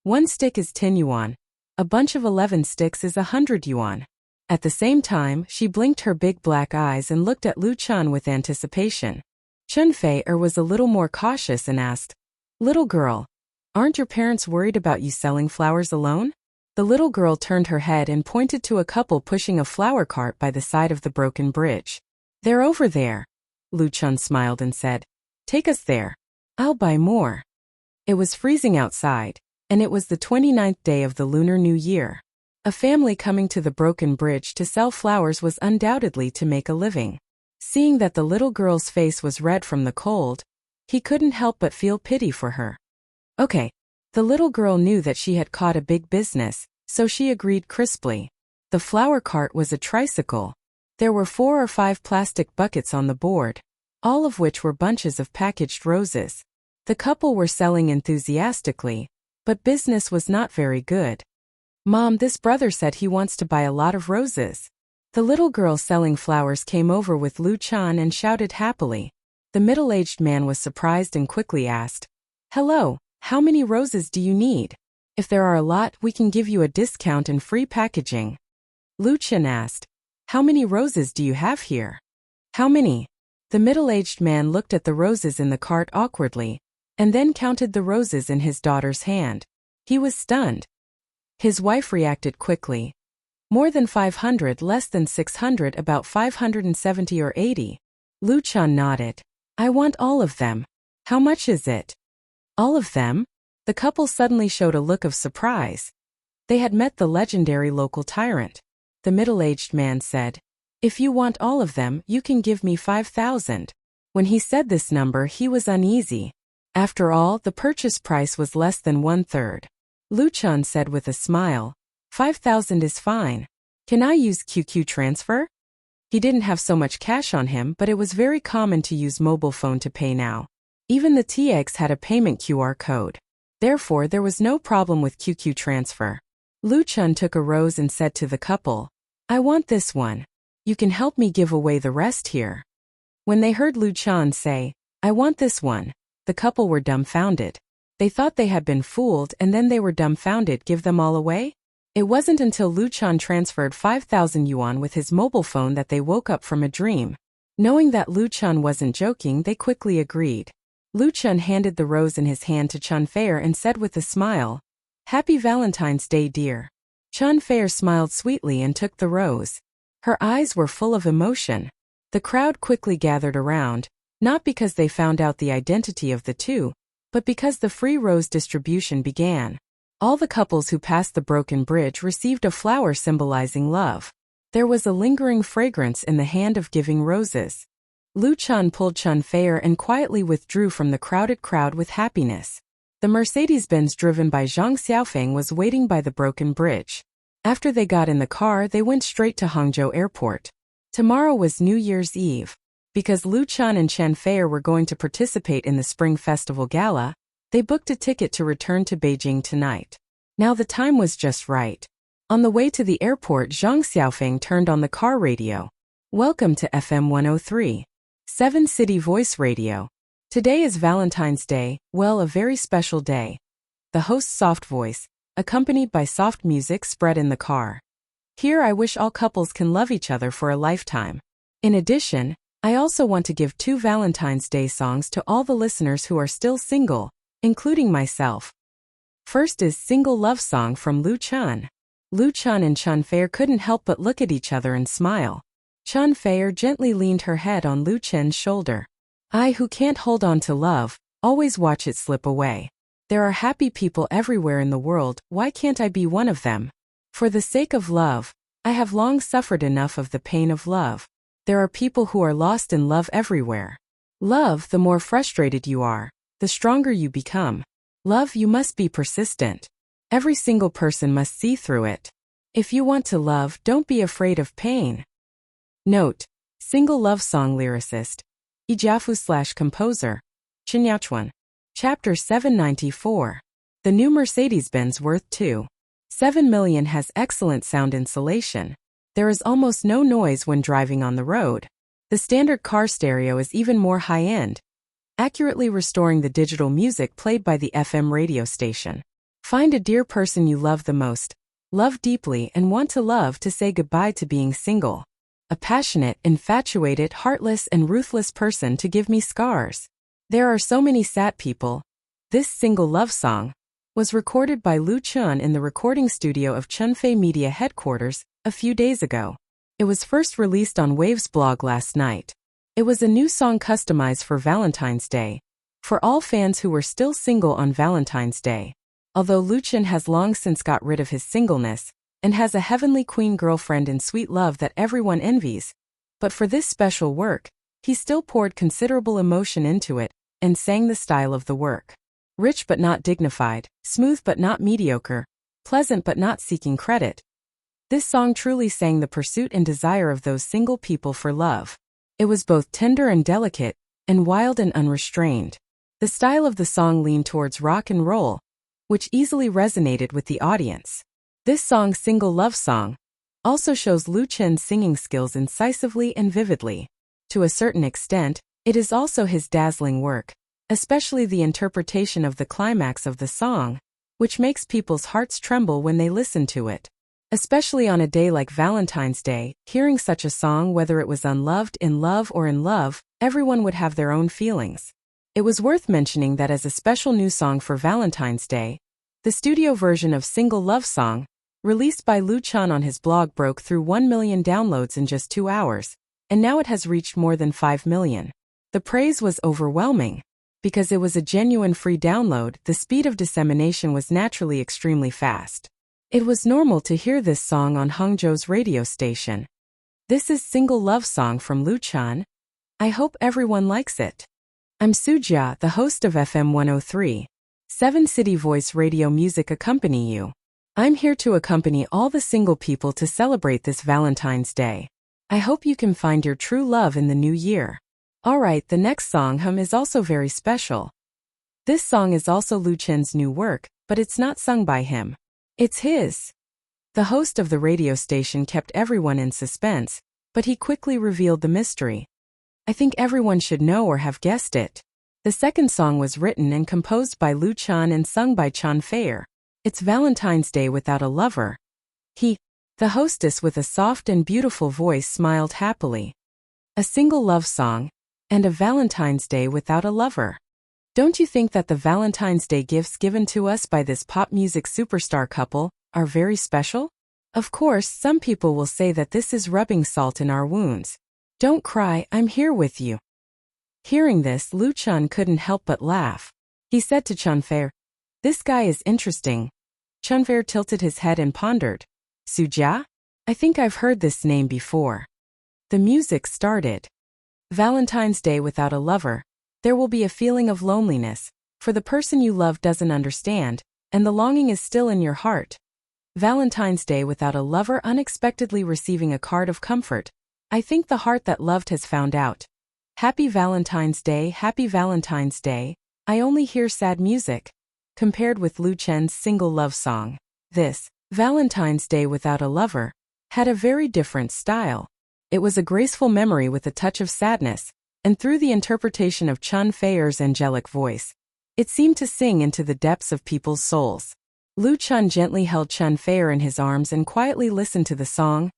"1 stick is 10 yuan. A bunch of 11 sticks is 100 yuan." At the same time, she blinked her big black eyes and looked at Lu Chun with anticipation. Chen Feier was a little more cautious and asked, "Little girl, aren't your parents worried about you selling flowers alone?" The little girl turned her head and pointed to a couple pushing a flower cart by the side of the broken bridge. "They're over there." Lu Chun smiled and said, "Take us there. I'll buy more." It was freezing outside, and it was the 29th day of the Lunar New Year. A family coming to the broken bridge to sell flowers was undoubtedly to make a living. Seeing that the little girl's face was red from the cold, he couldn't help but feel pity for her. Okay. The little girl knew that she had caught a big business, so she agreed crisply. The flower cart was a tricycle. There were 4 or 5 plastic buckets on the board, all of which were bunches of packaged roses. The couple were selling enthusiastically, but business was not very good. "Mom, this brother said he wants to buy a lot of roses." The little girl selling flowers came over with Lu Chun and shouted happily. The middle-aged man was surprised and quickly asked, "Hello, how many roses do you need? If there are a lot, we can give you a discount and free packaging." Lu Chun asked, "How many roses do you have here?" "How many?" The middle-aged man looked at the roses in the cart awkwardly, and then counted the roses in his daughter's hand. He was stunned. His wife reacted quickly. "More than 500, less than 600, about 570 or 80. Lu Chun nodded. "I want all of them. How much is it?" "All of them?" The couple suddenly showed a look of surprise. They had met the legendary local tyrant. The middle-aged man said, "If you want all of them, you can give me 5,000. When he said this number, he was uneasy. After all, the purchase price was less than 1/3. Lu Chun said with a smile, 5,000 is fine. Can I use QQ transfer?" He didn't have so much cash on him, but it was very common to use mobile phone to pay now. Even the TX had a payment QR code. Therefore, there was no problem with QQ transfer. Lu Chun took a rose and said to the couple, "I want this one. You can help me give away the rest here." When they heard Lu Chun say, "I want this one," the couple were dumbfounded. They thought they had been fooled, and then they were dumbfounded. Give them all away? It wasn't until Lu Chun transferred 5,000 yuan with his mobile phone that they woke up from a dream. Knowing that Lu Chun wasn't joking, they quickly agreed. Lu Chun handed the rose in his hand to Chen Feier and said with a smile, "Happy Valentine's Day, dear." Chen Feier smiled sweetly and took the rose. Her eyes were full of emotion. The crowd quickly gathered around, not because they found out the identity of the two, but because the free rose distribution began. All the couples who passed the broken bridge received a flower symbolizing love. There was a lingering fragrance in the hand of giving roses. Lu Chun pulled Chen Feier and quietly withdrew from the crowded crowd with happiness. The Mercedes-Benz driven by Zhang Xiaofeng was waiting by the broken bridge. After they got in the car, they went straight to Hangzhou Airport. Tomorrow was New Year's Eve. Because Lu Chun and Chen Feier were going to participate in the Spring Festival Gala, they booked a ticket to return to Beijing tonight. Now the time was just right. On the way to the airport, Zhang Xiaofeng turned on the car radio. "Welcome to FM 103. 7 City Voice Radio. Today is Valentine's Day, well, a very special day." The host's soft voice, accompanied by soft music, spread in the car. "Here I wish all couples can love each other for a lifetime. In addition, I also want to give 2 Valentine's Day songs to all the listeners who are still single, including myself. First is Single Love Song from Lu Chun." Lu Chun and Chen Feier couldn't help but look at each other and smile. Chen Feier gently leaned her head on Lu Chun's shoulder. "I who can't hold on to love, always watch it slip away. There are happy people everywhere in the world, why can't I be one of them? For the sake of love, I have long suffered enough of the pain of love. There are people who are lost in love everywhere. Love, the more frustrated you are, the stronger you become. Love, you must be persistent. Every single person must see through it. If you want to love, don't be afraid of pain. Note: single love song lyricist, Ijafu/composer, Chinyachuan. Chapter 794. The new Mercedes-Benz worth $2.7 million has excellent sound insulation. There is almost no noise when driving on the road. The standard car stereo is even more high-end, accurately restoring the digital music played by the FM radio station. Find a dear person you love the most, love deeply and want to say goodbye to being single. A passionate, infatuated, heartless and ruthless person to give me scars. There are so many sad people. This single love song was recorded by Lu Chun in the recording studio of Chunfei Media headquarters a few days ago. It was first released on Wave's blog last night. It was a new song customized for Valentine's Day, for all fans who were still single on Valentine's Day. Although Lu Chun has long since got rid of his singleness, and has a heavenly queen girlfriend in sweet love that everyone envies, but for this special work, he still poured considerable emotion into it, and sang the style of the work. Rich but not dignified, smooth but not mediocre, pleasant but not seeking credit. This song truly sang the pursuit and desire of those single people for love. It was both tender and delicate, and wild and unrestrained. The style of the song leaned towards rock and roll, which easily resonated with the audience. This song, Single Love Song, also shows Lu Chun's singing skills incisively and vividly. To a certain extent, it is also his dazzling work, especially the interpretation of the climax of the song, which makes people's hearts tremble when they listen to it. Especially on a day like Valentine's Day, hearing such a song, whether it was unloved, in love, or in love, everyone would have their own feelings. It was worth mentioning that as a special new song for Valentine's Day, the studio version of Single Love Song, released by Lu Chun on his blog, broke through 1 million downloads in just 2 hours, and now it has reached more than 5 million. The praise was overwhelming. Because it was a genuine free download, the speed of dissemination was naturally extremely fast. It was normal to hear this song on Hangzhou's radio station. This is Single Love Song from Lu Chun. I hope everyone likes it. I'm Sujia, the host of FM 103. 7 City Voice Radio Music accompany you. I'm here to accompany all the single people to celebrate this Valentine's Day. I hope you can find your true love in the new year. Alright, the next song is also very special. This song is also Lu Chun's new work, but it's not sung by him. It's his. The host of the radio station kept everyone in suspense, but he quickly revealed the mystery. I think everyone should know or have guessed it. The second song was written and composed by Lu Chun and sung by Chan Feier. It's Valentine's Day Without a Lover. The hostess with a soft and beautiful voice, smiled happily. A single love song, and a Valentine's Day without a lover. Don't you think that the Valentine's Day gifts given to us by this pop music superstar couple are very special? Of course, some people will say that this is rubbing salt in our wounds. Don't cry, I'm here with you. Hearing this, Lu Chun couldn't help but laugh. He said to Chan Feier, "This guy is interesting." Chan Feier tilted his head and pondered. Sujia? I think I've heard this name before. The music started. Valentine's Day without a lover. There will be a feeling of loneliness, for the person you love doesn't understand, and the longing is still in your heart. Valentine's Day without a lover, unexpectedly receiving a card of comfort. I think the heart that loved has found out. Happy Valentine's Day, Happy Valentine's Day. I only hear sad music. Compared with Lu Chun's single love song, this, Valentine's Day Without a Lover, had a very different style. It was a graceful memory with a touch of sadness, and through the interpretation of Chan Feier's angelic voice, it seemed to sing into the depths of people's souls. Lu Chun gently held Chan Feier in his arms and quietly listened to the song,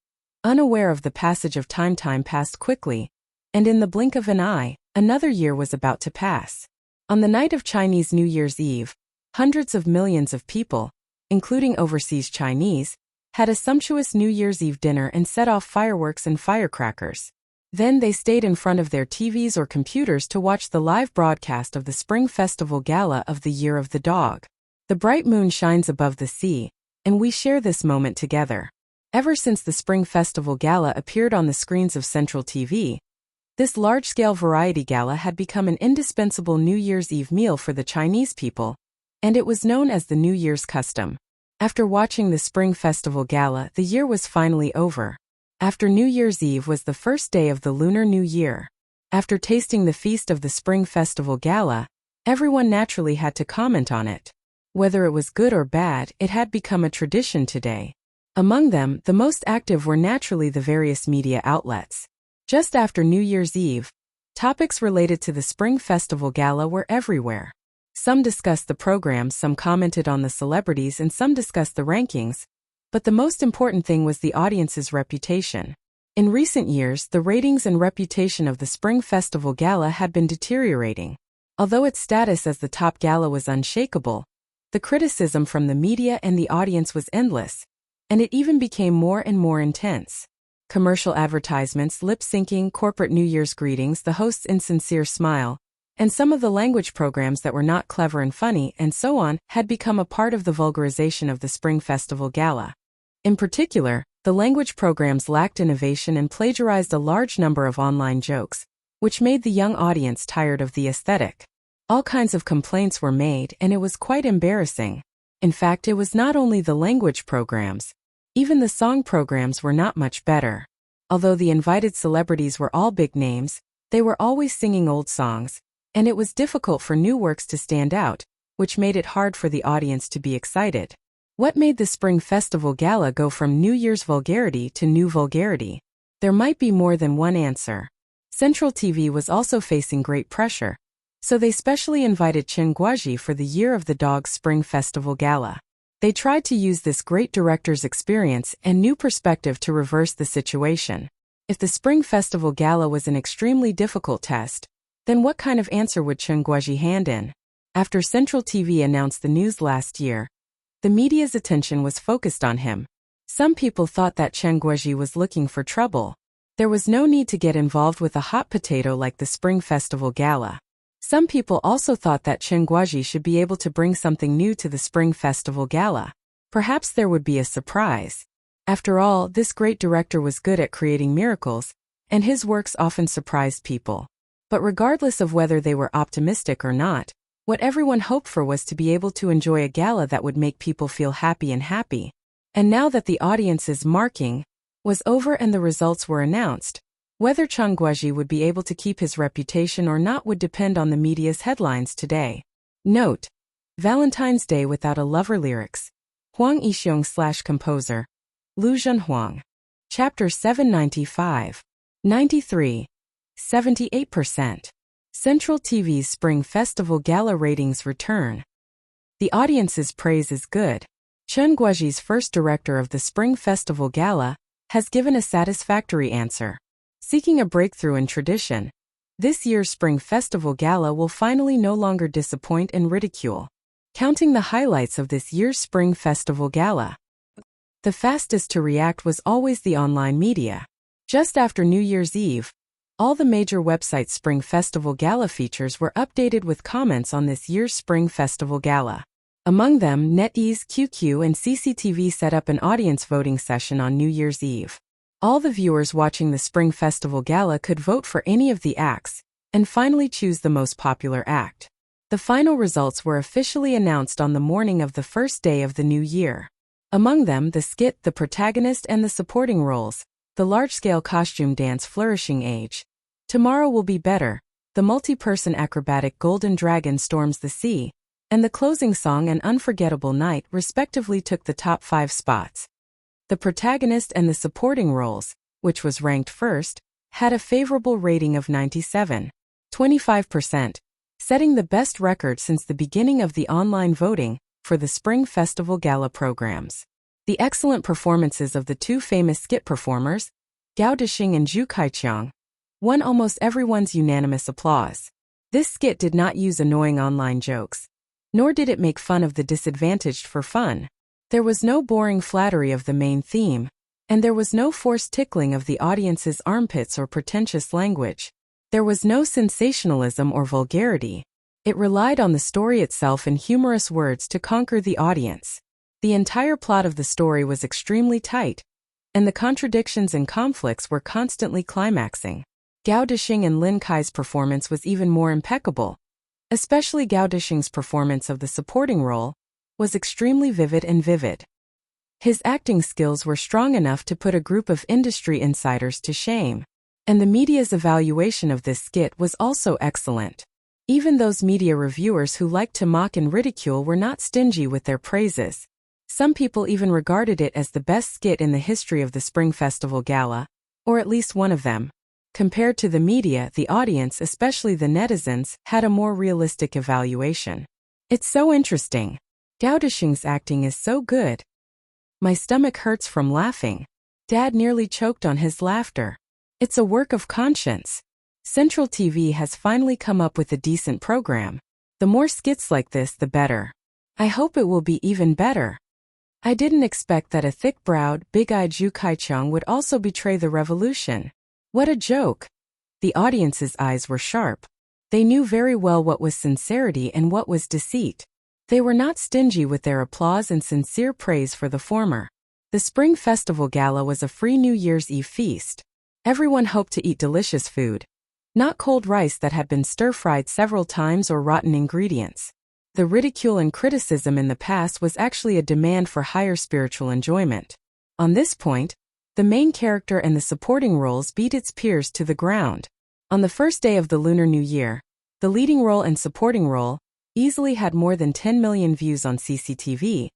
unaware of the passage of time. Time passed quickly, and in the blink of an eye, another year was about to pass. On the night of Chinese New Year's Eve, hundreds of millions of people, including overseas Chinese, had a sumptuous New Year's Eve dinner and set off fireworks and firecrackers. Then they stayed in front of their TVs or computers to watch the live broadcast of the Spring Festival Gala of the Year of the Dog. The bright moon shines above the sea, and we share this moment together. Ever since the Spring Festival Gala appeared on the screens of Central TV, this large-scale variety gala had become an indispensable New Year's Eve meal for the Chinese people, and it was known as the New Year's custom. After watching the Spring Festival Gala, the year was finally over. After New Year's Eve was the first day of the Lunar New Year. After tasting the feast of the Spring Festival Gala, everyone naturally had to comment on it. Whether it was good or bad, it had become a tradition today. Among them, the most active were naturally the various media outlets. Just after New Year's Eve, topics related to the Spring Festival Gala were everywhere. Some discussed the programs, some commented on the celebrities, and some discussed the rankings. But the most important thing was the audience's reputation. In recent years, the ratings and reputation of the Spring Festival Gala had been deteriorating. Although its status as the top gala was unshakable, the criticism from the media and the audience was endless, and it even became more and more intense. Commercial advertisements, lip-syncing, corporate New Year's greetings, the host's insincere smile, and some of the language programs that were not clever and funny, and so on, had become a part of the vulgarization of the Spring Festival Gala. In particular, the language programs lacked innovation and plagiarized a large number of online jokes, which made the young audience tired of the aesthetic. All kinds of complaints were made, and it was quite embarrassing. In fact, it was not only the language programs. Even the song programs were not much better. Although the invited celebrities were all big names, they were always singing old songs, and it was difficult for new works to stand out, which made it hard for the audience to be excited. What made the Spring Festival Gala go from New Year's vulgarity to new vulgarity? There might be more than one answer. Central TV was also facing great pressure, so they specially invited Chen Guoji for the Year of the Dog Spring Festival Gala. They tried to use this great director's experience and new perspective to reverse the situation. If the Spring Festival Gala was an extremely difficult test, then what kind of answer would Chen Guoji hand in? After Central TV announced the news last year, the media's attention was focused on him. Some people thought that Chen Guoji was looking for trouble. There was no need to get involved with a hot potato like the Spring Festival Gala. Some people also thought that Chen Guoji should be able to bring something new to the Spring Festival Gala. Perhaps there would be a surprise. After all, this great director was good at creating miracles, and his works often surprised people. But regardless of whether they were optimistic or not, what everyone hoped for was to be able to enjoy a gala that would make people feel happy. And now that the audience's marking was over and the results were announced, whether Chen Guoji would be able to keep his reputation or not would depend on the media's headlines today. Note: Valentine's Day Without a Lover lyrics. Huang Yixiong/composer. Lu Zhenhuang. Chapter 795. 93. 78%. Central TV's Spring Festival Gala ratings return. The audience's praise is good. Chen Guoji's first director of the Spring Festival Gala has given a satisfactory answer. Seeking a breakthrough in tradition, this year's Spring Festival Gala will finally no longer disappoint and ridicule. Counting the highlights of this year's Spring Festival Gala. The fastest to react was always the online media. Just after New Year's Eve, all the major websites' Spring Festival Gala features were updated with comments on this year's Spring Festival Gala. Among them, NetEase, QQ, and CCTV set up an audience voting session on New Year's Eve. All the viewers watching the Spring Festival Gala could vote for any of the acts, and finally choose the most popular act. The final results were officially announced on the morning of the first day of the new year. Among them, the skit, the protagonist, and the supporting roles, the large-scale costume dance Flourishing Age, Tomorrow Will Be Better, the multi-person acrobatic Golden Dragon Storms the Sea, and the closing song An Unforgettable Night respectively took the top 5 spots. The protagonist and the supporting roles, which was ranked first, had a favorable rating of 97.25%, setting the best record since the beginning of the online voting for the Spring Festival Gala programs. The excellent performances of the two famous skit performers, Gao Dixing and Zhu Kaiqiang, won almost everyone's unanimous applause. This skit did not use annoying online jokes, nor did it make fun of the disadvantaged for fun. There was no boring flattery of the main theme, and there was no forced tickling of the audience's armpits or pretentious language. There was no sensationalism or vulgarity. It relied on the story itself and humorous words to conquer the audience. The entire plot of the story was extremely tight, and the contradictions and conflicts were constantly climaxing. Gao Dixing and Lin Kai's performance was even more impeccable, especially Gao Dixing's performance of the supporting role, was extremely vivid. His acting skills were strong enough to put a group of industry insiders to shame. And the media's evaluation of this skit was also excellent. Even those media reviewers who liked to mock and ridicule were not stingy with their praises. Some people even regarded it as the best skit in the history of the Spring Festival Gala, or at least one of them. Compared to the media, the audience, especially the netizens, had a more realistic evaluation. It's so interesting. Gao Dashing's acting is so good. My stomach hurts from laughing. Dad nearly choked on his laughter. It's a work of conscience. Central TV has finally come up with a decent program. The more skits like this, the better. I hope it will be even better. I didn't expect that a thick-browed, big-eyed Zhu Kaichong would also betray the revolution. What a joke! The audience's eyes were sharp. They knew very well what was sincerity and what was deceit. They were not stingy with their applause and sincere praise for the former. The Spring Festival Gala was a free New Year's Eve feast. Everyone hoped to eat delicious food. Not cold rice that had been stir-fried several times or rotten ingredients. The ridicule and criticism in the past was actually a demand for higher spiritual enjoyment. On this point, the main character and the supporting roles beat its peers to the ground. On the first day of the Lunar New Year, the leading role and supporting role easily had more than 10 million views on CCTV,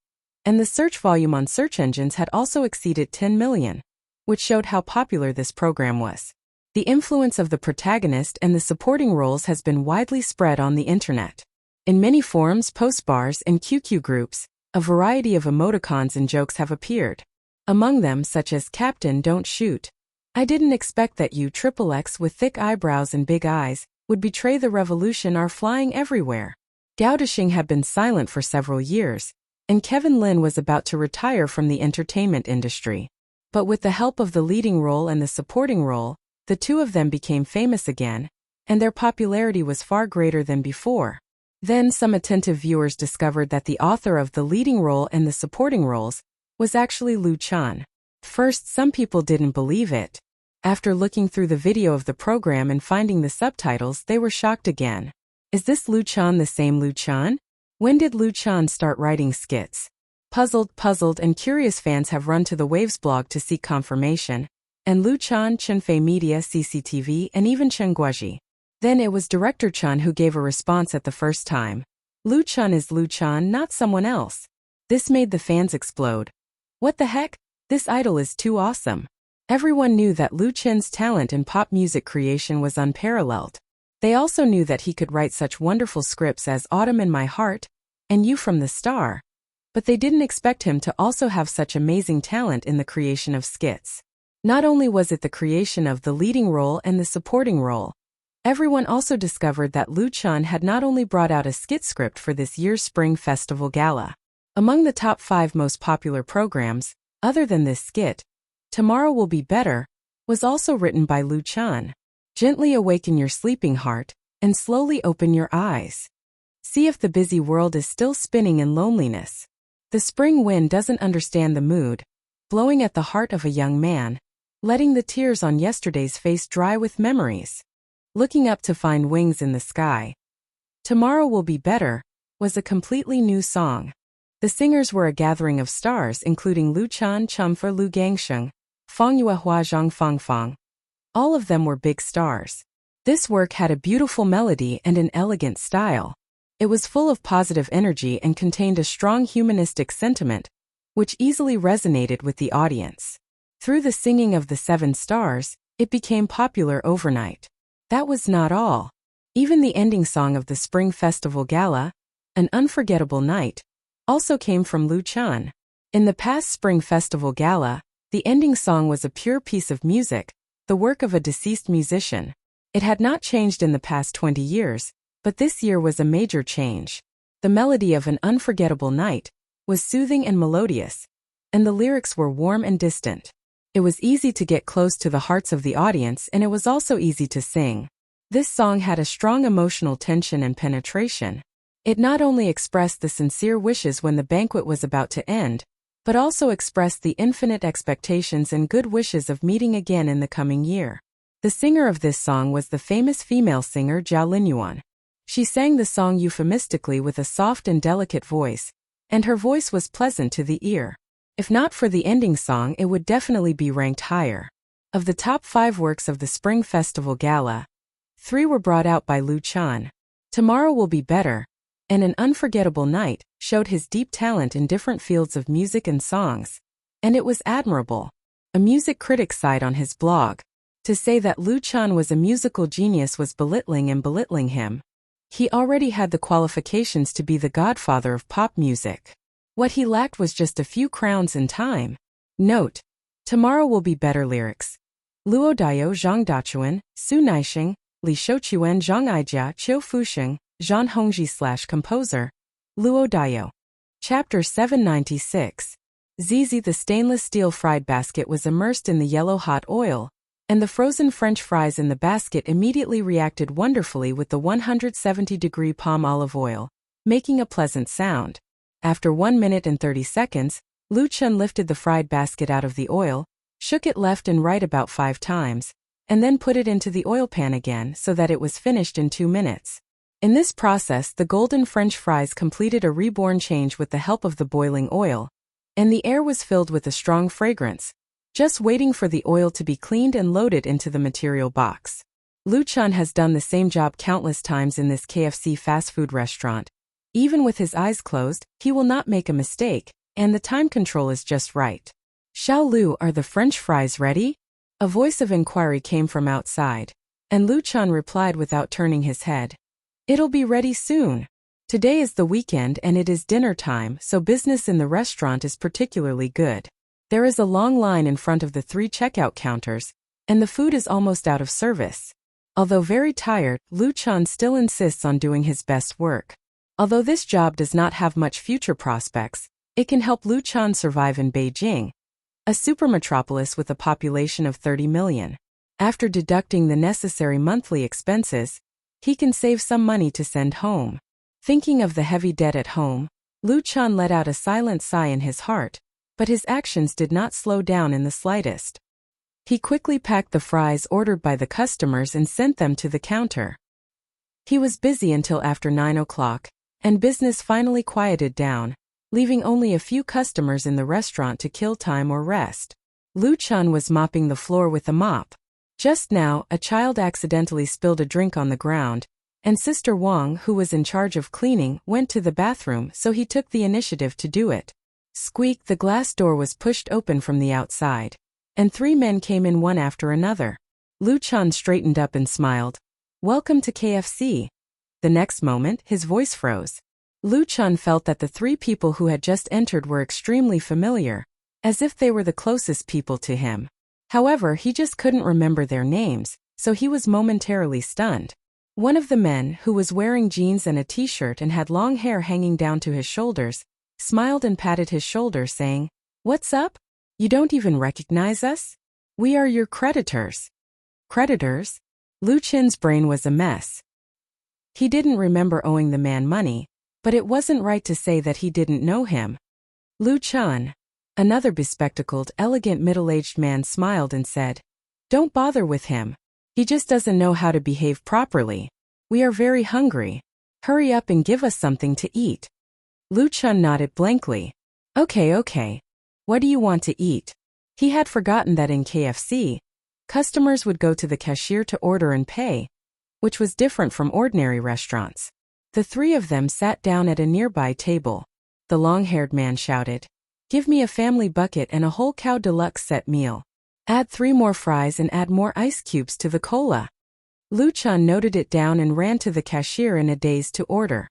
and the search volume on search engines had also exceeded 10 million, which showed how popular this program was. The influence of the protagonist and the supporting roles has been widely spread on the internet. In many forums, postbars, and QQ groups, a variety of emoticons and jokes have appeared. Among them, such as "Captain, don't shoot. I didn't expect that you XXX with thick eyebrows and big eyes would betray the revolution" are flying everywhere. Gao Dashing had been silent for several years, and Kevin Lin was about to retire from the entertainment industry. But with the help of the leading role and the supporting role, the two of them became famous again, and their popularity was far greater than before. Then some attentive viewers discovered that the author of the leading role and the supporting roles was actually Lu Chan. First, some people didn't believe it. After looking through the video of the program and finding the subtitles, they were shocked again. Is this Lu Chan the same Lu Chan? When did Lu Chan start writing skits? Puzzled and curious fans have run to the Waves blog to seek confirmation, and Lu Chan, Chenfei Media, CCTV, and even Chen Guoji. Then it was director Chan who gave a response at the first time. Lu Chan is Lu Chan, not someone else. This made the fans explode. What the heck? This idol is too awesome. Everyone knew that Lu Chen's talent in pop music creation was unparalleled. They also knew that he could write such wonderful scripts as Autumn in My Heart and You from the Star. But they didn't expect him to also have such amazing talent in the creation of skits. Not only was it the creation of the leading role and the supporting role, everyone also discovered that Lu Chan had not only brought out a skit script for this year's Spring Festival Gala. Among the top 5 most popular programs, other than this skit, Tomorrow Will Be Better was also written by Lu Chan. Gently awaken your sleeping heart and slowly open your eyes. See if the busy world is still spinning in loneliness. The spring wind doesn't understand the mood, blowing at the heart of a young man, letting the tears on yesterday's face dry with memories. Looking up to find wings in the sky. Tomorrow Will Be Better was a completely new song. The singers were a gathering of stars including Lu Chan, Chumfer, Lu Gangsheng, Fang Yue, Hua Zhang, Fang. All of them were big stars. This work had a beautiful melody and an elegant style. It was full of positive energy and contained a strong humanistic sentiment, which easily resonated with the audience. Through the singing of the 7 stars, it became popular overnight. That was not all. Even the ending song of the Spring Festival Gala, An Unforgettable Night, also came from Lu Chan. In the past Spring Festival Gala, the ending song was a pure piece of music, the work of a deceased musician. It had not changed in the past 20 years, but this year was a major change. The melody of An Unforgettable Night was soothing and melodious, and the lyrics were warm and distant. It was easy to get close to the hearts of the audience, and it was also easy to sing. This song had a strong emotional tension and penetration. It not only expressed the sincere wishes when the banquet was about to end, but also expressed the infinite expectations and good wishes of meeting again in the coming year. The singer of this song was the famous female singer Zhao Linyuan. She sang the song euphemistically with a soft and delicate voice, and her voice was pleasant to the ear. If not for the ending song, it would definitely be ranked higher. Of the top 5 works of the Spring Festival Gala, 3 were brought out by Lu Chan. Tomorrow Will Be Better and An Unforgettable Night showed his deep talent in different fields of music and songs, and it was admirable. A music critic sighed on his blog. To say that Lu Chan was a musical genius was belittling him. He already had the qualifications to be the godfather of pop music. What he lacked was just a few crowns and time. Note: Tomorrow Will Be Better lyrics. Luo Dayo Zhang Dachuan, Su Naixing, Li Shouchuan Zhang Aijia Qiu Fusheng, Zhan Hongji / composer. Luo Dayo. Chapter 796. Zizi. The stainless steel fried basket was immersed in the yellow hot oil, and the frozen French fries in the basket immediately reacted wonderfully with the 170-degree palm olive oil, making a pleasant sound. After 1 minute and 30 seconds, Lu Chan lifted the fried basket out of the oil, shook it left and right about 5 times, and then put it into the oil pan again so that it was finished in 2 minutes. In this process, the golden French fries completed a reborn change with the help of the boiling oil, and the air was filled with a strong fragrance, just waiting for the oil to be cleaned and loaded into the material box. Lu Chan has done the same job countless times in this KFC fast food restaurant. Even with his eyes closed, he will not make a mistake, and the time control is just right. Xiao Lu, are the French fries ready? A voice of inquiry came from outside, and Lu Chan replied without turning his head. It'll be ready soon. Today is the weekend and it is dinner time, so business in the restaurant is particularly good. There is a long line in front of the 3 checkout counters, and the food is almost out of service. Although very tired, Lu Chan still insists on doing his best work. Although this job does not have much future prospects, it can help Lu Chan survive in Beijing, a supermetropolis with a population of 30 million. After deducting the necessary monthly expenses, he can save some money to send home. Thinking of the heavy debt at home, Lu Chan let out a silent sigh in his heart, but his actions did not slow down in the slightest. He quickly packed the fries ordered by the customers and sent them to the counter. He was busy until after 9 o'clock, and business finally quieted down, leaving only a few customers in the restaurant to kill time or rest. Lu Chan was mopping the floor with a mop. Just now, a child accidentally spilled a drink on the ground, and Sister Wang, who was in charge of cleaning, went to the bathroom, so he took the initiative to do it. Squeak! The glass door was pushed open from the outside, and 3 men came in one after another. Lu Chan straightened up and smiled. Welcome to KFC. The next moment, his voice froze. Lu Chan felt that the 3 people who had just entered were extremely familiar, as if they were the closest people to him. However, he just couldn't remember their names, so he was momentarily stunned. One of the men, who was wearing jeans and a t-shirt and had long hair hanging down to his shoulders, smiled and patted his shoulder, saying, "What's up? You don't even recognize us? We are your creditors." Creditors? Lu Chin's brain was a mess. He didn't remember owing the man money, but it wasn't right to say that he didn't know him. Lu Chan. Another bespectacled, elegant middle-aged man smiled and said, "Don't bother with him. He just doesn't know how to behave properly. We are very hungry. Hurry up and give us something to eat." Lu Chan nodded blankly. Okay. What do you want to eat?" He had forgotten that in KFC, customers would go to the cashier to order and pay, which was different from ordinary restaurants. The 3 of them sat down at a nearby table. The long-haired man shouted, "Give me a family bucket and a whole cow deluxe set meal. Add 3 more fries and add more ice cubes to the cola." Lu Chan noted it down and ran to the cashier in a daze to order.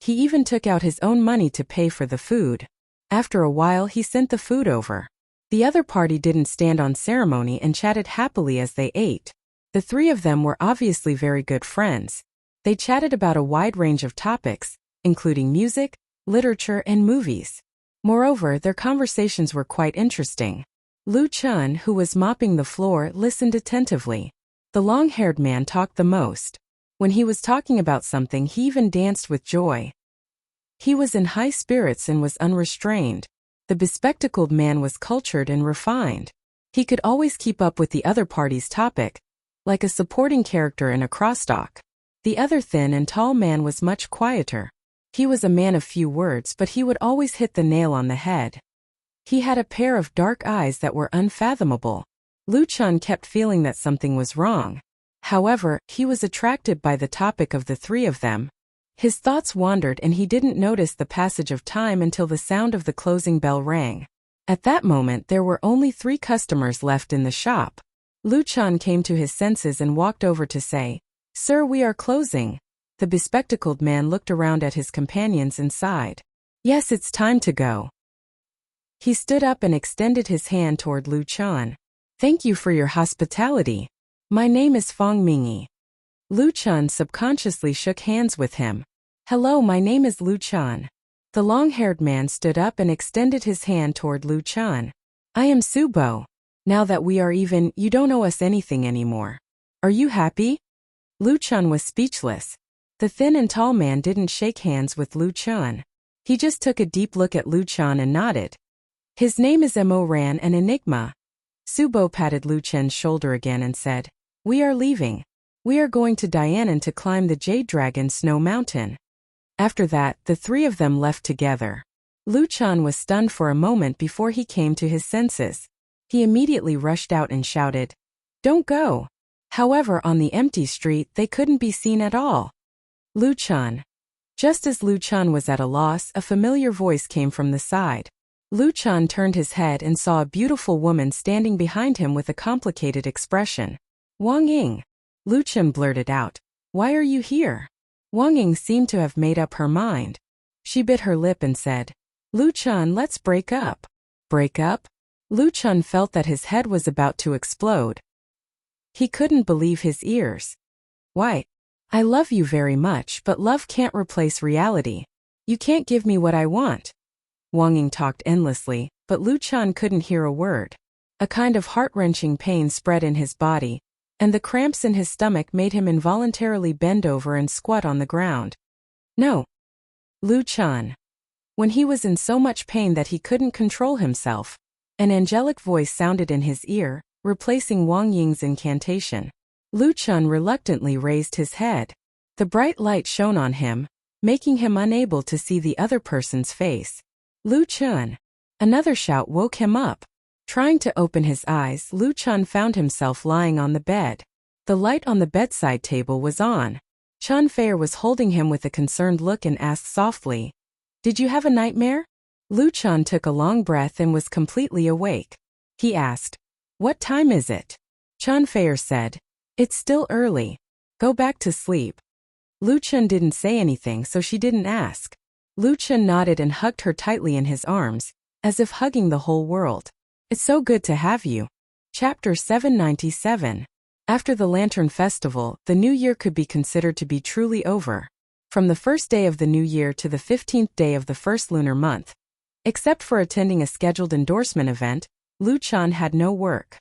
He even took out his own money to pay for the food. After a while, he sent the food over. The other party didn't stand on ceremony and chatted happily as they ate. The 3 of them were obviously very good friends. They chatted about a wide range of topics, including music, literature, and movies. Moreover, their conversations were quite interesting. Lu Chan, who was mopping the floor, listened attentively. The long-haired man talked the most. When he was talking about something, he even danced with joy. He was in high spirits and was unrestrained. The bespectacled man was cultured and refined. He could always keep up with the other party's topic, like a supporting character in a crosstalk. The other thin and tall man was much quieter. He was a man of few words, but he would always hit the nail on the head. He had a pair of dark eyes that were unfathomable. Lu Chun kept feeling that something was wrong. However, he was attracted by the topic of the three of them. His thoughts wandered and he didn't notice the passage of time until the sound of the closing bell rang. At that moment there were only 3 customers left in the shop. Lu Chun came to his senses and walked over to say, "Sir, we are closing." The bespectacled man looked around at his companions and sighed. "Yes, it's time to go." He stood up and extended his hand toward Lu Chun. "Thank you for your hospitality. My name is Fong Mingyi." Lu Chun subconsciously shook hands with him. "Hello, my name is Lu Chun." The long-haired man stood up and extended his hand toward Lu Chun. "I am Subo. Now that we are even, you don't owe us anything anymore. Are you happy?" Lu Chun was speechless. The thin and tall man didn't shake hands with Lu Chun. He just took a deep look at Lu Chun and nodded. "His name is Mo Ran, an enigma." Subo patted Lu Chun's shoulder again and said, "We are leaving. We are going to Dianan to climb the Jade Dragon Snow Mountain." After that, the 3 of them left together. Lu Chun was stunned for a moment before he came to his senses. He immediately rushed out and shouted, "Don't go." However, on the empty street, they couldn't be seen at all. Lu Chun. Just as Lu Chun was at a loss, a familiar voice came from the side. Lu Chun turned his head and saw a beautiful woman standing behind him with a complicated expression. "Wang Ying." Lu Chun blurted out, "Why are you here?" Wang Ying seemed to have made up her mind. She bit her lip and said, "Lu Chun, let's break up." Break up? Lu Chun felt that his head was about to explode. He couldn't believe his ears. "Why? I love you very much, but love can't replace reality. You can't give me what I want." Wang Ying talked endlessly, but Lu Chun couldn't hear a word. A kind of heart-wrenching pain spread in his body, and the cramps in his stomach made him involuntarily bend over and squat on the ground. "No." Lu Chun. When he was in so much pain that he couldn't control himself, an angelic voice sounded in his ear, replacing Wang Ying's incantation. Lu Chun reluctantly raised his head. The bright light shone on him, making him unable to see the other person's face. "Lu Chun!" Another shout woke him up. Trying to open his eyes, Lu Chun found himself lying on the bed. The light on the bedside table was on. Chun Fei was holding him with a concerned look and asked softly, "Did you have a nightmare?" Lu Chun took a long breath and was completely awake. He asked, "What time is it?" Chun Fei said, "It's still early. Go back to sleep." Lu Chun didn't say anything, so she didn't ask. Lu Chun nodded and hugged her tightly in his arms, as if hugging the whole world. "It's so good to have you." Chapter 797. After the Lantern Festival, the New Year could be considered to be truly over. From the first day of the New Year to the 15th day of the first lunar month, except for attending a scheduled endorsement event, Lu Chun had no work.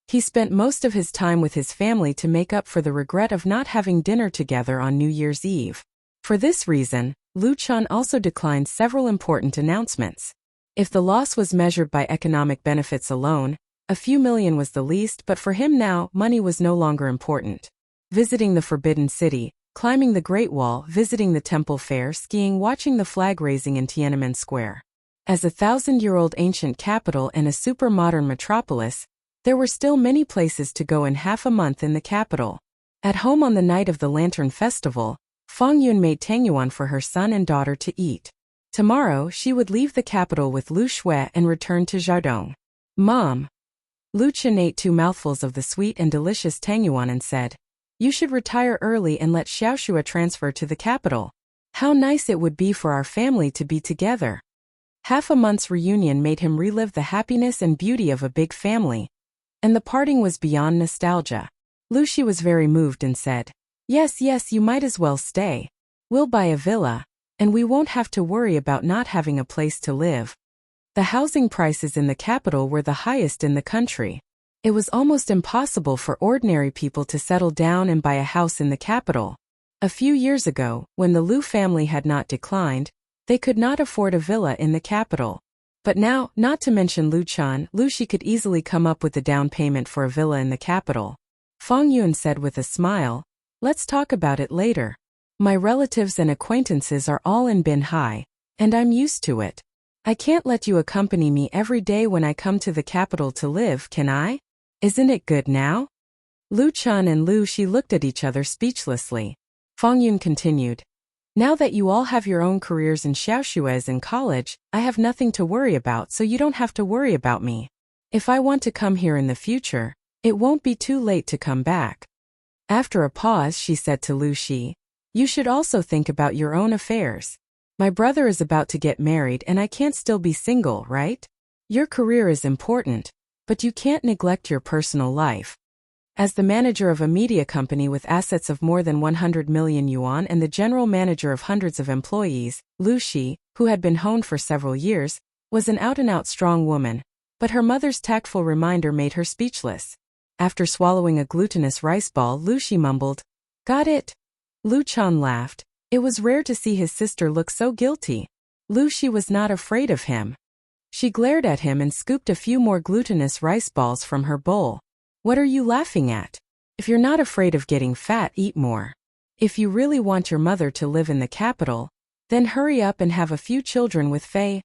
He spent most of his time with his family to make up for the regret of not having dinner together on New Year's Eve. For this reason, Lu Chun also declined several important announcements. If the loss was measured by economic benefits alone, a few million was the least, but for him now, money was no longer important. Visiting the Forbidden City, climbing the Great Wall, visiting the Temple Fair, skiing, watching the flag raising in Tiananmen Square. As a 1,000-year-old ancient capital and a super-modern metropolis, there were still many places to go in half a month in the capital. At home on the night of the Lantern Festival, Fong Yun made tangyuan for her son and daughter to eat. Tomorrow, she would leave the capital with Lu Shui and return to Jiadong. "Mom." Lu Chun ate 2 mouthfuls of the sweet and delicious tangyuan and said, "You should retire early and let Xiaoxua transfer to the capital. How nice it would be for our family to be together." Half a month's reunion made him relive the happiness and beauty of a big family, and the parting was beyond nostalgia. Lu Shi was very moved and said, Yes, you might as well stay. We'll buy a villa, and we won't have to worry about not having a place to live." The housing prices in the capital were the highest in the country. It was almost impossible for ordinary people to settle down and buy a house in the capital. A few years ago, when the Lu family had not declined, they could not afford a villa in the capital. But now, not to mention Lu Chun, Lu Shi could easily come up with a down payment for a villa in the capital. Fong Yun said with a smile, "Let's talk about it later." My relatives and acquaintances are all in Binhai, and I'm used to it. I can't let you accompany me every day when I come to the capital to live, can I? Isn't it good now? Lu Chun and Lu Shi looked at each other speechlessly. Fang Yun continued. Now that you all have your own careers in Xiaoshuas and college, I have nothing to worry about, so you don't have to worry about me. If I want to come here in the future, it won't be too late to come back. After a pause, she said to Lu Shi, you should also think about your own affairs. My brother is about to get married and I can't still be single, right? Your career is important, but you can't neglect your personal life. As the manager of a media company with assets of more than 100 million yuan and the general manager of hundreds of employees, Lu Shi, who had been honed for several years, was an out-and-out strong woman, but her mother's tactful reminder made her speechless. After swallowing a glutinous rice ball, Lu Shi mumbled, got it. Lu Chun laughed. It was rare to see his sister look so guilty. Lu Shi was not afraid of him. She glared at him and scooped a few more glutinous rice balls from her bowl. What are you laughing at? If you're not afraid of getting fat, eat more. If you really want your mother to live in the capital, then hurry up and have a few children with Fei.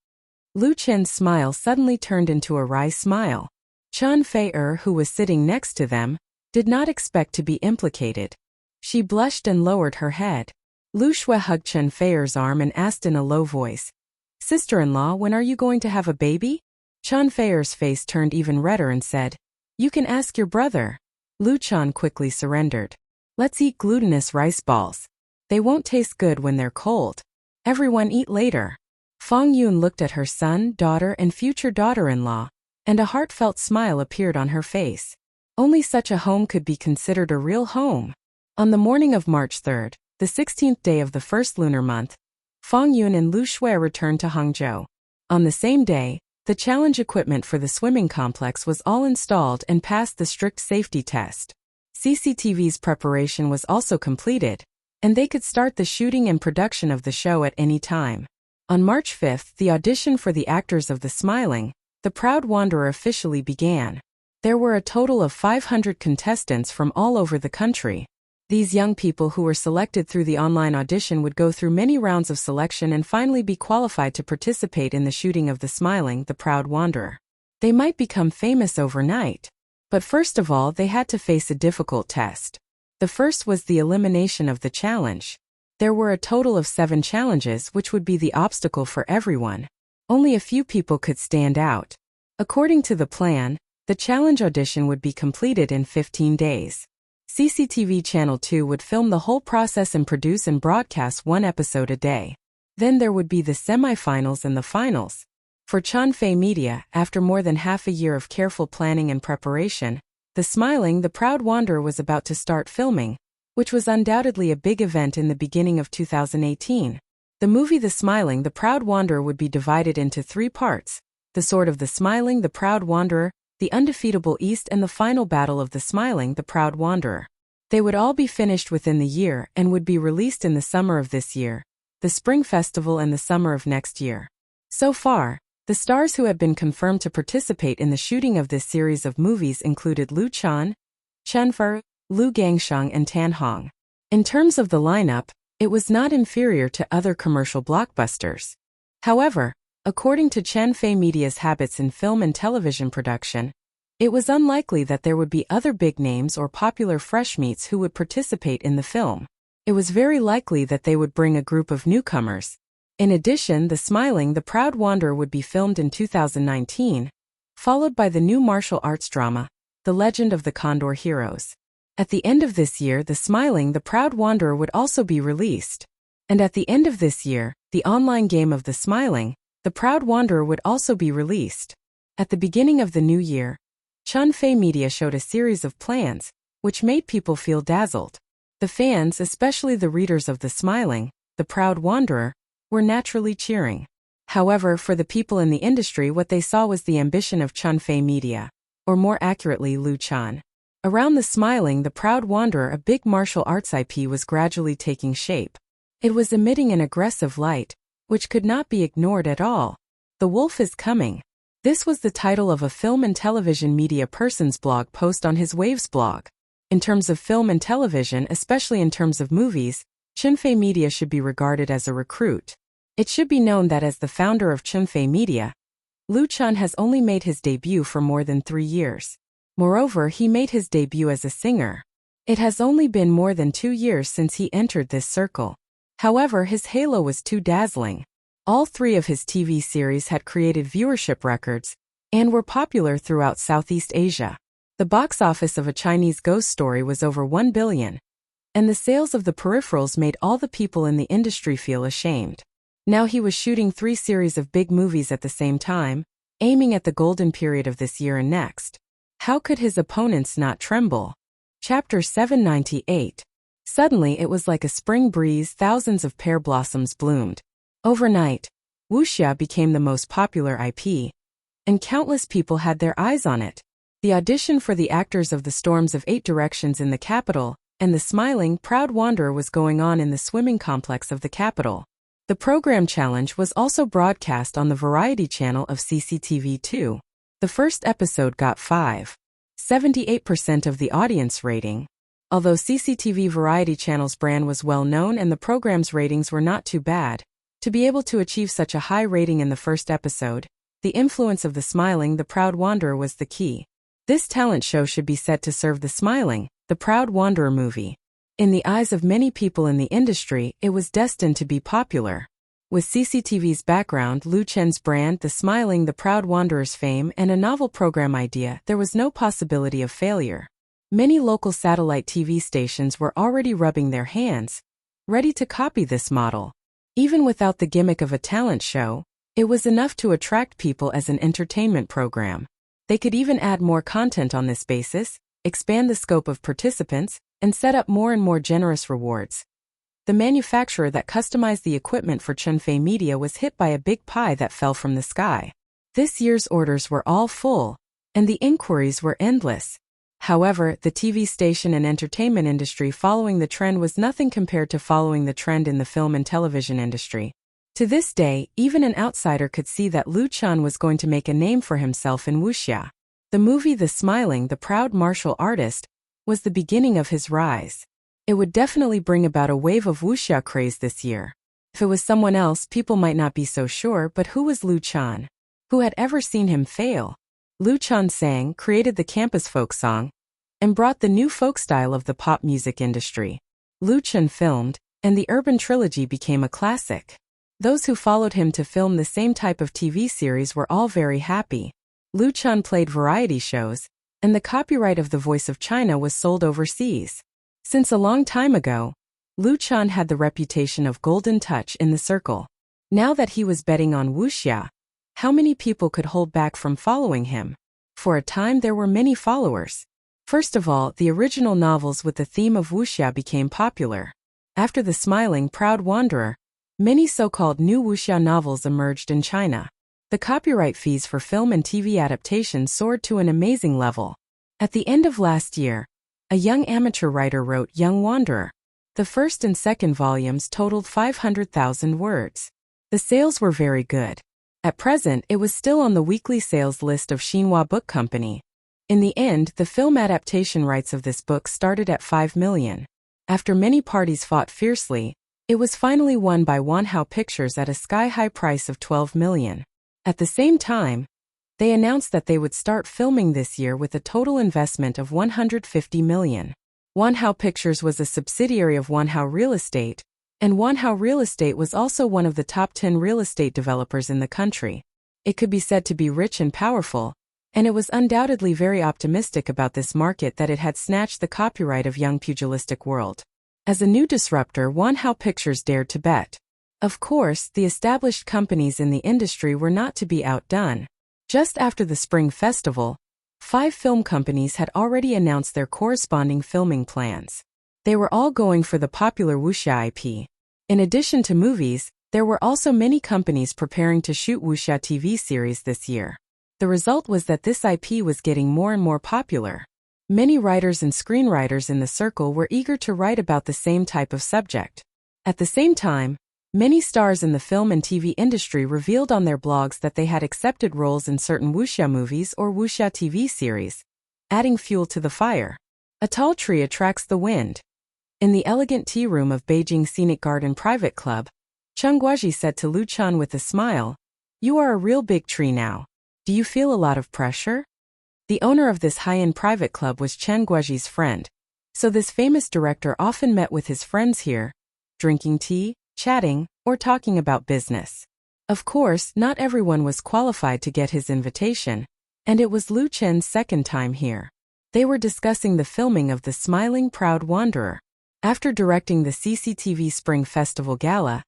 Lu Chen's smile suddenly turned into a wry smile. Chen Fei-er, who was sitting next to them, did not expect to be implicated. She blushed and lowered her head. Lu Shui hugged Chen Fei-er's arm and asked in a low voice, Sister-in-law, when are you going to have a baby? Chen Fei-er's face turned even redder and said, you can ask your brother. Lu Chun quickly surrendered. Let's eat glutinous rice balls. They won't taste good when they're cold. Everyone eat later. Fang Yun looked at her son, daughter, and future daughter-in-law, and a heartfelt smile appeared on her face. Only such a home could be considered a real home. On the morning of March 3rd, the 16th day of the first lunar month, Fang Yun and Lu Shui returned to Hangzhou. On the same day, the challenge equipment for the swimming complex was all installed and passed the strict safety test. CCTV's preparation was also completed, and they could start the shooting and production of the show at any time. On March 5th, the audition for the actors of The Smiling, The Proud Wanderer officially began. There were a total of 500 contestants from all over the country. These young people who were selected through the online audition would go through many rounds of selection and finally be qualified to participate in the shooting of The Smiling, The Proud Wanderer. They might become famous overnight. But first of all, they had to face a difficult test. The first was the elimination of the challenge. There were a total of 7 challenges, which would be the obstacle for everyone. Only a few people could stand out. According to the plan, the challenge audition would be completed in 15 days. CCTV Channel 2 would film the whole process and produce and broadcast 1 episode a day. Then there would be the semi-finals and the finals. For Chanfei Media, after more than half a year of careful planning and preparation, The Smiling, The Proud Wanderer was about to start filming, which was undoubtedly a big event in the beginning of 2018. The movie The Smiling, The Proud Wanderer would be divided into 3 parts: The Sword of the Smiling, The Proud Wanderer, The Undefeatable East, and the final battle of The Smiling, The Proud Wanderer. They would all be finished within the year and would be released in the summer of this year, the Spring Festival, and the summer of next year. So far, the stars who had been confirmed to participate in the shooting of this series of movies included Lu Chun, Chen Fei, Lu Gangsheng, and Tan Hong. In terms of the lineup, it was not inferior to other commercial blockbusters. However, according to Chanfei Media's habits in film and television production, it was unlikely that there would be other big names or popular fresh meats who would participate in the film. It was very likely that they would bring a group of newcomers. In addition, The Smiling, The Proud Wanderer would be filmed in 2019, followed by the new martial arts drama, The Legend of the Condor Heroes. At the end of this year, The Smiling, The Proud Wanderer would also be released. And at the end of this year, the online game of The Smiling, The Proud Wanderer would also be released. At the beginning of the new year, Chanfei Media showed a series of plans, which made people feel dazzled. The fans, especially the readers of The Smiling, The Proud Wanderer, were naturally cheering. However, for the people in the industry, what they saw was the ambition of Chanfei Media, or more accurately Lu Chun. Around The Smiling, The Proud Wanderer, a big martial arts IP was gradually taking shape. It was emitting an aggressive light, which could not be ignored at all. The Wolf is Coming. This was the title of a film and television media person's blog post on his Waves blog. In terms of film and television, especially in terms of movies, Chunfei Media should be regarded as a recruit. It should be known that as the founder of Chunfei Media, Lu Chun has only made his debut for more than 3 years. Moreover, he made his debut as a singer. It has only been more than 2 years since he entered this circle. However, his halo was too dazzling. All 3 of his TV series had created viewership records and were popular throughout Southeast Asia. The box office of A Chinese Ghost Story was over 1 billion, and the sales of the peripherals made all the people in the industry feel ashamed. Now he was shooting 3 series of big movies at the same time, aiming at the golden period of this year and next. How could his opponents not tremble? Chapter 798. Suddenly it was like a spring breeze, thousands of pear blossoms bloomed. Overnight, Wuxia became the most popular IP, and countless people had their eyes on it. The audition for the actors of The Storms of 8 Directions in the capital, and The Smiling, Proud Wanderer was going on in the swimming complex of the capital. The program challenge was also broadcast on the variety channel of CCTV2. The first episode got 5.78% of the audience rating. Although CCTV variety channel's brand was well known and the program's ratings were not too bad, to be able to achieve such a high rating in the first episode, the influence of The Smiling, the Proud Wanderer was the key. This talent show should be set to serve The Smiling, the Proud Wanderer movie. In the eyes of many people in the industry, it was destined to be popular. With CCTV's background, Lu Chen's brand, The Smiling, the Proud Wanderer's fame, and a novel program idea, there was no possibility of failure. Many local satellite TV stations were already rubbing their hands, ready to copy this model. Even without the gimmick of a talent show, it was enough to attract people as an entertainment program. They could even add more content on this basis, expand the scope of participants, and set up more and more generous rewards. The manufacturer that customized the equipment for Chunfei Media was hit by a big pie that fell from the sky. This year's orders were all full, and the inquiries were endless. However, the TV station and entertainment industry following the trend was nothing compared to following the trend in the film and television industry. To this day, even an outsider could see that Lu Chun was going to make a name for himself in Wuxia. The movie The Smiling, the Proud Martial Artist, was the beginning of his rise. It would definitely bring about a wave of wuxia craze this year. If it was someone else, people might not be so sure, but who was Lu Chun? Who had ever seen him fail? Lu Chun sang, created the campus folk song, and brought the new folk style of the pop music industry. Lu Chun filmed, and the Urban Trilogy became a classic. Those who followed him to film the same type of TV series were all very happy. Lu Chun played variety shows, and the copyright of The Voice of China was sold overseas. Since a long time ago, Lu Chun had the reputation of golden touch in the circle. Now that he was betting on wuxia, how many people could hold back from following him? For a time there were many followers. First of all, the original novels with the theme of wuxia became popular. After The Smiling, Proud Wanderer, many so-called new wuxia novels emerged in China. The copyright fees for film and TV adaptations soared to an amazing level. At the end of last year, a young amateur writer wrote Young Wanderer. The first and second volumes totaled 500,000 words. The sales were very good. At present, it was still on the weekly sales list of Xinhua Book Company. In the end, the film adaptation rights of this book started at 5 million. After many parties fought fiercely, it was finally won by Wanhao Pictures at a sky-high price of 12 million. At the same time, they announced that they would start filming this year with a total investment of 150 million. Wanhao Pictures was a subsidiary of Wanhao Real Estate, and Wanhao Real Estate was also one of the top 10 real estate developers in the country. It could be said to be rich and powerful, and it was undoubtedly very optimistic about this market that it had snatched the copyright of young pugilistic world. As a new disruptor, Wanhao Pictures dared to bet. Of course, the established companies in the industry were not to be outdone. Just after the Spring Festival, 5 film companies had already announced their corresponding filming plans. They were all going for the popular wuxia IP. In addition to movies, there were also many companies preparing to shoot wuxia TV series this year. The result was that this IP was getting more and more popular. Many writers and screenwriters in the circle were eager to write about the same type of subject. At the same time, many stars in the film and TV industry revealed on their blogs that they had accepted roles in certain wuxia movies or wuxia TV series, adding fuel to the fire. A tall tree attracts the wind. In the elegant tea room of Beijing Scenic Garden Private Club, Chen Guoji said to Lu Chen with a smile, "You are a real big tree now. Do you feel a lot of pressure?" The owner of this high-end private club was Chen Guoji's friend, so this famous director often met with his friends here, drinking tea, chatting, or talking about business. Of course, not everyone was qualified to get his invitation, and it was Lu Chen's second time here. They were discussing the filming of The Smiling Proud Wanderer. After directing the CCTV Spring Festival Gala,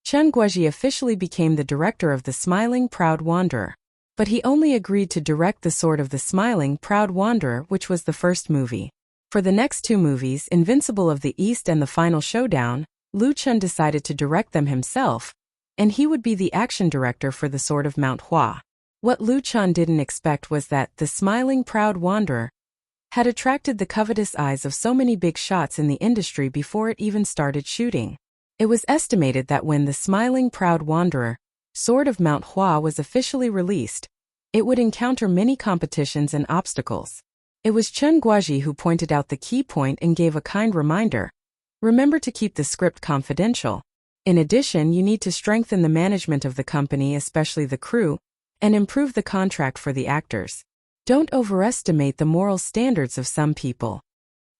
Chen Guoji officially became the director of The Smiling Proud Wanderer. But he only agreed to direct the Sword of the Smiling Proud Wanderer, which was the first movie. For the next two movies, Invincible of the East and The Final Showdown, Lu Chen decided to direct them himself, and he would be the action director for The Sword of Mount Hua. What Lu Chen didn't expect was that The Smiling Proud Wanderer had attracted the covetous eyes of so many big shots in the industry before it even started shooting. It was estimated that when The Smiling Proud Wanderer, Sword of Mount Hua was officially released, it would encounter many competitions and obstacles. It was Chen Guoji who pointed out the key point and gave a kind reminder. Remember to keep the script confidential. In addition, you need to strengthen the management of the company, especially the crew, and improve the contract for the actors. Don't overestimate the moral standards of some people.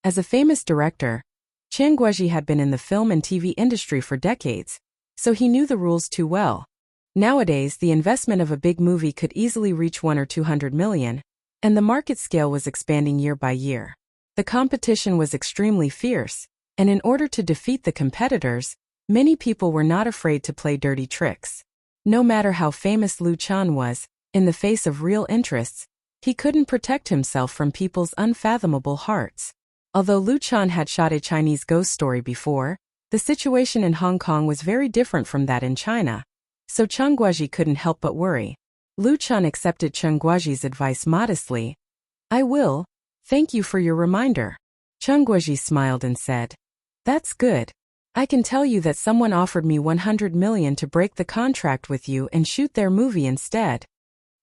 As a famous director, Chen Guoji had been in the film and TV industry for decades, so he knew the rules too well. Nowadays, the investment of a big movie could easily reach 100 or 200 million, and the market scale was expanding year by year. The competition was extremely fierce, and in order to defeat the competitors, many people were not afraid to play dirty tricks. No matter how famous Lu Chen was, in the face of real interests, he couldn't protect himself from people's unfathomable hearts. Although Lu Chen had shot a Chinese ghost story before, the situation in Hong Kong was very different from that in China, so Chen Guoji couldn't help but worry. Lu Chen accepted Chen Guoji's advice modestly. "I will. Thank you for your reminder." Chen Guoji smiled and said, "That's good. I can tell you that someone offered me 100 million to break the contract with you and shoot their movie instead."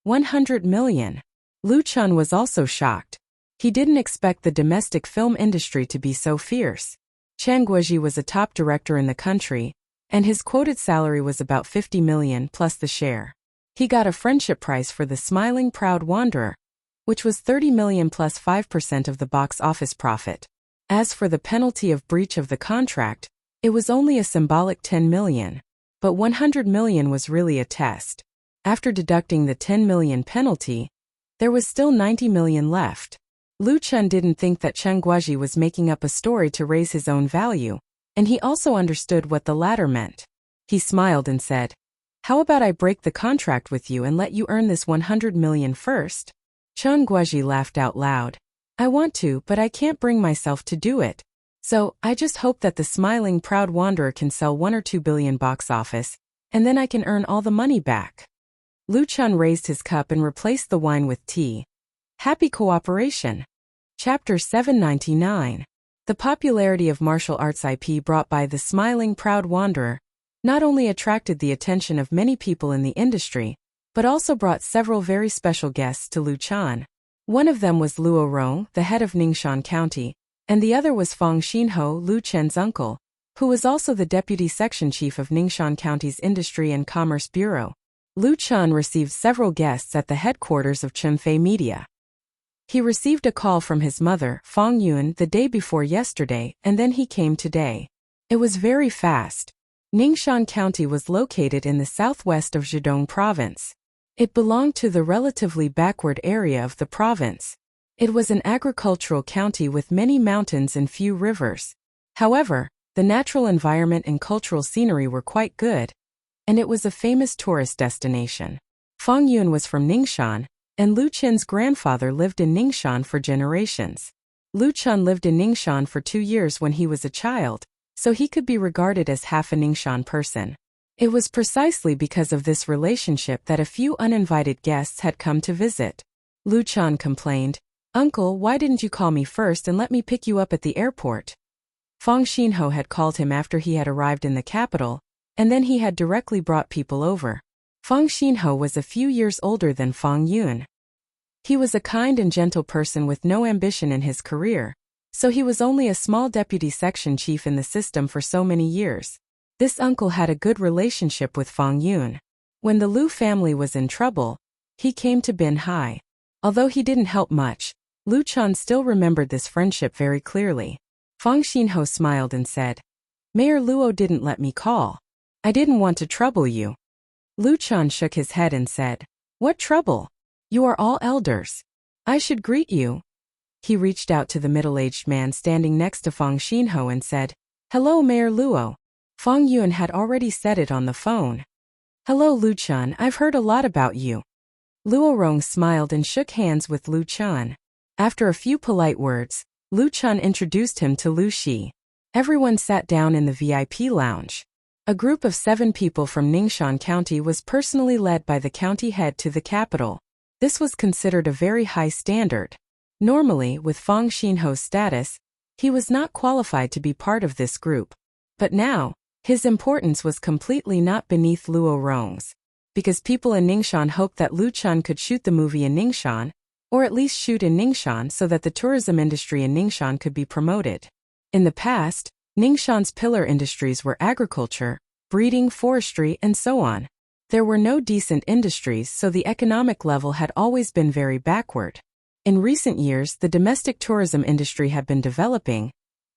100 million. Lu Chen was also shocked. He didn't expect the domestic film industry to be so fierce. Chen Guoji was a top director in the country, and his quoted salary was about 50 million plus the share. He got a friendship prize for The Smiling Proud Wanderer, which was 30 million plus 5% of the box office profit. As for the penalty of breach of the contract, it was only a symbolic 10 million, but 100 million was really a test. After deducting the 10 million penalty, there was still 90 million left. Lu Chen didn't think that Chen Guoji was making up a story to raise his own value, and he also understood what the latter meant. He smiled and said, "How about I break the contract with you and let you earn this 100 million first?" Chen Guoji laughed out loud. "I want to, but I can't bring myself to do it. So, I just hope that The Smiling Proud Wanderer can sell 1 or 2 billion box office, and then I can earn all the money back." Lu Chen raised his cup and replaced the wine with tea. Happy cooperation. Chapter 799. The popularity of martial arts IP brought by The Smiling Proud Wanderer not only attracted the attention of many people in the industry, but also brought several very special guests to Lu Chen. One of them was Luo Rong, the head of Ningxia County, and the other was Fang Xinho, Lu Chen's uncle, who was also the deputy section chief of Ningxia County's Industry and Commerce Bureau. Lu Chen received several guests at the headquarters of Chunfei Media. He received a call from his mother, Fang Yun, the day before yesterday, and then he came today. It was very fast. Ningxia County was located in the southwest of Zhejiang Province. It belonged to the relatively backward area of the province. It was an agricultural county with many mountains and few rivers. However, the natural environment and cultural scenery were quite good, and it was a famous tourist destination. Fang Yun was from Ningxia, and Lu Chen's grandfather lived in Ningxia for generations. Lu Chen lived in Ningxia for 2 years when he was a child, so he could be regarded as half a Ningxia person. It was precisely because of this relationship that a few uninvited guests had come to visit. Lu Chen complained, "Uncle, why didn't you call me first and let me pick you up at the airport?" Fang Xinho had called him after he had arrived in the capital, and then he had directly brought people over. Fang Xinho was a few years older than Fang Yun. He was a kind and gentle person with no ambition in his career, So he was only a small deputy section chief in the system for so many years. This uncle had a good relationship with Fang Yun. When the Lu family was in trouble, he came to Bin Hai. Although he didn't help much, Lu Chan still remembered this friendship very clearly. Fang Xinho smiled and said, "Mayor Luo didn't let me call. I didn't want to trouble you." Lu Chan shook his head and said, "What trouble? You are all elders. I should greet you." He reached out to the middle-aged man standing next to Fang Xinho and said, "Hello, Mayor Luo." Fang Yun had already said it on the phone. "Hello, Lu Chan, I've heard a lot about you." Luo Rong smiled and shook hands with Lu Chan. After a few polite words, Lu Chan introduced him to Lu Shi. Everyone sat down in the VIP lounge. A group of 7 people from Ningxia County was personally led by the county head to the capital. This was considered a very high standard. Normally, with Fang Xinho's status, he was not qualified to be part of this group. But now, his importance was completely not beneath Luo Rong's. Because people in Ningxia hoped that Lu Chan could shoot the movie in Ningxia, or at least shoot in Ningxia so that the tourism industry in Ningxia could be promoted. In the past, Ningxia's pillar industries were agriculture, breeding, forestry, and so on. There were no decent industries, so the economic level had always been very backward. In recent years, the domestic tourism industry had been developing,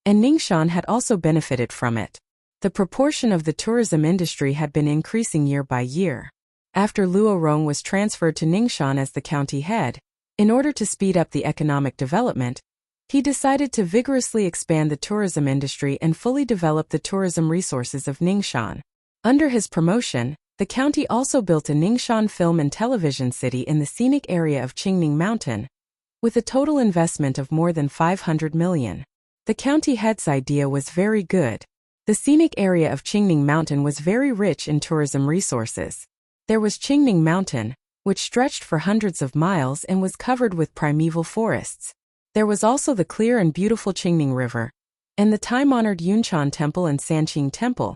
and Ningxia had also benefited from it. The proportion of the tourism industry had been increasing year by year. After Luo Rong was transferred to Ningxia as the county head, in order to speed up the economic development, he decided to vigorously expand the tourism industry and fully develop the tourism resources of Ningxia. Under his promotion, the county also built a Ningxia film and television city in the scenic area of Qingning Mountain, with a total investment of more than 500 million. The county head's idea was very good. The scenic area of Qingning Mountain was very rich in tourism resources. There was Qingning Mountain, which stretched for hundreds of miles and was covered with primeval forests. There was also the clear and beautiful Qingning River, and the time-honored Yunqian Temple and Sanqing Temple,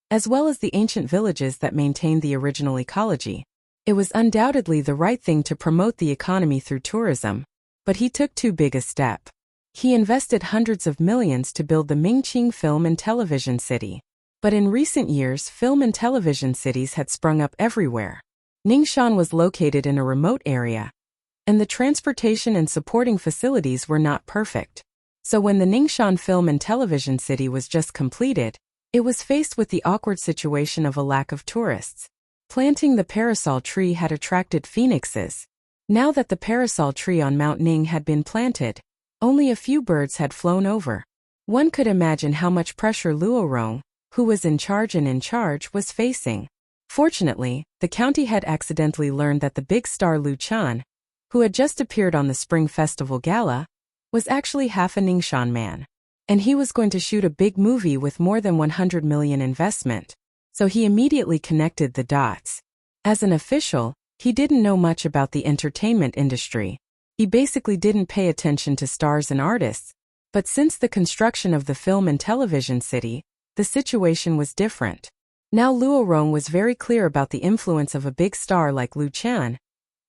as well as the ancient villages that maintained the original ecology. It was undoubtedly the right thing to promote the economy through tourism, but he took too big a step. He invested hundreds of millions to build the Mingqing Film and Television City. But in recent years, film and television cities had sprung up everywhere. Ningxia was located in a remote area, and the transportation and supporting facilities were not perfect. So when the Ningxia Film and Television City was just completed, it was faced with the awkward situation of a lack of tourists. Planting the parasol tree had attracted phoenixes. Now that the parasol tree on Mount Ning had been planted, only a few birds had flown over. One could imagine how much pressure Luo Rong, who was in charge, was facing. Fortunately, the county had accidentally learned that the big star Lu Chan, who had just appeared on the Spring Festival Gala, was actually half a Ningxia man. And he was going to shoot a big movie with more than 100 million investment. So he immediately connected the dots. As an official, he didn't know much about the entertainment industry. He basically didn't pay attention to stars and artists. But since the construction of the film and television city, the situation was different. Now Luo Rong was very clear about the influence of a big star like Lu Chan,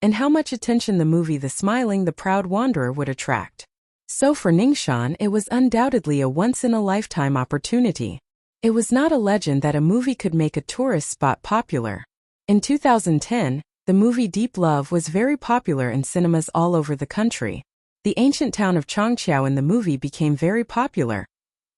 and how much attention the movie The Smiling the Proud Wanderer would attract. So for Ningxia, it was undoubtedly a once-in-a-lifetime opportunity. It was not a legend that a movie could make a tourist spot popular. In 2010, the movie Deep Love was very popular in cinemas all over the country. The ancient town of Chongqiao in the movie became very popular,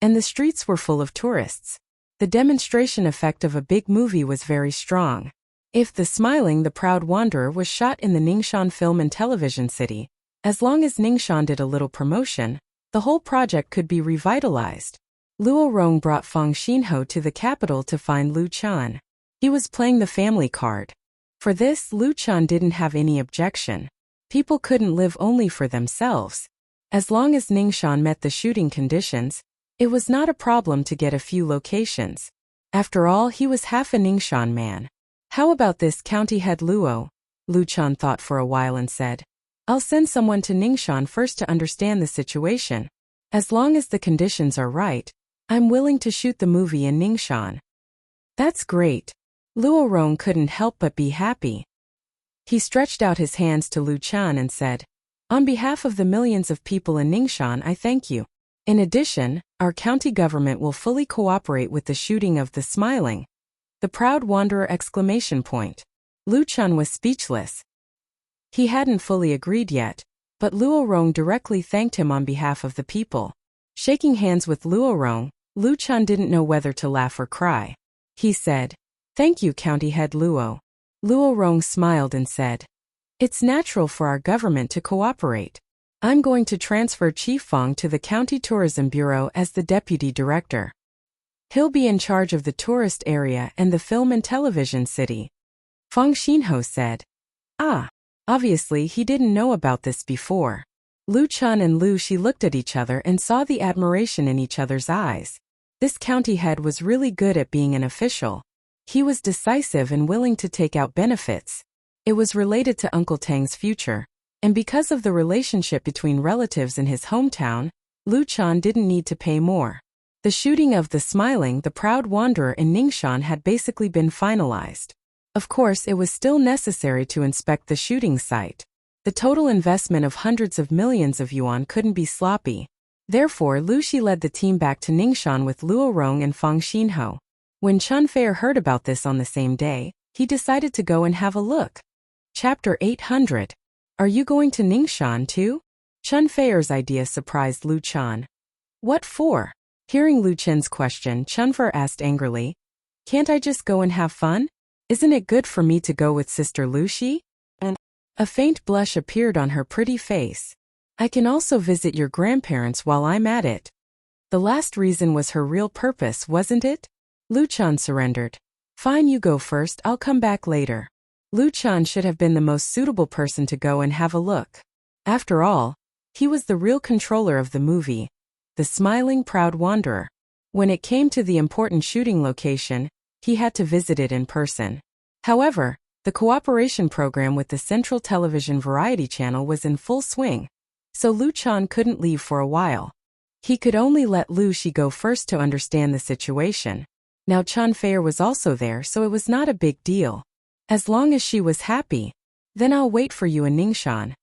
and the streets were full of tourists. The demonstration effect of a big movie was very strong. If The Smiling the Proud Wanderer was shot in the Ningxia Film and Television City, as long as Ningxia did a little promotion, the whole project could be revitalized. Luo Rong brought Fang Xinho to the capital to find Lu Chan. He was playing the family card. For this, Lu Chan didn't have any objection. People couldn't live only for themselves. As long as Ningxia met the shooting conditions, it was not a problem to get a few locations. After all, he was half a Ningxia man. How about this county head Luo? Lu Chan thought for a while and said, I'll send someone to Ningxia first to understand the situation. As long as the conditions are right, I'm willing to shoot the movie in Ningxia. That's great. Luo Rong couldn't help but be happy. He stretched out his hands to Lu Chan and said, On behalf of the millions of people in Ningxia, I thank you. In addition, our county government will fully cooperate with the shooting of the smiling. The proud wanderer! Lu Chun was speechless. He hadn't fully agreed yet, but Luo Rong directly thanked him on behalf of the people. Shaking hands with Luo Rong, Lu Chun didn't know whether to laugh or cry. He said, "Thank you, County Head Luo." Luo Rong smiled and said, "It's natural for our government to cooperate. I'm going to transfer Chief Fong to the County Tourism Bureau as the Deputy Director. He'll be in charge of the tourist area and the film and television city." Fong Xinho said. Obviously he didn't know about this before. Lu Chun and Lu Shi looked at each other and saw the admiration in each other's eyes. This county head was really good at being an official. He was decisive and willing to take out benefits. It was related to Uncle Tang's future, and because of the relationship between relatives in his hometown, Lu Chun didn't need to pay more. The shooting of the smiling, the proud wanderer in Ningxuan had basically been finalized. Of course, it was still necessary to inspect the shooting site. The total investment of hundreds of millions of yuan couldn't be sloppy. Therefore, Lu Shi led the team back to Ningxuan with Luo Rong and Fong Xinho. When Chun Feier heard about this on the same day, he decided to go and have a look. Chapter 800. Are you going to Ningxuan too? Chun Feier's idea surprised Lu Chun. What for? Hearing Lu Chen's question, Chun Feier asked angrily, "Can't I just go and have fun? Isn't it good for me to go with Sister Lu Shi?" And a faint blush appeared on her pretty face. "I can also visit your grandparents while I'm at it." The last reason was her real purpose, wasn't it? Lu Chun surrendered. "Fine, you go first, I'll come back later." Lu Chun should have been the most suitable person to go and have a look. After all, he was the real controller of the movie, the smiling proud wanderer. When it came to the important shooting location, he had to visit it in person. However, the cooperation program with the Central Television Variety Channel was in full swing, so Lu Chun couldn't leave for a while. He could only let Lu Shi go first to understand the situation. Now Chun Feier was also there, so it was not a big deal. As long as she was happy, then I'll wait for you in Ningxuan.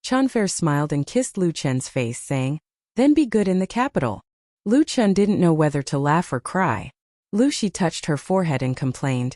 Chun Feier smiled and kissed Lu Chen's face, saying, "Then be good in the capital." Lu Chun didn't know whether to laugh or cry. Lu Shi touched her forehead and complained,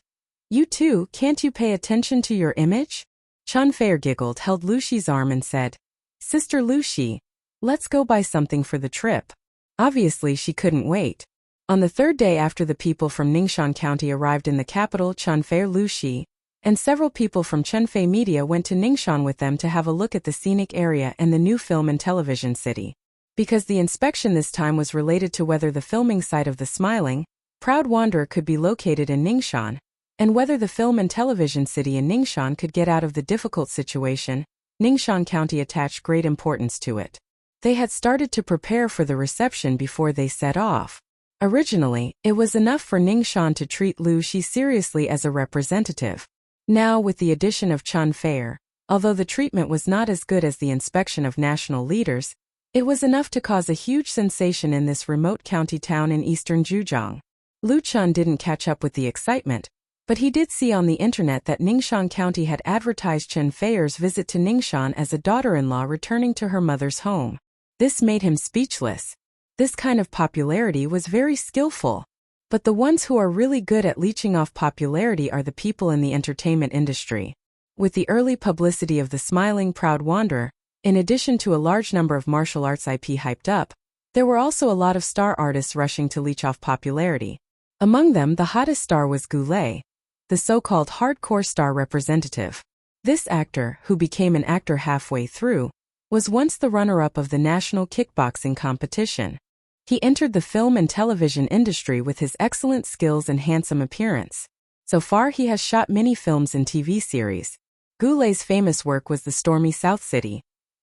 "You too, can't you pay attention to your image?" Chun Feier giggled, held Lu Shi's arm and said, "Sister Lu Shi, let's go buy something for the trip." Obviously she couldn't wait. On the third day after the people from Ningxuan County arrived in the capital, Chun Feier, Lu Shi, and several people from Chunfei Media went to Ningxuan with them to have a look at the scenic area and the new film and television city. Because the inspection this time was related to whether the filming site of the smiling, proud wanderer could be located in Ningxuan, and whether the film and television city in Ningxuan could get out of the difficult situation, Ningxuan County attached great importance to it. They had started to prepare for the reception before they set off. Originally, it was enough for Ningxuan to treat Lu Shi seriously as a representative. Now, with the addition of Chun Feier, although the treatment was not as good as the inspection of national leaders, it was enough to cause a huge sensation in this remote county town in eastern Zhejiang. Lu Chun didn't catch up with the excitement, but he did see on the internet that Ningxuan County had advertised Chun Feier's visit to Ningxuan as a daughter-in-law returning to her mother's home. This made him speechless. This kind of popularity was very skillful. But the ones who are really good at leeching off popularity are the people in the entertainment industry. With the early publicity of the smiling proud wanderer, in addition to a large number of martial arts IP hyped up, there were also a lot of star artists rushing to leech off popularity. Among them, the hottest star was Goulet, the so-called hardcore star representative. This actor, who became an actor halfway through, was once the runner-up of the national kickboxing competition. He entered the film and television industry with his excellent skills and handsome appearance. So far he has shot many films and TV series. Goulet's famous work was The Stormy South City,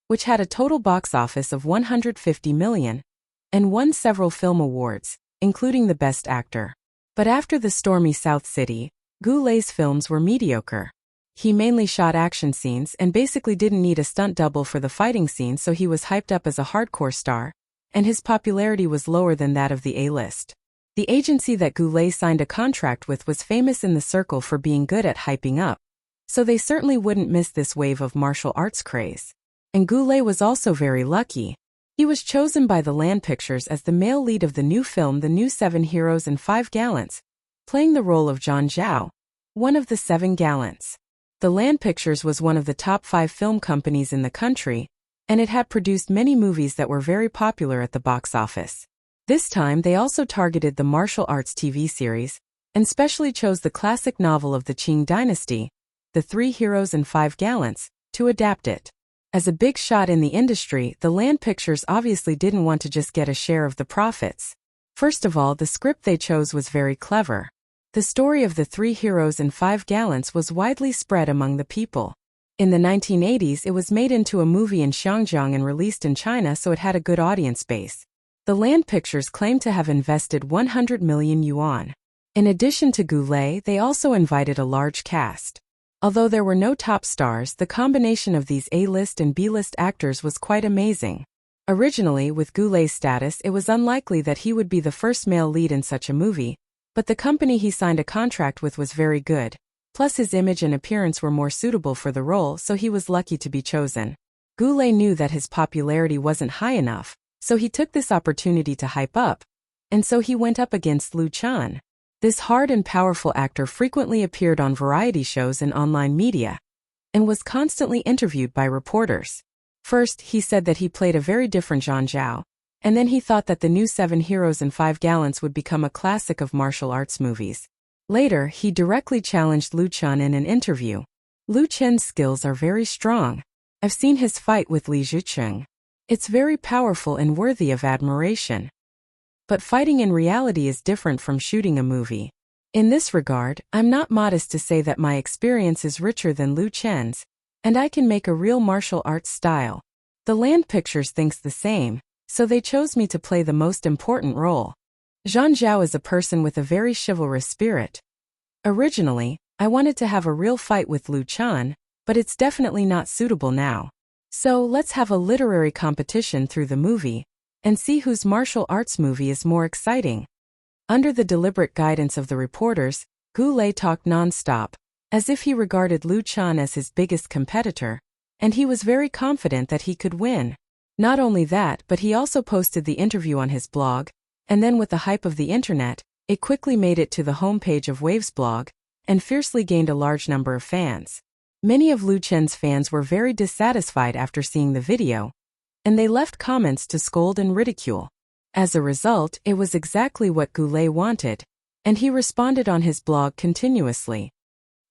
which had a total box office of 150 million, and won several film awards, including the Best Actor. But after The Stormy South City, Goulet's films were mediocre. He mainly shot action scenes and basically didn't need a stunt double for the fighting scenes, so he was hyped up as a hardcore star, and his popularity was lower than that of the A-list. The agency that Goulet signed a contract with was famous in the circle for being good at hyping up, so they certainly wouldn't miss this wave of martial arts craze. And Goulet was also very lucky. He was chosen by the Land Pictures as the male lead of the new film The New 7 Heroes and 5 Gallants, playing the role of Zhang Zhao, one of the 7 gallants. The Land Pictures was one of the top 5 film companies in the country, and it had produced many movies that were very popular at the box office. This time they also targeted the martial arts TV series, and specially chose the classic novel of the Qing dynasty, The 3 Heroes and 5 Gallants, to adapt it. As a big shot in the industry, the Land Pictures obviously didn't want to just get a share of the profits. First of all, the script they chose was very clever. The story of the 3 Heroes and 5 Gallants was widely spread among the people. In the 1980s, it was made into a movie in Xinjiang and released in China, so it had a good audience base. The Land Pictures claimed to have invested 100 million yuan. In addition to Goulet, they also invited a large cast. Although there were no top stars, the combination of these A-list and B-list actors was quite amazing. Originally, with Goulet's status, it was unlikely that he would be the first male lead in such a movie, but the company he signed a contract with was very good. Plus his image and appearance were more suitable for the role, so he was lucky to be chosen. Goulet knew that his popularity wasn't high enough, so he took this opportunity to hype up, and so he went up against Liu Chan. This hard and powerful actor frequently appeared on variety shows and online media, and was constantly interviewed by reporters. First, he said that he played a very different Zhang Zhao, and then he thought that the new 7 Heroes and 5 Gallants would become a classic of martial arts movies. Later, he directly challenged Liu Chan in an interview. Liu Chen's skills are very strong. I've seen his fight with Li Zhicheng. It's very powerful and worthy of admiration. But fighting in reality is different from shooting a movie. In this regard, I'm not modest to say that my experience is richer than Liu Chen's, and I can make a real martial arts style. The Land Pictures thinks the same, so they chose me to play the most important role. Zhang Zhao is a person with a very chivalrous spirit. Originally, I wanted to have a real fight with Liu Chan, but it's definitely not suitable now. So let's have a literary competition through the movie, and see whose martial arts movie is more exciting. Under the deliberate guidance of the reporters, Goulet talked non-stop, as if he regarded Liu Chan as his biggest competitor, and he was very confident that he could win. Not only that, but he also posted the interview on his blog, and then with the hype of the internet, it quickly made it to the homepage of Wave's blog, and fiercely gained a large number of fans. Many of Liu Chen's fans were very dissatisfied after seeing the video, and they left comments to scold and ridicule. As a result, it was exactly what Goulet wanted, and he responded on his blog continuously.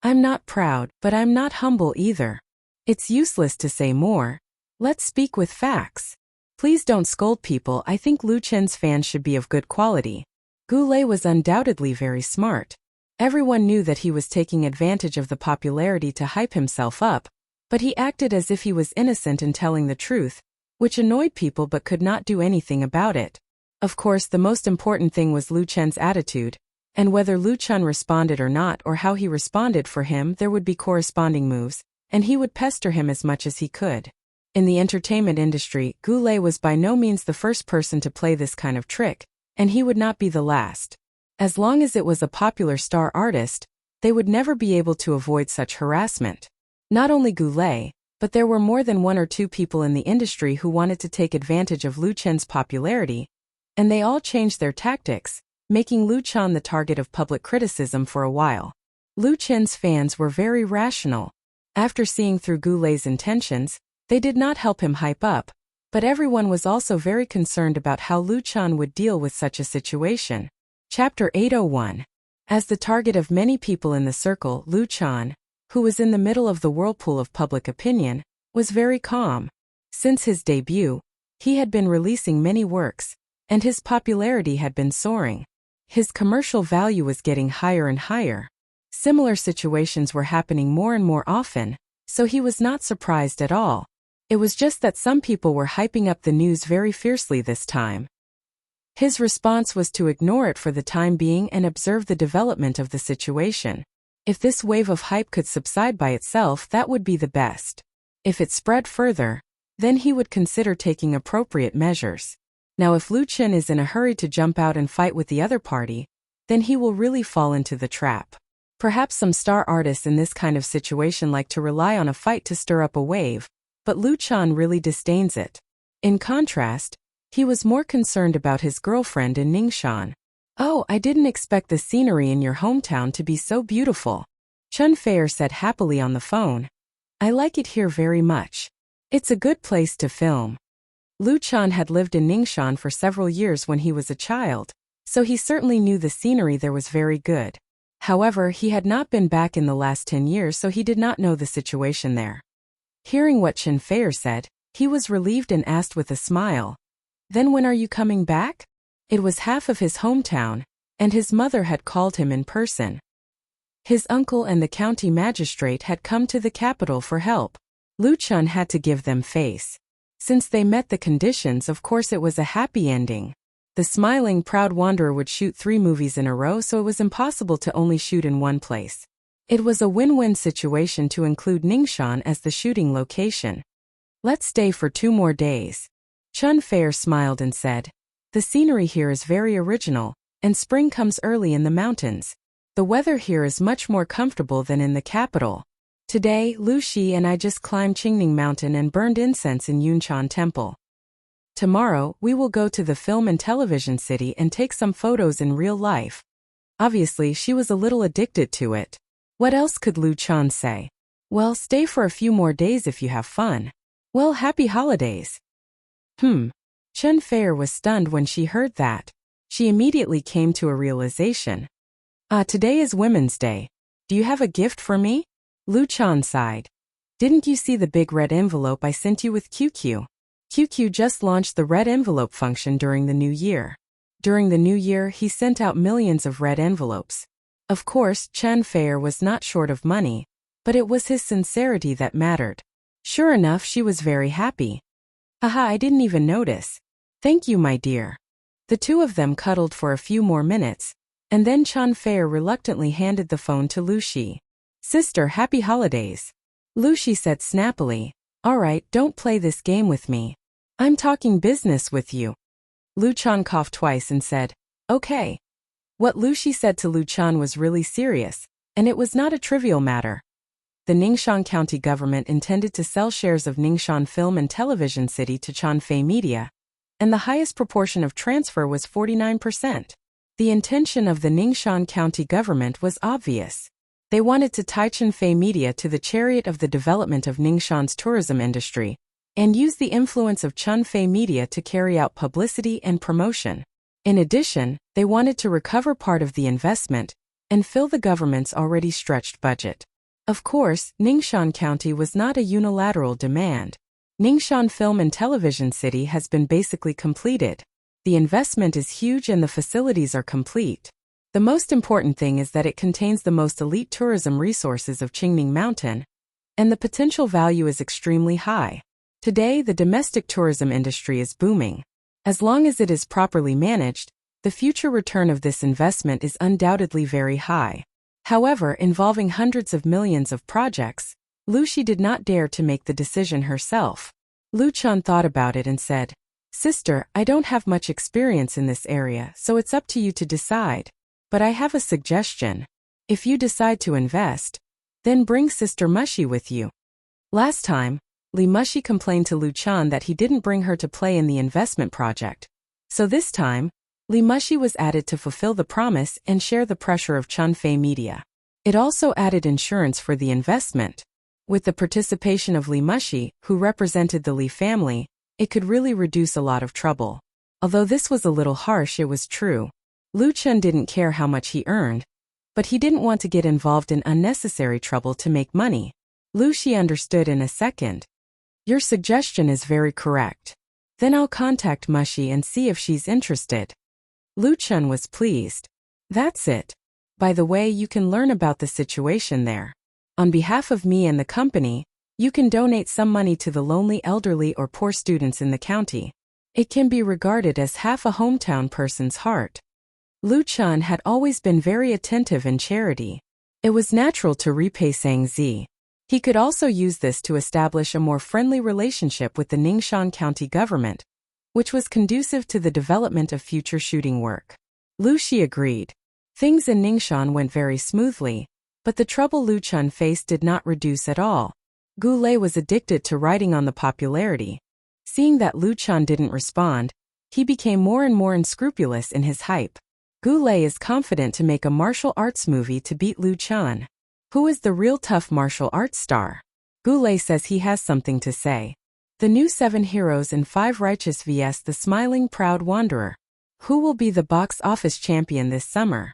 I'm not proud, but I'm not humble either. It's useless to say more. Let's speak with facts. Please don't scold people. I think Liu Chen's fans should be of good quality. Goulet was undoubtedly very smart. Everyone knew that he was taking advantage of the popularity to hype himself up, but he acted as if he was innocent and telling the truth, which annoyed people but could not do anything about it. Of course, the most important thing was Liu Chen's attitude, and whether Liu Chen responded or not or how he responded for him, there would be corresponding moves, and he would pester him as much as he could. In the entertainment industry, Goulet was by no means the first person to play this kind of trick, and he would not be the last. As long as it was a popular star artist, they would never be able to avoid such harassment. Not only Goulet, but there were more than 1 or 2 people in the industry who wanted to take advantage of Liu Chen's popularity, and they all changed their tactics, making Liu Chen the target of public criticism for a while. Liu Chen's fans were very rational. After seeing through Goulet's intentions, they did not help him hype up, but everyone was also very concerned about how Liu Chen would deal with such a situation. Chapter 801. As the target of many people in the circle, Liu Chen, who was in the middle of the whirlpool of public opinion, was very calm. Since his debut, he had been releasing many works, and his popularity had been soaring. His commercial value was getting higher and higher. Similar situations were happening more and more often, so he was not surprised at all. It was just that some people were hyping up the news very fiercely this time. His response was to ignore it for the time being and observe the development of the situation. If this wave of hype could subside by itself, that would be the best. If it spread further, then he would consider taking appropriate measures. Now if Liu Chen is in a hurry to jump out and fight with the other party, then he will really fall into the trap. Perhaps some star artists in this kind of situation like to rely on a fight to stir up a wave, but Liu Chen really disdains it. In contrast, He was more concerned about his girlfriend in Ningxian. "Oh, I didn't expect the scenery in your hometown to be so beautiful," Chun Fei said happily on the phone. "I like it here very much. It's a good place to film." Lu Chan had lived in Ningxian for several years when he was a child, so he certainly knew the scenery there was very good. However, he had not been back in the last 10 years, so he did not know the situation there. Hearing what Chun Fei said, he was relieved and asked with a smile, "Then when are you coming back?" It was half of his hometown, and his mother had called him in person. His uncle and the county magistrate had come to the capital for help. Lu Chun had to give them face. Since they met the conditions, of course it was a happy ending. The smiling, proud wanderer would shoot 3 movies in a row, so it was impossible to only shoot in one place. It was a win-win situation to include Ningxian as the shooting location. "Let's stay for 2 more days." Chun Fei smiled and said, "The scenery here is very original, and spring comes early in the mountains. The weather here is much more comfortable than in the capital. Today, Lu Shi and I just climbed Qingning Mountain and burned incense in Yunchan Temple. Tomorrow, we will go to the film and television city and take some photos in real life." Obviously, she was a little addicted to it. What else could Lu Chan say? "Well, stay for a few more days if you have fun." "Well, happy holidays." Chun Fei was stunned when she heard that. She immediately came to a realization. Today is Women's Day. Do you have a gift for me?" Lu Chan sighed. "Didn't you see the big red envelope I sent you with QQ? QQ just launched the red envelope function during the new year. During the new year, he sent out millions of red envelopes. Of course, Chun Fei was not short of money, but it was his sincerity that mattered. Sure enough, she was very happy. "Aha, I didn't even notice. Thank you, my dear." The two of them cuddled for a few more minutes, and then Chun Fei reluctantly handed the phone to Lu Shi. "Sister, happy holidays." Lu Shi said snappily, "All right, don't play this game with me. I'm talking business with you." Lu Chan coughed twice and said, "Okay." What Lu Shi said to Lu Chan was really serious, and it was not a trivial matter. The Ningxian County government intended to sell shares of Ningxian Film and Television City to Chun Fei Media, and the highest proportion of transfer was 49%. The intention of the Ningxian County government was obvious. They wanted to tie Chun Fei Media to the chariot of the development of Ningxian's tourism industry, and use the influence of Chun Fei Media to carry out publicity and promotion. In addition, they wanted to recover part of the investment and fill the government's already stretched budget. Of course, Ningxian County was not a unilateral demand. Ningxian Film and Television City has been basically completed. The investment is huge and the facilities are complete. The most important thing is that it contains the most elite tourism resources of Qingning Mountain, and the potential value is extremely high. Today, the domestic tourism industry is booming. As long as it is properly managed, the future return of this investment is undoubtedly very high. However, involving hundreds of millions of projects, Lu Shi did not dare to make the decision herself. Lu Chan thought about it and said, "Sister, I don't have much experience in this area, so it's up to you to decide. But I have a suggestion. If you decide to invest, then bring Sister Mushi with you." Last time, Li Mushi complained to Lu Chan that he didn't bring her to play in the investment project. So this time, Li Mushi was added to fulfill the promise and share the pressure of Chun Fei Media. It also added insurance for the investment. With the participation of Li Mushi, who represented the Li family, it could really reduce a lot of trouble. Although this was a little harsh, it was true. Lu Chan didn't care how much he earned, but he didn't want to get involved in unnecessary trouble to make money. Lu Shi understood in a second. "Your suggestion is very correct. Then I'll contact Mushi and see if she's interested." Lu Chan was pleased. "That's it. By the way, you can learn about the situation there. On behalf of me and the company, you can donate some money to the lonely elderly or poor students in the county. It can be regarded as half a hometown person's heart." Lu Chan had always been very attentive in charity. It was natural to repay Sang Zi. He could also use this to establish a more friendly relationship with the Ningxian County government, which was conducive to the development of future shooting work. Lu Shi agreed. Things in Ningxian went very smoothly, but the trouble Lu Chan faced did not reduce at all. Gu Lei was addicted to riding on the popularity. Seeing that Lu Chan didn't respond, He became more and more unscrupulous in his hype. Goulet is confident to make a martial arts movie to beat Liu Chan. Who is the real tough martial arts star? Goulet says he has something to say. The new 7 Heroes and 5 Righteous vs. the Smiling Proud Wanderer. Who will be the box office champion this summer?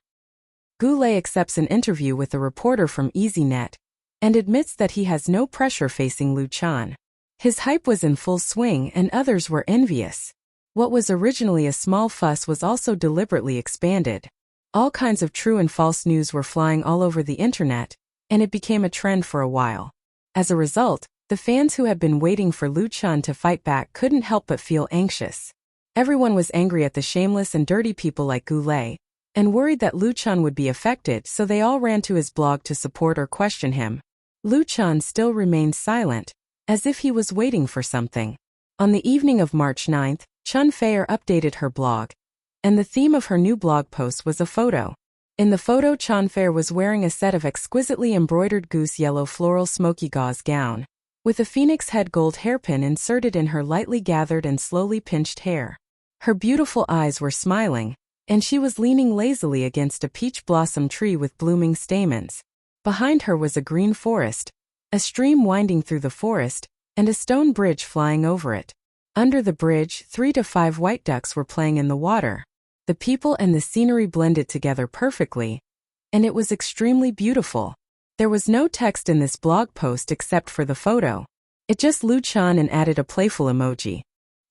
Goulet accepts an interview with a reporter from EasyNet and admits that he has no pressure facing Liu Chan. His hype was in full swing and others were envious. What was originally a small fuss was also deliberately expanded. All kinds of true and false news were flying all over the internet, and it became a trend for a while. As a result, the fans who had been waiting for Liu Chan to fight back couldn't help but feel anxious. Everyone was angry at the shameless and dirty people like Goulet, and worried that Liu Chan would be affected, so they all ran to his blog to support or question him. Liu Chan still remained silent, as if he was waiting for something. On the evening of March 9th, Chun Feier updated her blog, and the theme of her new blog post was a photo. In the photo, Chun Feier was wearing a set of exquisitely embroidered goose yellow floral smoky gauze gown, with a phoenix head gold hairpin inserted in her lightly gathered and slowly pinched hair. Her beautiful eyes were smiling, and she was leaning lazily against a peach blossom tree with blooming stamens. Behind her was a green forest, a stream winding through the forest, and a stone bridge flying over it. Under the bridge, 3 to 5 white ducks were playing in the water. The people and the scenery blended together perfectly, and it was extremely beautiful. There was no text in this blog post except for the photo. It just Liu Chan and added a playful emoji.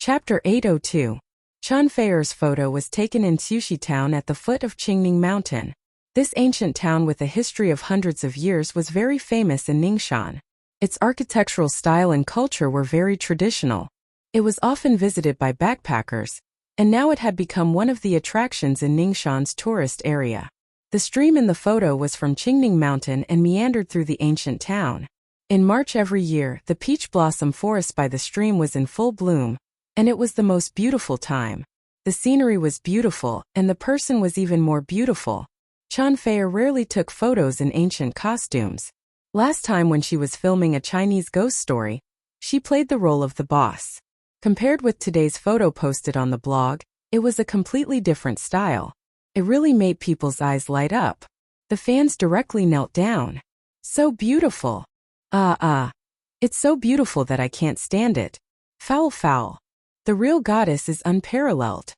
Chapter 802. Chun Feier's photo was taken in Sushi Town at the foot of Qingning Mountain. This ancient town with a history of hundreds of years was very famous in Ningxian. Its architectural style and culture were very traditional. It was often visited by backpackers, and now it had become one of the attractions in Ningxian's tourist area. The stream in the photo was from Qingning Mountain and meandered through the ancient town. In March every year, the peach blossom forest by the stream was in full bloom, and it was the most beautiful time. The scenery was beautiful, and the person was even more beautiful. Chun Feier rarely took photos in ancient costumes. Last time when she was filming a Chinese ghost story, she played the role of the boss. Compared with today's photo posted on the blog, it was a completely different style. It really made people's eyes light up. The fans directly knelt down. So beautiful. It's so beautiful that I can't stand it. Foul foul. The real goddess is unparalleled.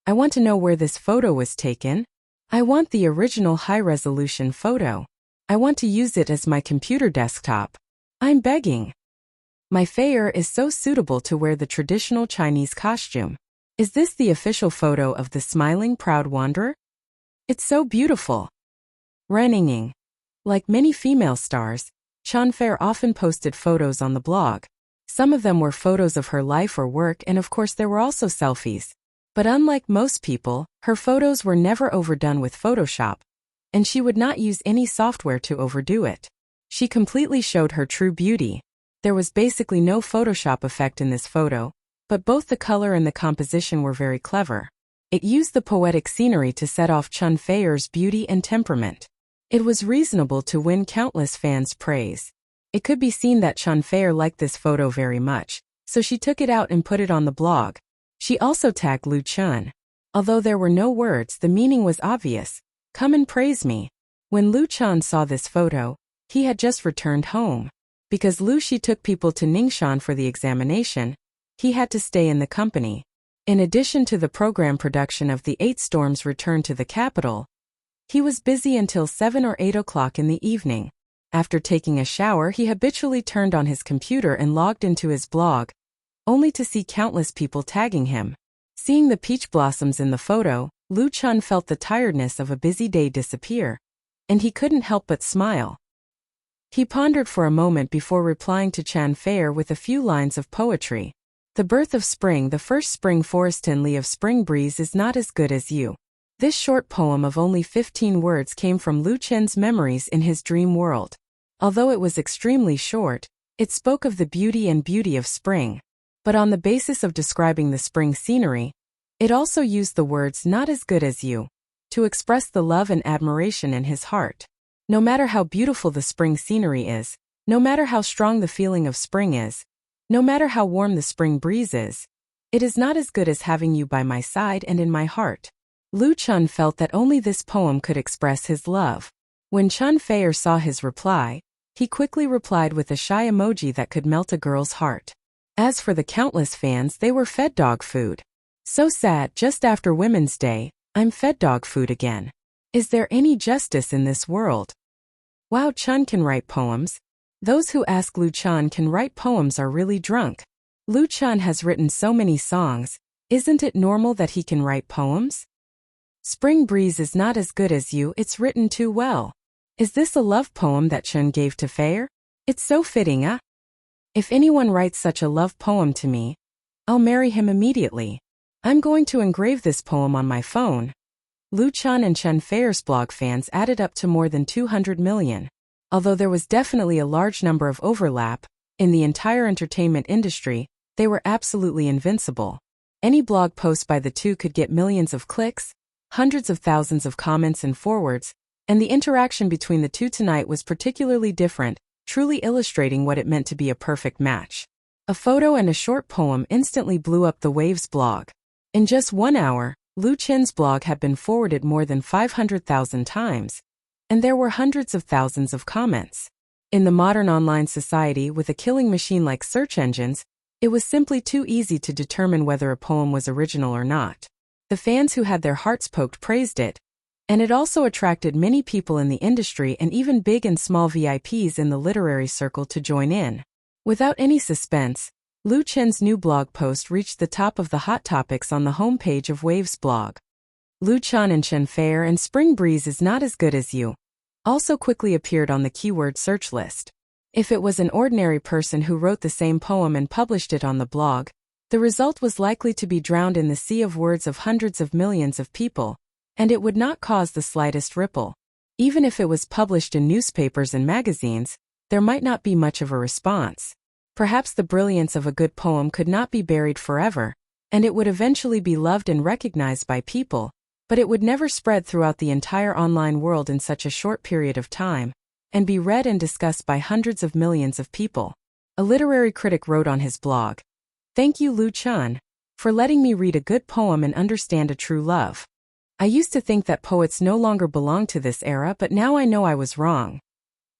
I want to know where this photo was taken. I want the original high-resolution photo. I want to use it as my computer desktop. I'm begging. My Feier is so suitable to wear the traditional Chinese costume. Is this the official photo of the smiling proud wanderer? It's so beautiful. Reninging. Like many female stars, Chun Feier often posted photos on the blog. Some of them were photos of her life or work, and of course there were also selfies. But unlike most people, her photos were never overdone with Photoshop, and she would not use any software to overdo it. She completely showed her true beauty. There was basically no Photoshop effect in this photo, but both the color and the composition were very clever. It used the poetic scenery to set off Chun Feier's beauty and temperament. It was reasonable to win countless fans' praise. It could be seen that Chun Feier liked this photo very much, so she took it out and put it on the blog. She also tagged Liu Chan. Although there were no words, the meaning was obvious. Come and praise me. When Liu Chan saw this photo, he had just returned home. Because Liu Shi took people to Ningxian for the examination, he had to stay in the company. In addition to the program production of the 8 Storms' return to the capital, he was busy until 7 or 8 o'clock in the evening. After taking a shower, he habitually turned on his computer and logged into his blog, only to see countless people tagging him. Seeing the peach blossoms in the photo, Liu Chan felt the tiredness of a busy day disappear, and he couldn't help but smile. He pondered for a moment before replying to Chun Feier with a few lines of poetry. The birth of spring, the first spring forest tinley of spring breeze is not as good as you. This short poem of only 15 words came from Liu Chen's memories in his dream world. Although it was extremely short, it spoke of the beauty of spring. But on the basis of describing the spring scenery, it also used the words not as good as you to express the love and admiration in his heart. No matter how beautiful the spring scenery is, no matter how strong the feeling of spring is, no matter how warm the spring breeze is, It is not as good as having you by my side and in my heart. Lu Chun felt that only this poem could express his love. When Chun Feier saw his reply, he quickly replied with a shy emoji that could melt a girl's heart. As for the countless fans, they were fed dog food. So sad, just after Women's Day, I'm fed dog food again. Is there any justice in this world? Wow, Chun can write poems. Those who ask Lu Chun can write poems are really drunk. Lu Chun has written so many songs, isn't it normal that he can write poems? Spring breeze is not as good as you, it's written too well. Is this a love poem that Chun gave to Feier? It's so fitting, huh? If anyone writes such a love poem to me, I'll marry him immediately. I'm going to engrave this poem on my phone. Lu Chun and Chun Feier's blog fans added up to more than 200 million. Although there was definitely a large number of overlap, in the entire entertainment industry, they were absolutely invincible. Any blog post by the two could get millions of clicks, hundreds of thousands of comments and forwards, and the interaction between the two tonight was particularly different, truly illustrating what it meant to be a perfect match. A photo and a short poem instantly blew up the Waves blog. In just 1 hour, Lu Chun's blog had been forwarded more than 500,000 times, and there were hundreds of thousands of comments. In the modern online society with a killing machine like search engines, it was simply too easy to determine whether a poem was original or not. The fans who had their hearts poked praised it, and it also attracted many people in the industry and even big and small VIPs in the literary circle to join in. Without any suspense, Lu Chun's new blog post reached the top of the hot topics on the homepage of Waves blog. Lu Chun and Chun Feier and Spring Breeze is not as good as you also quickly appeared on the keyword search list. If it was an ordinary person who wrote the same poem and published it on the blog, the result was likely to be drowned in the sea of words of hundreds of millions of people, and it would not cause the slightest ripple. Even if it was published in newspapers and magazines, there might not be much of a response. Perhaps the brilliance of a good poem could not be buried forever, and it would eventually be loved and recognized by people, but it would never spread throughout the entire online world in such a short period of time, and be read and discussed by hundreds of millions of people. A literary critic wrote on his blog, "Thank you, Lu Chun, for letting me read a good poem and understand a true love. I used to think that poets no longer belonged to this era, but now I know I was wrong.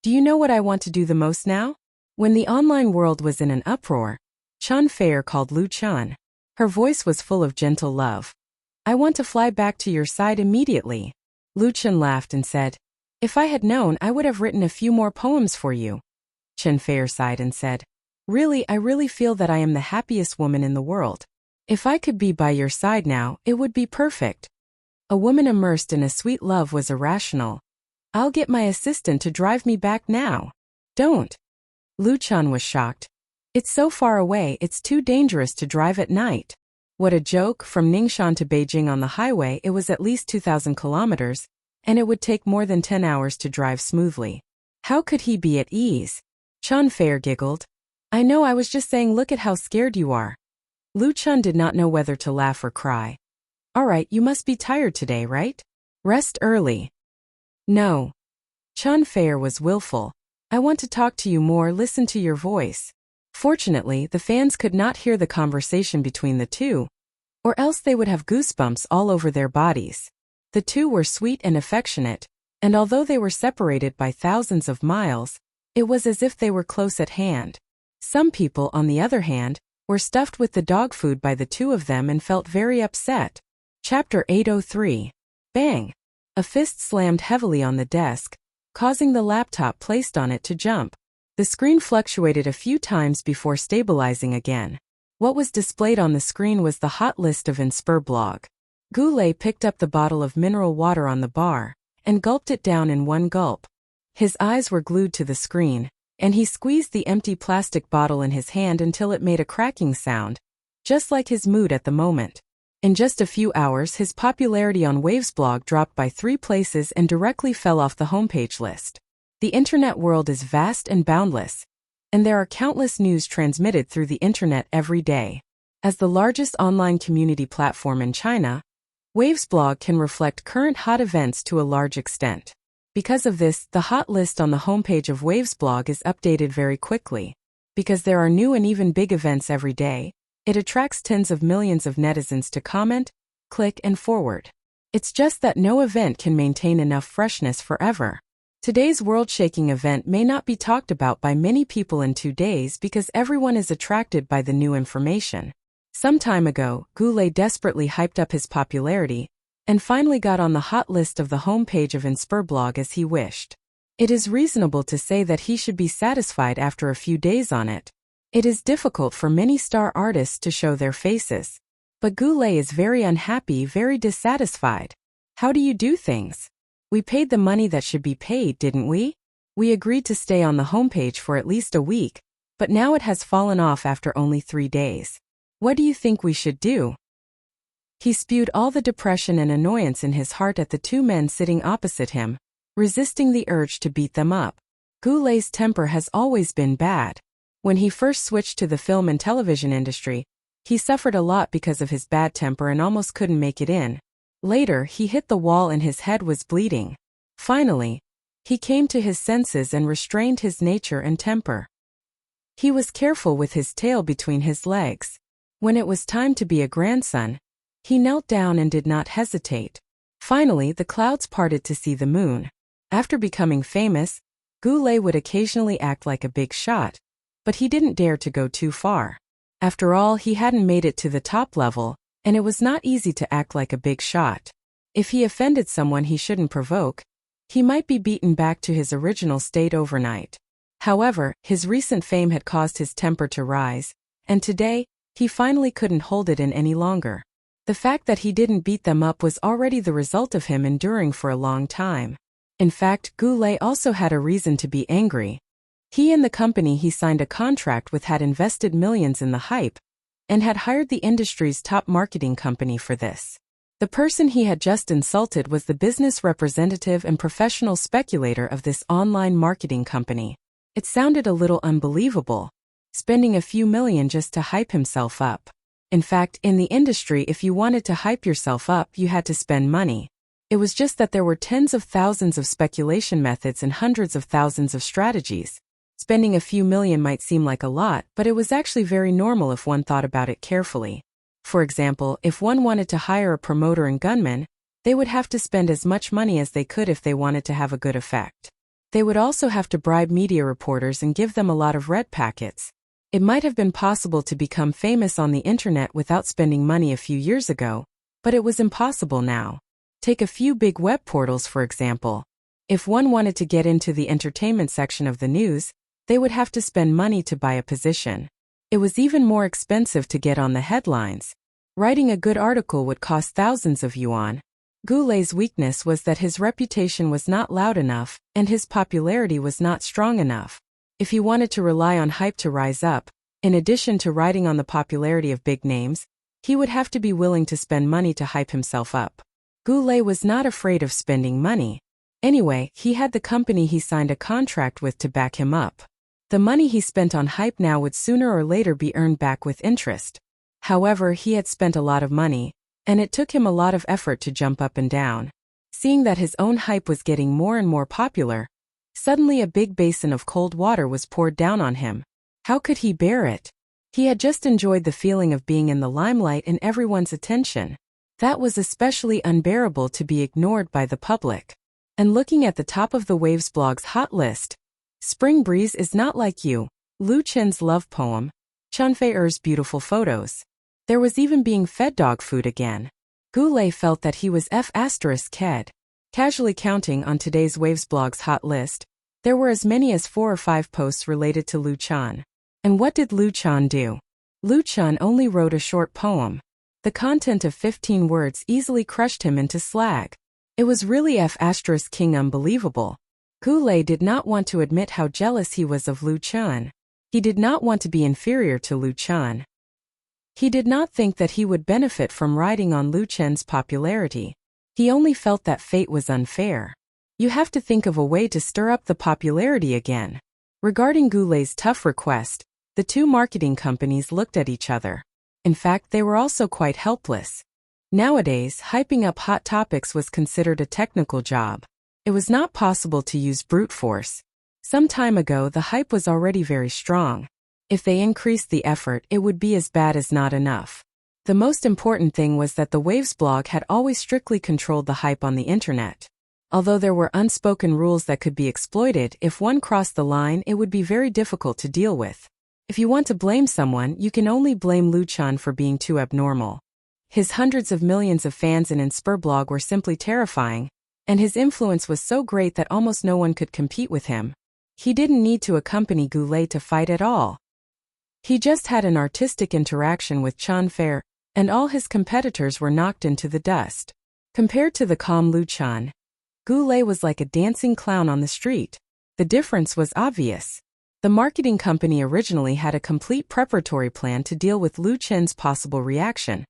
Do you know what I want to do the most now?" When the online world was in an uproar, Chun Feier called Lu Chun. Her voice was full of gentle love. "I want to fly back to your side immediately." Lu Chun laughed and said, "If I had known, I would have written a few more poems for you." Chun Feier sighed and said, "Really, I really feel that I am the happiest woman in the world. If I could be by your side now, it would be perfect." A woman immersed in a sweet love was irrational. "I'll get my assistant to drive me back now." "Don't." Lu Chun was shocked. "It's so far away, it's too dangerous to drive at night." What a joke! From Ningxian to Beijing on the highway it was at least 2,000 kilometers, and it would take more than 10 hours to drive smoothly. How could he be at ease? Chun Feier giggled. "I know, I was just saying, look at how scared you are." Lu Chun did not know whether to laugh or cry. "All right, you must be tired today, right? Rest early." "No." Chun Feier was willful. "I want to talk to you more, listen to your voice." Fortunately, the fans could not hear the conversation between the two, or else they would have goosebumps all over their bodies. The two were sweet and affectionate, and although they were separated by thousands of miles, it was as if they were close at hand. Some people, on the other hand, were stuffed with the dog food by the two of them and felt very upset. Chapter 803. Bang! A fist slammed heavily on the desk, causing the laptop placed on it to jump. The screen fluctuated a few times before stabilizing again. What was displayed on the screen was the hot list of Inspur blog. Goulet picked up the bottle of mineral water on the bar, and gulped it down in one gulp. His eyes were glued to the screen, and he squeezed the empty plastic bottle in his hand until it made a cracking sound, just like his mood at the moment. In just a few hours his popularity on Waves blog dropped by 3 places and directly fell off the homepage list. The internet world is vast and boundless, and there are countless news transmitted through the internet every day. As the largest online community platform in China, Waves blog can reflect current hot events to a large extent. Because of this, the hot list on the homepage of Waves blog is updated very quickly. Because there are new and even big events every day, It attracts tens of millions of netizens to comment, click, and forward. It's just that no event can maintain enough freshness forever. Today's world-shaking event may not be talked about by many people in 2 days because everyone is attracted by the new information. Some time ago, Goulet desperately hyped up his popularity and finally got on the hot list of the homepage of Inspirblog as he wished. It is reasonable to say that he should be satisfied after a few days on it. It is difficult for many star artists to show their faces. But Goulet is very unhappy, very dissatisfied. How do you do things? We paid the money that should be paid, didn't we? We agreed to stay on the homepage for at least a week, but now it has fallen off after only 3 days. What do you think we should do? He spewed all the depression and annoyance in his heart at the 2 men sitting opposite him, resisting the urge to beat them up. Goulet's temper has always been bad. When he first switched to the film and television industry, he suffered a lot because of his bad temper and almost couldn't make it in. Later, he hit the wall and his head was bleeding. Finally, he came to his senses and restrained his nature and temper. He was careful with his tail between his legs. When it was time to be a grandson, he knelt down and did not hesitate. Finally, the clouds parted to see the moon. After becoming famous, Goulet would occasionally act like a big shot, but he didn't dare to go too far. After all, he hadn't made it to the top level, and it was not easy to act like a big shot. If he offended someone he shouldn't provoke, he might be beaten back to his original state overnight. However, his recent fame had caused his temper to rise, and today, he finally couldn't hold it in any longer. The fact that he didn't beat them up was already the result of him enduring for a long time. In fact, Goulet also had a reason to be angry. He and the company he signed a contract with had invested millions in the hype and had hired the industry's top marketing company for this. The person he had just insulted was the business representative and professional speculator of this online marketing company. It sounded a little unbelievable, spending a few million just to hype himself up. In fact, in the industry, if you wanted to hype yourself up, you had to spend money. It was just that there were tens of thousands of speculation methods and hundreds of thousands of strategies. Spending a few million might seem like a lot, but it was actually very normal if one thought about it carefully. For example, if one wanted to hire a promoter and gunman, they would have to spend as much money as they could if they wanted to have a good effect. They would also have to bribe media reporters and give them a lot of red packets. It might have been possible to become famous on the internet without spending money a few years ago, but it was impossible now. Take a few big web portals, for example. If one wanted to get into the entertainment section of the news, they would have to spend money to buy a position. It was even more expensive to get on the headlines. Writing a good article would cost thousands of yuan. Goulet's weakness was that his reputation was not loud enough, and his popularity was not strong enough. If he wanted to rely on hype to rise up, in addition to riding on the popularity of big names, he would have to be willing to spend money to hype himself up. Goulet was not afraid of spending money. Anyway, he had the company he signed a contract with to back him up. The money he spent on hype now would sooner or later be earned back with interest. However, he had spent a lot of money, and it took him a lot of effort to jump up and down. Seeing that his own hype was getting more and more popular, suddenly a big basin of cold water was poured down on him. How could he bear it? He had just enjoyed the feeling of being in the limelight and everyone's attention. That was especially unbearable to be ignored by the public. And looking at the top of the Waves blog's hot list, Spring Breeze is Not Like You, Lu Chen's love poem, Chunfei Er's beautiful photos. There was even being fed dog food again. Goulet felt that he was F***ed. Casually counting on today's Waves blog's hot list, there were as many as 4 or 5 posts related to Lu Chen. And what did Lu Chen do? Lu Chen only wrote a short poem. The content of 15 words easily crushed him into slag. It was really F***ing unbelievable. Goulet did not want to admit how jealous he was of Lu Chen. He did not want to be inferior to Lu Chen. He did not think that he would benefit from riding on Lu Chen's popularity. He only felt that fate was unfair. You have to think of a way to stir up the popularity again. Regarding Goulet's tough request, the 2 marketing companies looked at each other. In fact, they were also quite helpless. Nowadays, hyping up hot topics was considered a technical job. It was not possible to use brute force. Some time ago, the hype was already very strong. If they increased the effort, it would be as bad as not enough. The most important thing was that the Waves blog had always strictly controlled the hype on the internet. Although there were unspoken rules that could be exploited, if one crossed the line, it would be very difficult to deal with. If you want to blame someone, you can only blame Luchan for being too abnormal. His hundreds of millions of fans in Insperblog were simply terrifying, and his influence was so great that almost no one could compete with him. He didn't need to accompany Goulet to fight at all. He just had an artistic interaction with Chan Fair, and all his competitors were knocked into the dust. Compared to the calm Luchan, Goulet was like a dancing clown on the street. The difference was obvious. The marketing company originally had a complete preparatory plan to deal with Luchan's possible reaction,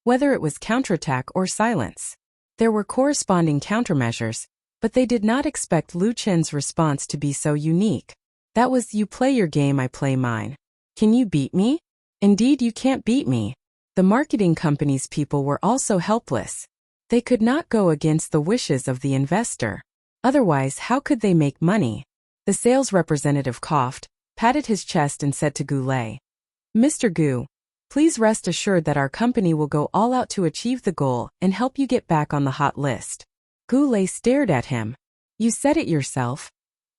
whether it was counterattack or silence. There were corresponding countermeasures, but they did not expect Luchan's response to be so unique. That was, you play your game, I play mine. Can you beat me? Indeed, you can't beat me. The marketing company's people were also helpless. They could not go against the wishes of the investor. Otherwise, how could they make money? The sales representative coughed, patted his chest and said to Goulet, "Mr. Gu, please rest assured that our company will go all out to achieve the goal and help you get back on the hot list." Goulet stared at him. "You said it yourself."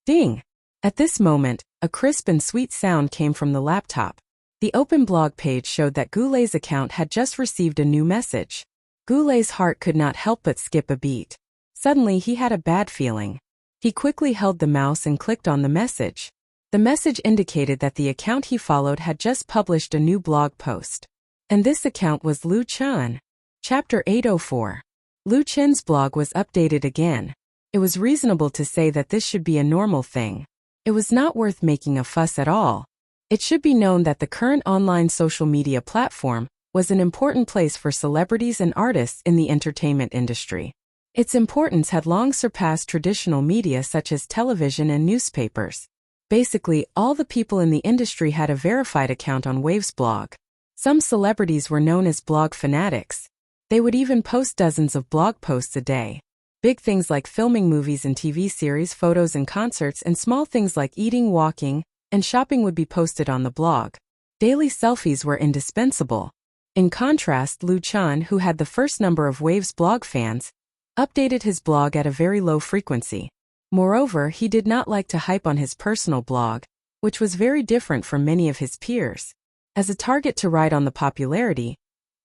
Ding! At this moment, a crisp and sweet sound came from the laptop. The open blog page showed that Goulet's account had just received a new message. Goulet's heart could not help but skip a beat. Suddenly he had a bad feeling. He quickly held the mouse and clicked on the message. The message indicated that the account he followed had just published a new blog post. And this account was Luchan. Chapter 804. Luchan's blog was updated again. It was reasonable to say that this should be a normal thing. It was not worth making a fuss at all. It should be known that the current online social media platform was an important place for celebrities and artists in the entertainment industry. Its importance had long surpassed traditional media such as television and newspapers. Basically, all the people in the industry had a verified account on Waves blog. Some celebrities were known as blog fanatics. They would even post dozens of blog posts a day. Big things like filming movies and TV series, photos and concerts, and small things like eating, walking, and shopping would be posted on the blog. Daily selfies were indispensable. In contrast, Luchan, who had the first number of Waves blog fans, updated his blog at a very low frequency. Moreover, he did not like to hype on his personal blog, which was very different from many of his peers. As a target to ride on the popularity,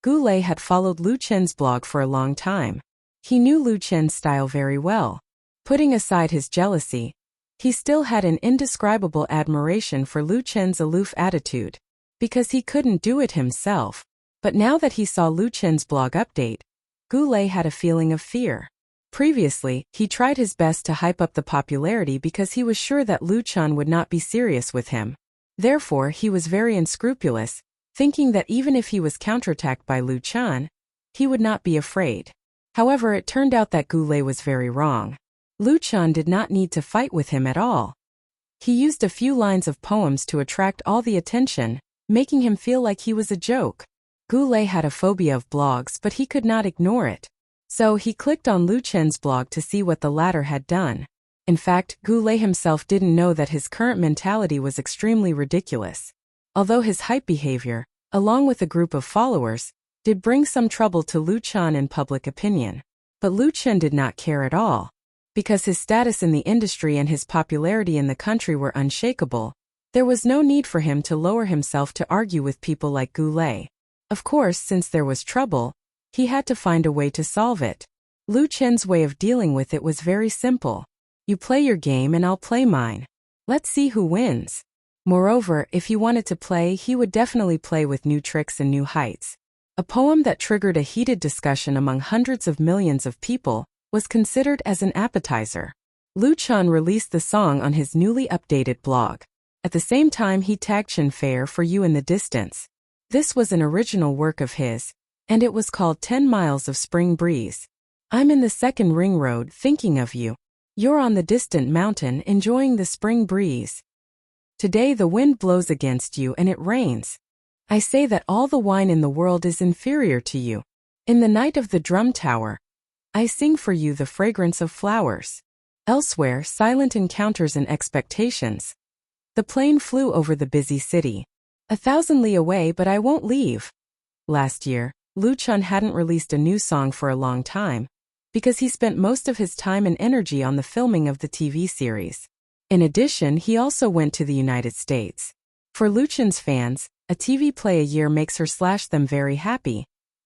Goulet had followed Luchan's blog for a long time. He knew Luchan's style very well. Putting aside his jealousy, he still had an indescribable admiration for Luchan's aloof attitude, because he couldn't do it himself. But now that he saw Luchan's blog update, Goulet had a feeling of fear. Previously, he tried his best to hype up the popularity because he was sure that Luchan would not be serious with him. Therefore, he was very unscrupulous, thinking that even if he was counterattacked by Luchan, he would not be afraid. However, it turned out that Goulet was very wrong. Luchan did not need to fight with him at all. He used a few lines of poems to attract all the attention, making him feel like he was a joke. Goulet had a phobia of blogs, but he could not ignore it. So he clicked on Luchan's blog to see what the latter had done. In fact, Goulet himself didn't know that his current mentality was extremely ridiculous. Although his hype behavior, along with a group of followers, did bring some trouble to Luchan in public opinion. But Luchan did not care at all. Because his status in the industry and his popularity in the country were unshakable, there was no need for him to lower himself to argue with people like Goulet. Of course, since there was trouble, he had to find a way to solve it. Luchan's way of dealing with it was very simple. You play your game and I'll play mine. Let's see who wins. Moreover, if he wanted to play, he would definitely play with new tricks and new heights. A poem that triggered a heated discussion among hundreds of millions of people was considered as an appetizer. Luchan released the song on his newly updated blog. At the same time, he tagged Chan Fair for You in the Distance. This was an original work of his, and it was called 10 Miles of Spring Breeze. I'm in the second ring road thinking of you. You're on the distant mountain enjoying the spring breeze. Today the wind blows against you and it rains. I say that all the wine in the world is inferior to you. In the night of the drum tower, I sing for you the fragrance of flowers. Elsewhere, silent encounters and expectations. The plane flew over the busy city. 1,000 li away but I won't leave. Last year, Luchan hadn't released a new song for a long time, because he spent most of his time and energy on the filming of the TV series. In addition, he also went to the United States. For Luchan's fans, a TV play a year makes her/them very happy.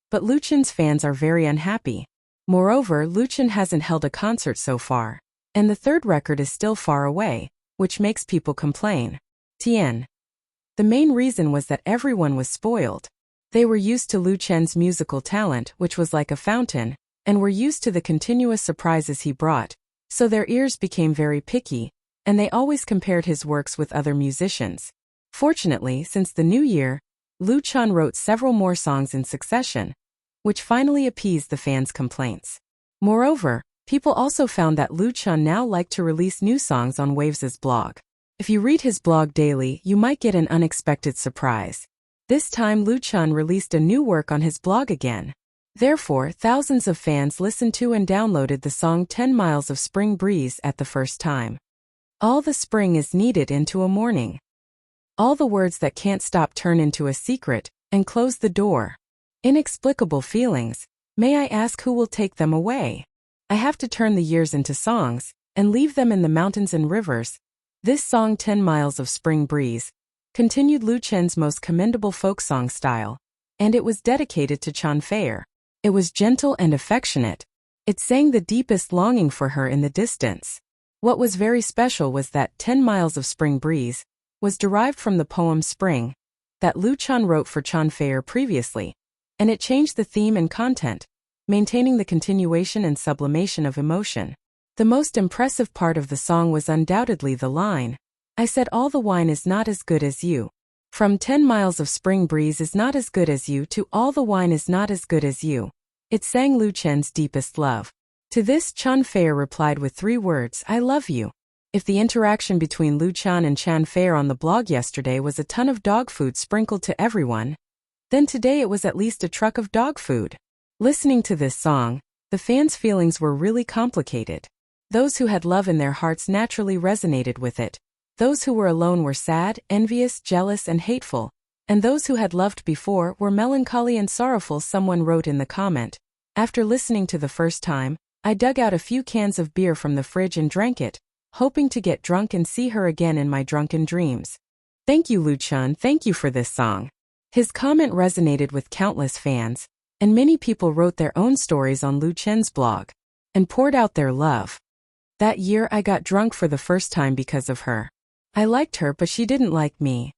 But Luchan's fans are very unhappy. Moreover, Luchan hasn't held a concert so far, and the third record is still far away, which makes people complain. Tien. The main reason was that everyone was spoiled. They were used to Luchan's musical talent, which was like a fountain, and were used to the continuous surprises he brought, so their ears became very picky, and they always compared his works with other musicians. Fortunately, since the new year, Luchan wrote several more songs in succession, which finally appeased the fans' complaints. Moreover, people also found that Luchan now liked to release new songs on Waves's blog. If you read his blog daily, you might get an unexpected surprise. This time Luchan released a new work on his blog again. Therefore, thousands of fans listened to and downloaded the song 10 Miles of Spring Breeze at the first time. All the spring is needed into a morning. All the words that can't stop turn into a secret, and close the door. Inexplicable feelings, may I ask who will take them away? I have to turn the years into songs, and leave them in the mountains and rivers. This song 10 Miles of Spring Breeze continued Luchan's most commendable folk song style, and it was dedicated to Chan Fair. It was gentle and affectionate. It sang the deepest longing for her in the distance. What was very special was that 10 Miles of Spring Breeze was derived from the poem Spring that Luchan wrote for Chan Fair previously, and it changed the theme and content, maintaining the continuation and sublimation of emotion. The most impressive part of the song was undoubtedly the line, I said all the wine is not as good as you. From 10 Miles of Spring Breeze is not as good as you to all the wine is not as good as you. It sang Luchan's deepest love. To this, Chan Fair replied with 3 words, I love you. If the interaction between Luchan and Chan Fair on the blog yesterday was a ton of dog food sprinkled to everyone, then today it was at least a truck of dog food. Listening to this song, the fans' feelings were really complicated. Those who had love in their hearts naturally resonated with it. Those who were alone were sad, envious, jealous, and hateful. And those who had loved before were melancholy and sorrowful. Someone wrote in the comment, after listening to the first time, I dug out a few cans of beer from the fridge and drank it, hoping to get drunk and see her again in my drunken dreams. Thank you, Luchan, thank you for this song. His comment resonated with countless fans, and many people wrote their own stories on Luchan's blog, and poured out their love. That year I got drunk for the first time because of her. I liked her but she didn't like me.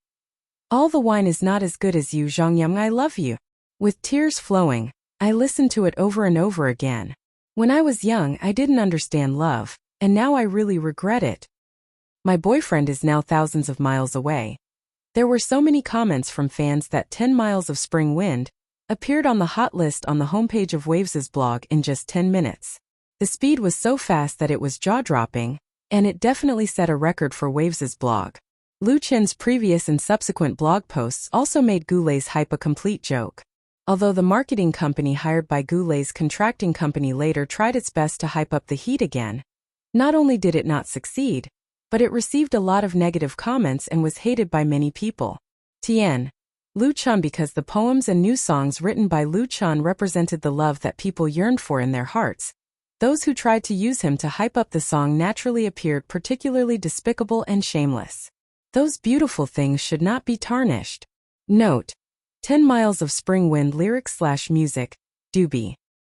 All the wine is not as good as you, Zhongyang, I love you. With tears flowing, I listened to it over and over again. When I was young, I didn't understand love, and now I really regret it. My boyfriend is now thousands of miles away. There were so many comments from fans that 10 Miles of Spring Wind appeared on the hot list on the homepage of Waves's blog in just 10 minutes. The speed was so fast that it was jaw-dropping, and it definitely set a record for Waves's blog. Luchan's previous and subsequent blog posts also made Goulet's hype a complete joke. Although the marketing company hired by Goulet's contracting company later tried its best to hype up the heat again, not only did it not succeed, but it received a lot of negative comments and was hated by many people. Tien. Luchan. Because the poems and new songs written by Luchan represented the love that people yearned for in their hearts, those who tried to use him to hype up the song naturally appeared particularly despicable and shameless. Those beautiful things should not be tarnished. Note: 10 Miles of Spring Wind lyrics/music, Doobie.